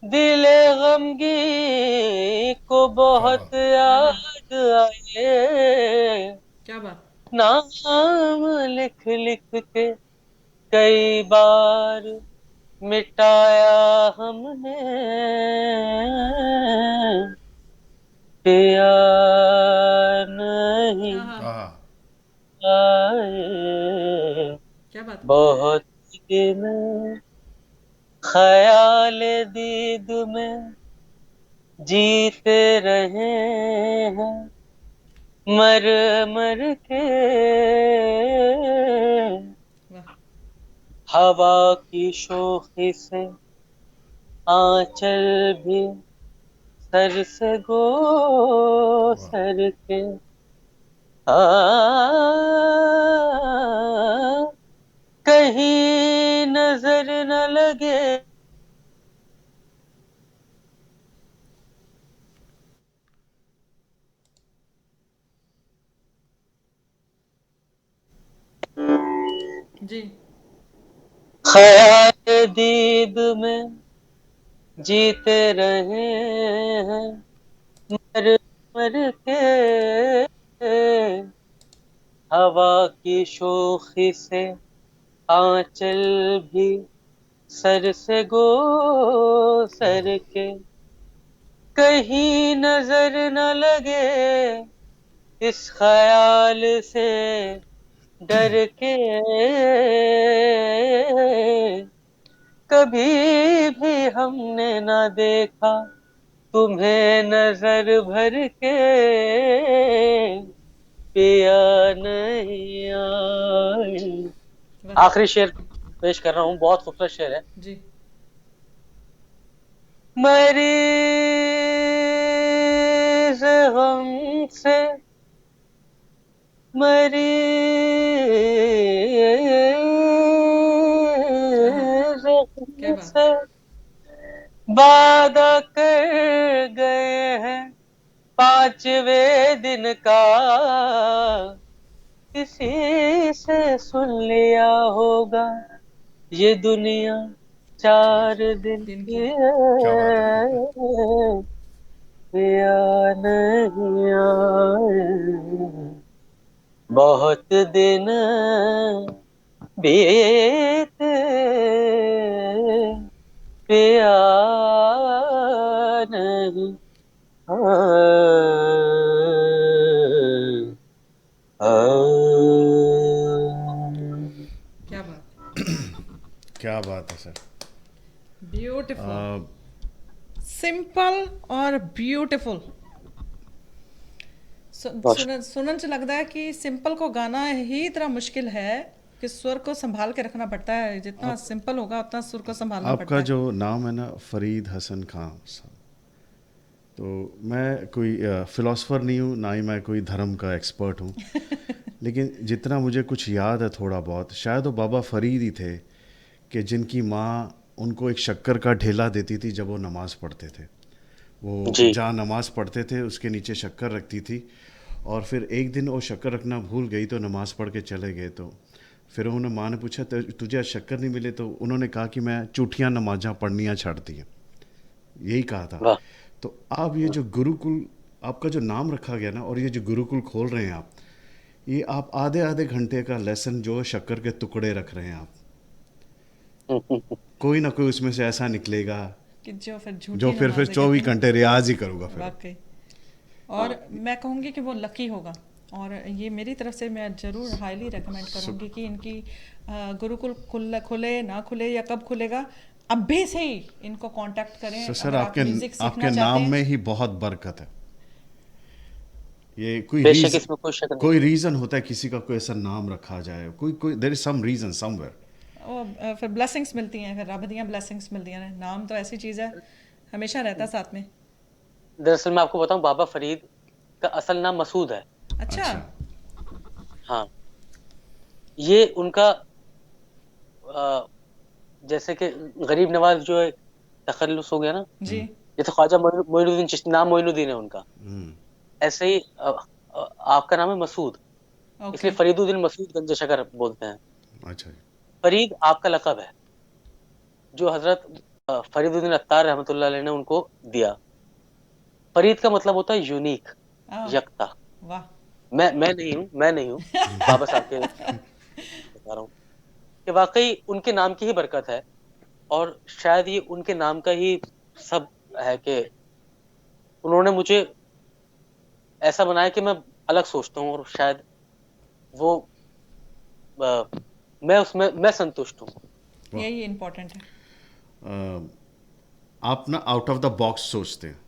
दिले गमगी को बहुत हाँ हाँ। याद आए। क्या बात। नाम लिख लिख के कई बार मिटाया हमने, पिया नहीं हाँ हाँ। आहा। आए। क्या बात। बहुत दिन ख्याल दीद में जीते रहे हैं मर मर के। वाह। हवा की शोखी से आंचल भी सर से गो वाह। सर के आ कहीं नजर न लगे। जी। ख्याल दीद में जीते रहे हैं मर मर के। हवा की शोखी से आंचल भी सर से गो सर के कहीं नजर न लगे इस ख्याल से डर के। कभी भी हमने ना देखा तुम्हें नजर भर के पिया नहीं आए। वाह। आखिरी शेर पेश कर रहा हूँ, बहुत खूबसूरत शेर है। जी। मरीज गम से मरीज क्या गम बात। से वादा कर गए हैं 5वें दिन का किसी से सुन लिया होगा ये दुनिया जी 4 दिन दिन की की। क्या बात है। है या नहीं आए। बहुत दिन बीते पिया नहीं आए। क्या बात। क्या बात है सर। ब्यूटीफुल। आ, सिंपल और ब्यूटीफुल। बहुत सुनन सुनन से लगता है कि सिंपल को गाना ही इतना मुश्किल है कि स्वर को संभाल के रखना पड़ता है। जितना आप सिंपल होगा उतना सुर को संभालना आपका पड़ता है। जो नाम है ना फरीद हसन खान साहब, तो मैं कोई फ़िलासफ़र नहीं हूँ, ना ही मैं कोई धर्म का एक्सपर्ट हूँ, लेकिन जितना मुझे कुछ याद है थोड़ा बहुत, शायद वो बाबा फ़रीद ही थे कि जिनकी माँ उनको एक शक्कर का ढेला देती थी जब वो नमाज़ पढ़ते थे। वो जी। जहाँ नमाज़ पढ़ते थे उसके नीचे शक्कर रखती थी, और फिर एक दिन वो शक्कर रखना भूल गई तो नमाज़ पढ़ के चले गए। तो फिर उन्होंने माँ ने पूछा तुझे आज शक्कर नहीं मिले? तो उन्होंने कहा कि मैं चूठियाँ नमाज़ाँ पढ़नियाँ छाड़ दी हैं, यही कहा था। वाह। तो आप ये जो गुरुकुल, आपका जो नाम रखा गया ना, और ये जो गुरुकुल खोल रहे हैं आप, ये आप आधे आधे घंटे का लेसन जो है शक्कर के टुकड़े रख रहे हैं आप। कोई ना कोई उसमें से ऐसा निकलेगा कि जो फिर जो झूठी फिर नमाजें कहते 24 हैं ना। घंटे रियाज ही करूँगा फिर वो। वाकई। और हाँ। मैं कहूँगी कि वो लकी होगा। और ये मेरी तरफ से मैं ज़रूर हाईली रेकमेंड सो करूँगी कि इनकी गुरुकुल खुले ना खुले या कब खुलेगा, अभी से ही इनको कांटेक्ट करें सर अगर आप आपके म्यूज़िक सीखना आपके चाहते नाम हैं। में ही बहुत बरकत है। ये बेशक इसमें कोई शक नहीं। कोई रीज़न होता है किसी का कोई ऐसा नाम रखा जाए, कोई कोई there is some reason somewhere. फिर ब्लेसिंग्स मिलती हैं, फिर रब दियाँ ब्लेसिंग्स मिलती हैं। नाम तो ऐसी चीज़ है, हमेशा रहता है साथ में। दरअसल मैं आपको बताऊं, बाबा फरीद का असल नाम मसूद है। अच्छा। अच्छा। हाँ। ये उनका अ, जैसे कि गरीब नवाज जो है तखल्लुस हो गया ना, जी। जैसे ख्वाजा मोइनुद्दीन चिश्ती, नाम मोइनुद्दीन है उनका, हम्म। ऐसे ही आपका नाम है मसूद, ओके। इसलिए फरीदुद्दीन मसूद गंज शकर बोलते हैं। अच्छा जी। फरीद आपका लकब है जो हजरत फरीदुद्दीन अत्तार रहमतुल्लाह अलैह ने उनको दिया। फरीद का मतलब होता है यूनिक, आ, यकता। वाह। मैं नहीं हूँ, बाबा साहब के बता रहा हूँ कि वाकई उनके नाम की ही बरकत है। और शायद ये उनके नाम का ही सब है कि उन्होंने मुझे ऐसा बनाया कि मैं अलग सोचता हूँ, और शायद वो अ, मैं संतुष्ट हूँ। वाह। यही इम्पोर्टेंट है। आप ना आउट ऑफ द बॉक्स सोचते हैं,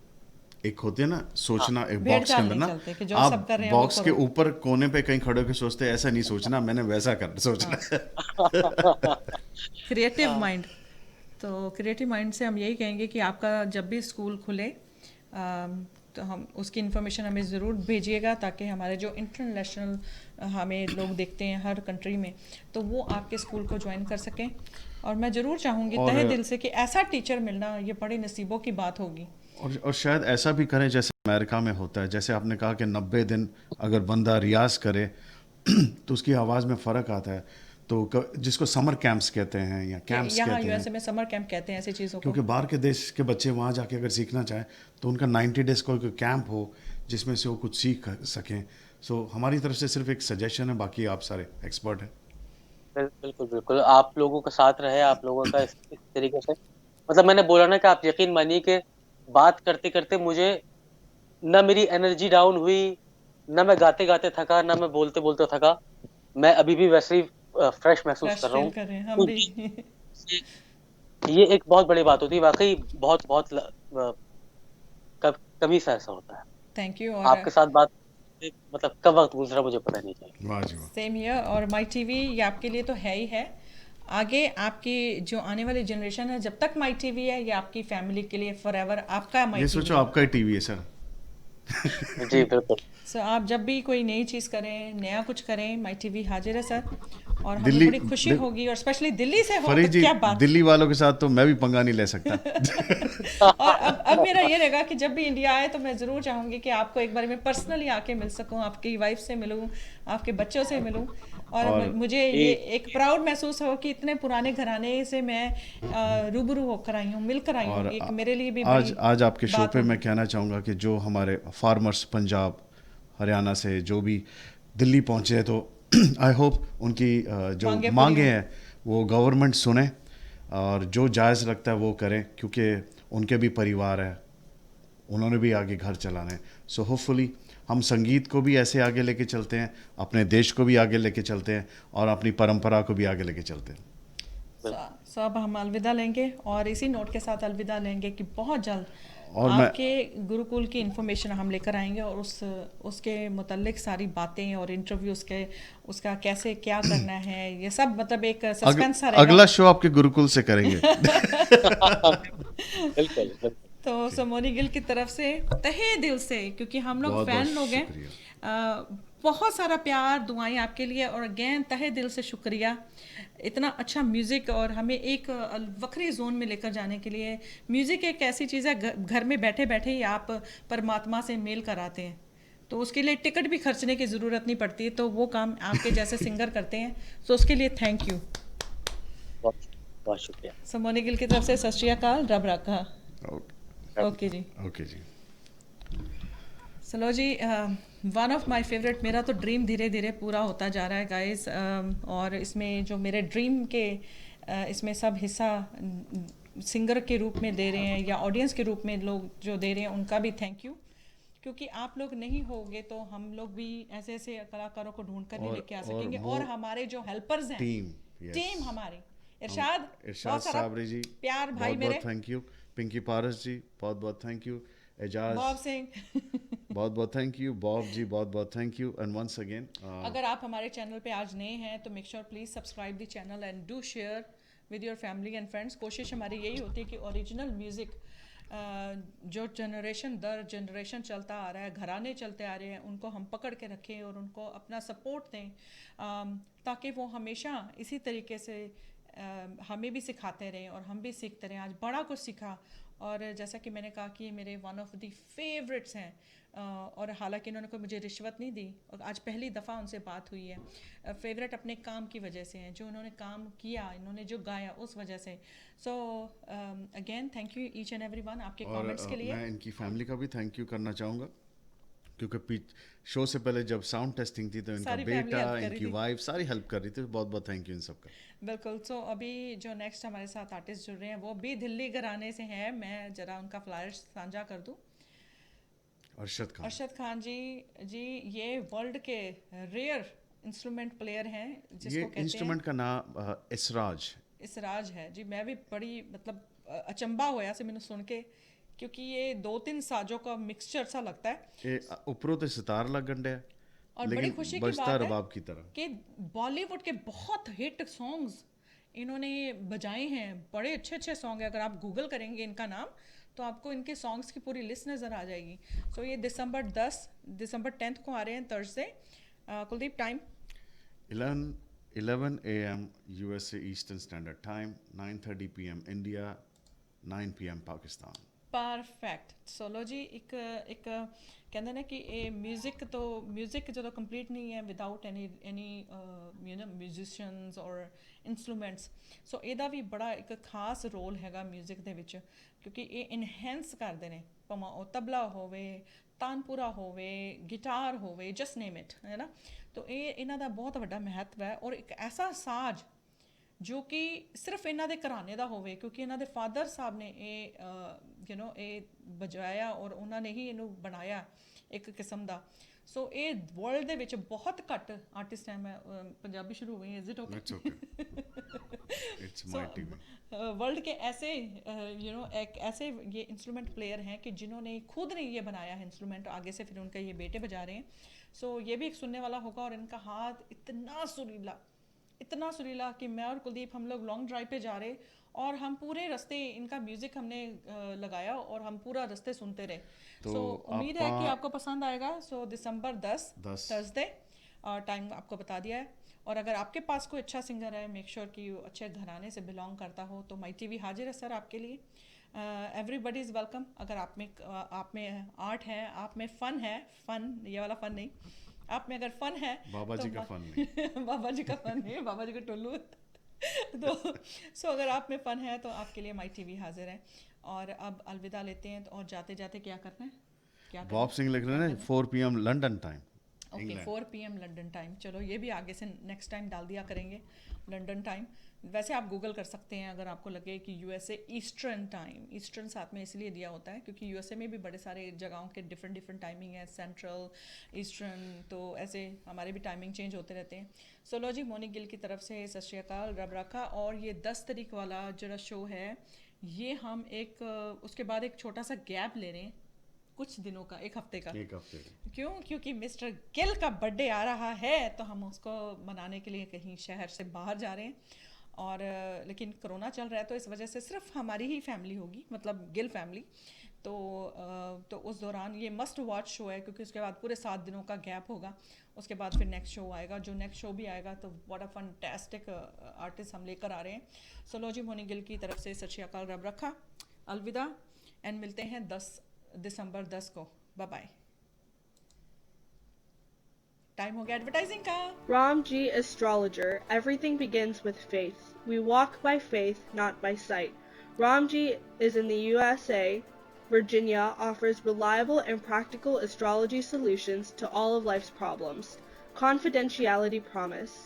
एक होते हैं ना सोचना, एक भेड़ बॉक्स के चाल अंदर नहीं ना, चलते कि जो आप सब कर रहे हैं वो बॉक्स के करो। ऊपर कोने पे कहीं खड़े होकर सोचते हैं ऐसा नहीं सोचना, मैंने वैसा कर सोचना है। Creative mind. तो क्रिएटिव माइंड से हम यही कहेंगे कि आपका जब भी स्कूल खुले तो हम उसकी इन्फॉर्मेशन हमें ज़रूर भेजिएगा, ताकि हमारे जो इंटरनेशनल हमें लोग देखते हैं हर कंट्री में, तो वो आपके स्कूल को ज्वाइन कर सकें। और मैं ज़रूर चाहूँगी और तहे दिल से कि ऐसा टीचर मिलना ये बड़ी नसीबों की बात होगी। और शायद ऐसा भी करें जैसे अमेरिका में होता है, जैसे आपने कहा कि 90 दिन अगर बंदा रियाज करे तो उसकी आवाज़ में फ़र्क आता है। तो जिसको समर कैंप्स कहते हैं या कैंप्स यहाँ कहते हैं, यूएसए में समर कैंप कहते हैं ऐसी चीज़ों को। क्योंकि बाहर के देश के बच्चे वहाँ जाके अगर सीखना चाहें तो उनका 90 डेज़ का कोई कैंप हो जिसमें से वो कुछ सीख सकें। सो हमारी तरफ से सिर्फ एक सजेशन है, बाकी आप सारे एक्सपर्ट हैं। बिल्कुल बिल्कुल, आप लोगों का साथ रहे, आप लोगों का इस तरीके से, मतलब मैंने बोला ना कि आप यकीन मानिए कि बात करते करते मुझे ना मेरी एनर्जी डाउन हुई, ना मैं गाते गाते थका, ना मैं बोलते बोलते थका। मैं अभी भी वैसे ही फ्रेश महसूस फ्रेश कर रहा फील हूँ। कर रहे हैं हम तो भी। ये एक बहुत बड़ी बात होती है वाकई, बहुत बहुत कभी सा ऐसा होता है। Thank you. और आपके साथ बात मतलब कब वक्त गुजरा मुझे पता नहीं चला। वाह जी वाह। Same here. और माई टीवी ये आपके लिए तो है ही है। आगे आपकी जो आने वाली जनरेशन है, जब तक माई टीवी है, ये आपकी फैमिली के लिए फॉर एवर आपका माई ये टीवी सोचो है। आपका ही टीवी है सर। जी बिल्कुल। सो आप जब भी कोई नई चीज़ करें, नया कुछ करें, माई टीवी हाजिर है सर। और हमें दिल्ली बड़ी खुशी होगी, और स्पेशली दिल्ली से हो फरीद तो जी, क्या बात। दिल्ली वालों के साथ तो मैं भी पंगा नहीं ले सकता। और अब मेरा ये रहेगा कि जब भी इंडिया आए तो मैं ज़रूर चाहूँगी कि आपको एक बार मैं पर्सनली आके मिल सकूँ, आपकी वाइफ से मिलूँ, आपके बच्चों से मिलूँ। और और मुझे जी ये एक प्राउड महसूस हो कि इतने पुराने घराने से मैं रूबरू होकर आई हूँ, मिलकर आई हूँ। और एक मेरे लिए भी आज बड़ी आज आपके शो बात पे मैं होगी। कहना चाहूँगा कि जो हमारे फार्मर्स पंजाब हरियाणा से जो भी दिल्ली पहुँचे हैं, तो आई होप उनकी जो मांगे पूरी मांगे हों। हैं वो गवर्नमेंट सुने और जो जायज़ लगता है वो करें, क्योंकि उनके भी परिवार है, उन्होंने भी आगे घर चलाना है। सो होपफुली हम संगीत को भी ऐसे आगे लेके चलते हैं, अपने देश को भी आगे लेके चलते हैं और अपनी परंपरा को भी आगे लेके चलते हैं। बिल्कुल। सो अब हम अलविदा लेंगे, और इसी नोट के साथ अलविदा लेंगे कि बहुत जल्द और मैं आपके गुरुकुल की इन्फॉर्मेशन हम लेकर आएंगे, और उसके मुतल्लिक सारी बातें और इंटरव्यूज के उसका कैसे क्या करना है, ये सब मतलब एक सस्पेंस सा रहेगा। अगला शो आपके गुरुकुल से करेंगे। बिल्कुल बिल्कुल। तो सोमोनी गिल की तरफ से तहे दिल से, क्योंकि हम लोग बहुत बहुत फ़ैन लोग हैं, शुक्रिया। बहुत सारा प्यार दुआएं आपके लिए, और अगेन तहे दिल से शुक्रिया इतना अच्छा म्यूज़िक और हमें एक वक्री जोन में लेकर जाने के लिए। म्यूज़िक एक ऐसी चीज़ है, घर में बैठे बैठे ही आप परमात्मा से मेल कराते हैं, तो उसके लिए टिकट भी खर्चने की ज़रूरत नहीं पड़ती, तो वो काम आपके जैसे सिंगर करते हैं, तो उसके लिए थैंक यू। बहुत बहुत शुक्रिया। सोमोनी गिल की तरफ से सत श्री अकाल, रब रखा। ओके जी। ओके जी। चलो जी, वन ऑफ माय फेवरेट, मेरा तो ड्रीम धीरे धीरे पूरा होता जा रहा है गाइस, और इसमें जो मेरे ड्रीम के इसमें सब हिस्सा सिंगर के रूप में दे रहे हैं या ऑडियंस के रूप में लोग जो दे रहे हैं, उनका भी थैंक यू, क्योंकि आप लोग नहीं होगे तो हम लोग भी ऐसे ऐसे कलाकारों को ढूंढ कर नहीं लेके आ और सकेंगे, वो और हमारे जो हेल्पर्स हैं, टीम, यस, टीम हमारी, इरशाद, इरशाद बहुत सारा साबरी जी, प्यार भाई बहुत मेरे, बहुत थैंक यू। पिंकी पारस जी, बहुत बहुत thank you. Ejaz, Bob Singh. बहुत बहुत थैंक यू। बॉब जी, बहुत बहुत thank you. And once again अगर आप हमारे चैनल पे आज नए हैं तो make sure please subscribe the channel and do share with your family and friends. कोशिश हमारी यही होती है कि ओरिजिनल म्यूज़िक जो जनरेशन दर जनरेशन चलता आ रहा है, घराने चलते आ रहे हैं, उनको हम पकड़ के रखें और उनको अपना सपोर्ट दें, ताकि वो हमेशा इसी तरीके से हमें भी सिखाते रहें और हम भी सीखते रहें। आज बड़ा कुछ सीखा, और जैसा कि मैंने कहा कि मेरे वन ऑफ द फेवरेट्स हैं, और हालांकि इन्होंने कोई मुझे रिश्वत नहीं दी, और आज पहली दफ़ा उनसे बात हुई है। फेवरेट अपने काम की वजह से हैं, जो उन्होंने काम किया, इन्होंने जो गाया उस वजह से। So again thank you each and every one आपके और कमेंट्स के लिए। मैं इनकी फैमिली का भी थैंक यू करना चाहूँगा, क्योंकि शो से पहले जब साउंड टेस्टिंग थी तो इनका सारी फैमिली बेटा, हेल्प कर रही इनकी थी। वाइफ सारी हेल्प कर रही थी। बहुत बहुत थैंक यू इन सबका। बिल्कुल। सो अभी जो नेक्स्ट हमारे साथ आर्टिस्ट जुड़ रहे हैं वो भी दिल्ली घराने से हैं, मैं ज़रा उनका फ्लायर साझा कर दूँ। अरशद खान। अरशद खान जी, ये वर्ल्ड के रेयर इंस्ट्रूमेंट प्लेयर हैं, ये जिसको कहते हैं इंस्ट्रूमेंट का नाम इसराज। इसराज है जी। मैं भी बड़ी मतलब अचंभा होया से मैंने सुन के क्योंकि ये 2-3 साजों का मिक्सचर सा लगता है ये ऊपरों ते सितार लगन डे और बड़ी लेकिन खुशी की बजता बात है रबाब की तरह। कि बॉलीवुड के बहुत हिट सॉन्ग्स इन्होंने बजाए हैं, बड़े अच्छे अच्छे सॉन्ग हैं। अगर आप गूगल करेंगे इनका नाम तो आपको इनके सॉन्ग्स की पूरी लिस्ट नज़र आ जाएगी। सो ये दिसंबर 10 को आ रहे हैं, Thursday. Kuldeep, time? 11 a.m. USA Eastern Standard Time, 9:30 p.m. India, 9 p.m. Pakistan. Perfect. ਸੋ ਲੋ ਜੀ, ਇੱਕ ਕਹਿੰਦੇ ਨੇ ਕਿ ਇਹ ਮਿਊਜ਼ਿਕ ਜਦੋਂ ਕੰਪਲੀਟ ਨਹੀਂ ਹੈ ਵਿਦਆਊਟ ਐਨੀ ਮਿਊਜ਼ੀਸ਼ੀਅਨਸ ਔਰ ਇਨਸਟਰੂਮੈਂਟਸ। ਸੋ ਇਹਦਾ ਵੀ ਬੜਾ ਇੱਕ ਖਾਸ ਰੋਲ ਹੈਗਾ ਮਿਊਜ਼ਿਕ ਦੇ ਵਿੱਚ, ਕਿਉਂਕਿ ਇਹ ਇਨਹੈਂਸ ਕਰਦੇ ਨੇ, ਭਾਵੇਂ ਉਹ ਤਬਲਾ ਹੋਵੇ, ਤਾਨਪੁਰਾ ਹੋਵੇ, ਗਿਟਾਰ ਹੋਵੇ, ਜਸਟ ਨੇਮ ਇਟ, ਹੈ ਨਾ। ਤੋ ਇਹ ਇਹਨਾਂ ਦਾ ਬਹੁਤ ਵੱਡਾ ਮਹੱਤਵ ਹੈ ਔਰ ਇੱਕ ਐਸਾ ਸਾਜ਼ ਜੋ ਕਿ ਸਿਰਫ ਇਹਨਾਂ ਦੇ ਘਰਾਣੇ ਦਾ ਹੋਵੇ, ਕਿਉਂਕਿ ਇਹਨਾਂ ਦੇ ਫਾਦਰ ਸਾਹਿਬ ਨੇ ਇਹ ਇਹ ਵਜਾਇਆ ਔਰ ਉਹਨਾਂ ਨੇ ਹੀ ਇਹਨੂੰ ਬਣਾਇਆ ਇੱਕ ਕਿਸਮ ਦਾ। ਸੋ ਇਹ ਵਰਲਡ ਦੇ ਵਿੱਚ ਬਹੁਤ ਘੱਟ ਆਰਟਿਸਟ ਹੈ। ਮੈਂ ਪੰਜਾਬੀ ਸ਼ੁਰੂ ਹੋ ਗਈ, is it okay? It's okay. It's my TV. World के ऐसे ऐसे ये इंस्ट्रूमेंट प्लेयर हैं कि जिन्होंने खुद ने ये बनाया है इंस्ट्रूमेंट, आगे से फिर उनके ये बेटे बजा रहे हैं। सो ये भी एक सुनने वाला होगा और इनका हाथ इतना सुरीला कि मैं और कुलदीप हम लोग लॉन्ग ड्राइव पे जा रहे और हम पूरे रास्ते इनका म्यूजिक हमने लगाया और हम पूरा रास्ते सुनते रहे। तो उम्मीद है कि आपको पसंद आएगा। सो दिसंबर 10 10 थर्सडे, टाइम आपको बता दिया है। और अगर आपके पास कोई अच्छा सिंगर है, मेक श्योर कि वो अच्छे घराने से बिलोंग करता हो, तो माई टीवी हाजिर है सर आपके लिए। Everybody is welcome. अगर आप में आर्ट है, आप में फ़न है, फ़न ये वाला फ़न नहीं, आप में अगर फ़न है, बाबा तो जी का फन नहीं। बाबा जी का फ़न नहीं, बाबा जी का टुल्लू। तो अगर आप में फ़न है तो आपके लिए माई टीवी हाजिर है। और अब अलविदा लेते हैं। और जाते जाते क्या करना है? बॉब सिंह लिख रहे हैं 4 p.m. London time. Okay, 4 PM London time. चलो ये भी आगे से नेक्स्ट टाइम डाल दिया करेंगे, लंदन टाइम। वैसे आप गूगल कर सकते हैं अगर आपको लगे कि यूएसए ईस्टर्न टाइम, ईस्टर्न साथ में इसलिए दिया होता है क्योंकि यूएसए में भी बड़े सारे जगहों के डिफरेंट टाइमिंग है, सेंट्रल, ईस्टर्न, तो ऐसे हमारे भी टाइमिंग चेंज होते रहते हैं। सो लो जी, मोनी गिल की तरफ से सत श्री अकाल, रब रखा। और ये 10 तारीख वाला जो शो है, ये हम उसके बाद एक छोटा सा गैप ले रहे हैं, कुछ दिनों का, एक हफ्ते का। क्यों? क्योंकि मिस्टर गिल का बर्थडे आ रहा है, तो हम उसको मनाने के लिए कहीं शहर से बाहर जा रहे हैं। और लेकिन कोरोना चल रहा है तो इस वजह से सिर्फ हमारी ही फैमिली होगी, मतलब गिल फैमिली। तो उस दौरान ये मस्ट वॉच शो है, क्योंकि उसके बाद पूरे 7 दिनों का गैप होगा। उसके बाद फिर नेक्स्ट शो आएगा। जो नेक्स्ट शो भी आएगा तो व्हाट अ फैंटास्टिक आर्टिस्ट हम लेकर आ रहे हैं। सो लो जी, मोनी गिल की तरफ से सत श्री अकाल, रब रखा, अलविदा, एंड मिलते हैं दिसंबर 10 को। Bye bye. टाइम हो गया एडवर्टाइजिंग का। Ramji Astrologer. Everything begins with faith. We walk by faith, not by sight. Ramji is in the USA. Virginia offers reliable and practical astrology solutions to all of life's problems. Confidentiality promise.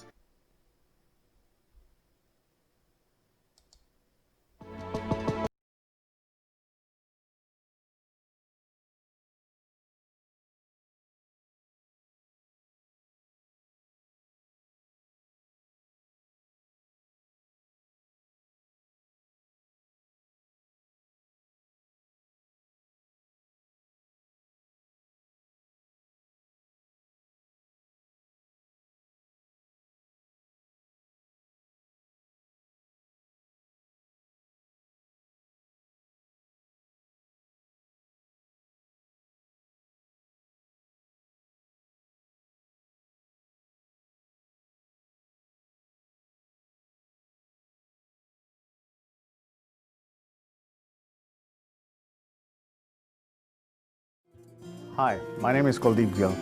Hi, my name is Kuldeep Gill.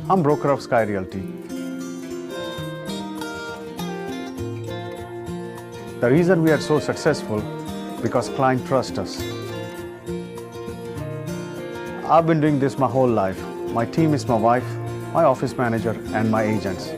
I'm broker of Sky Realty. The reason we are so successful because client trust us. I've been doing this my whole life. My team is my wife, my office manager, and my agents.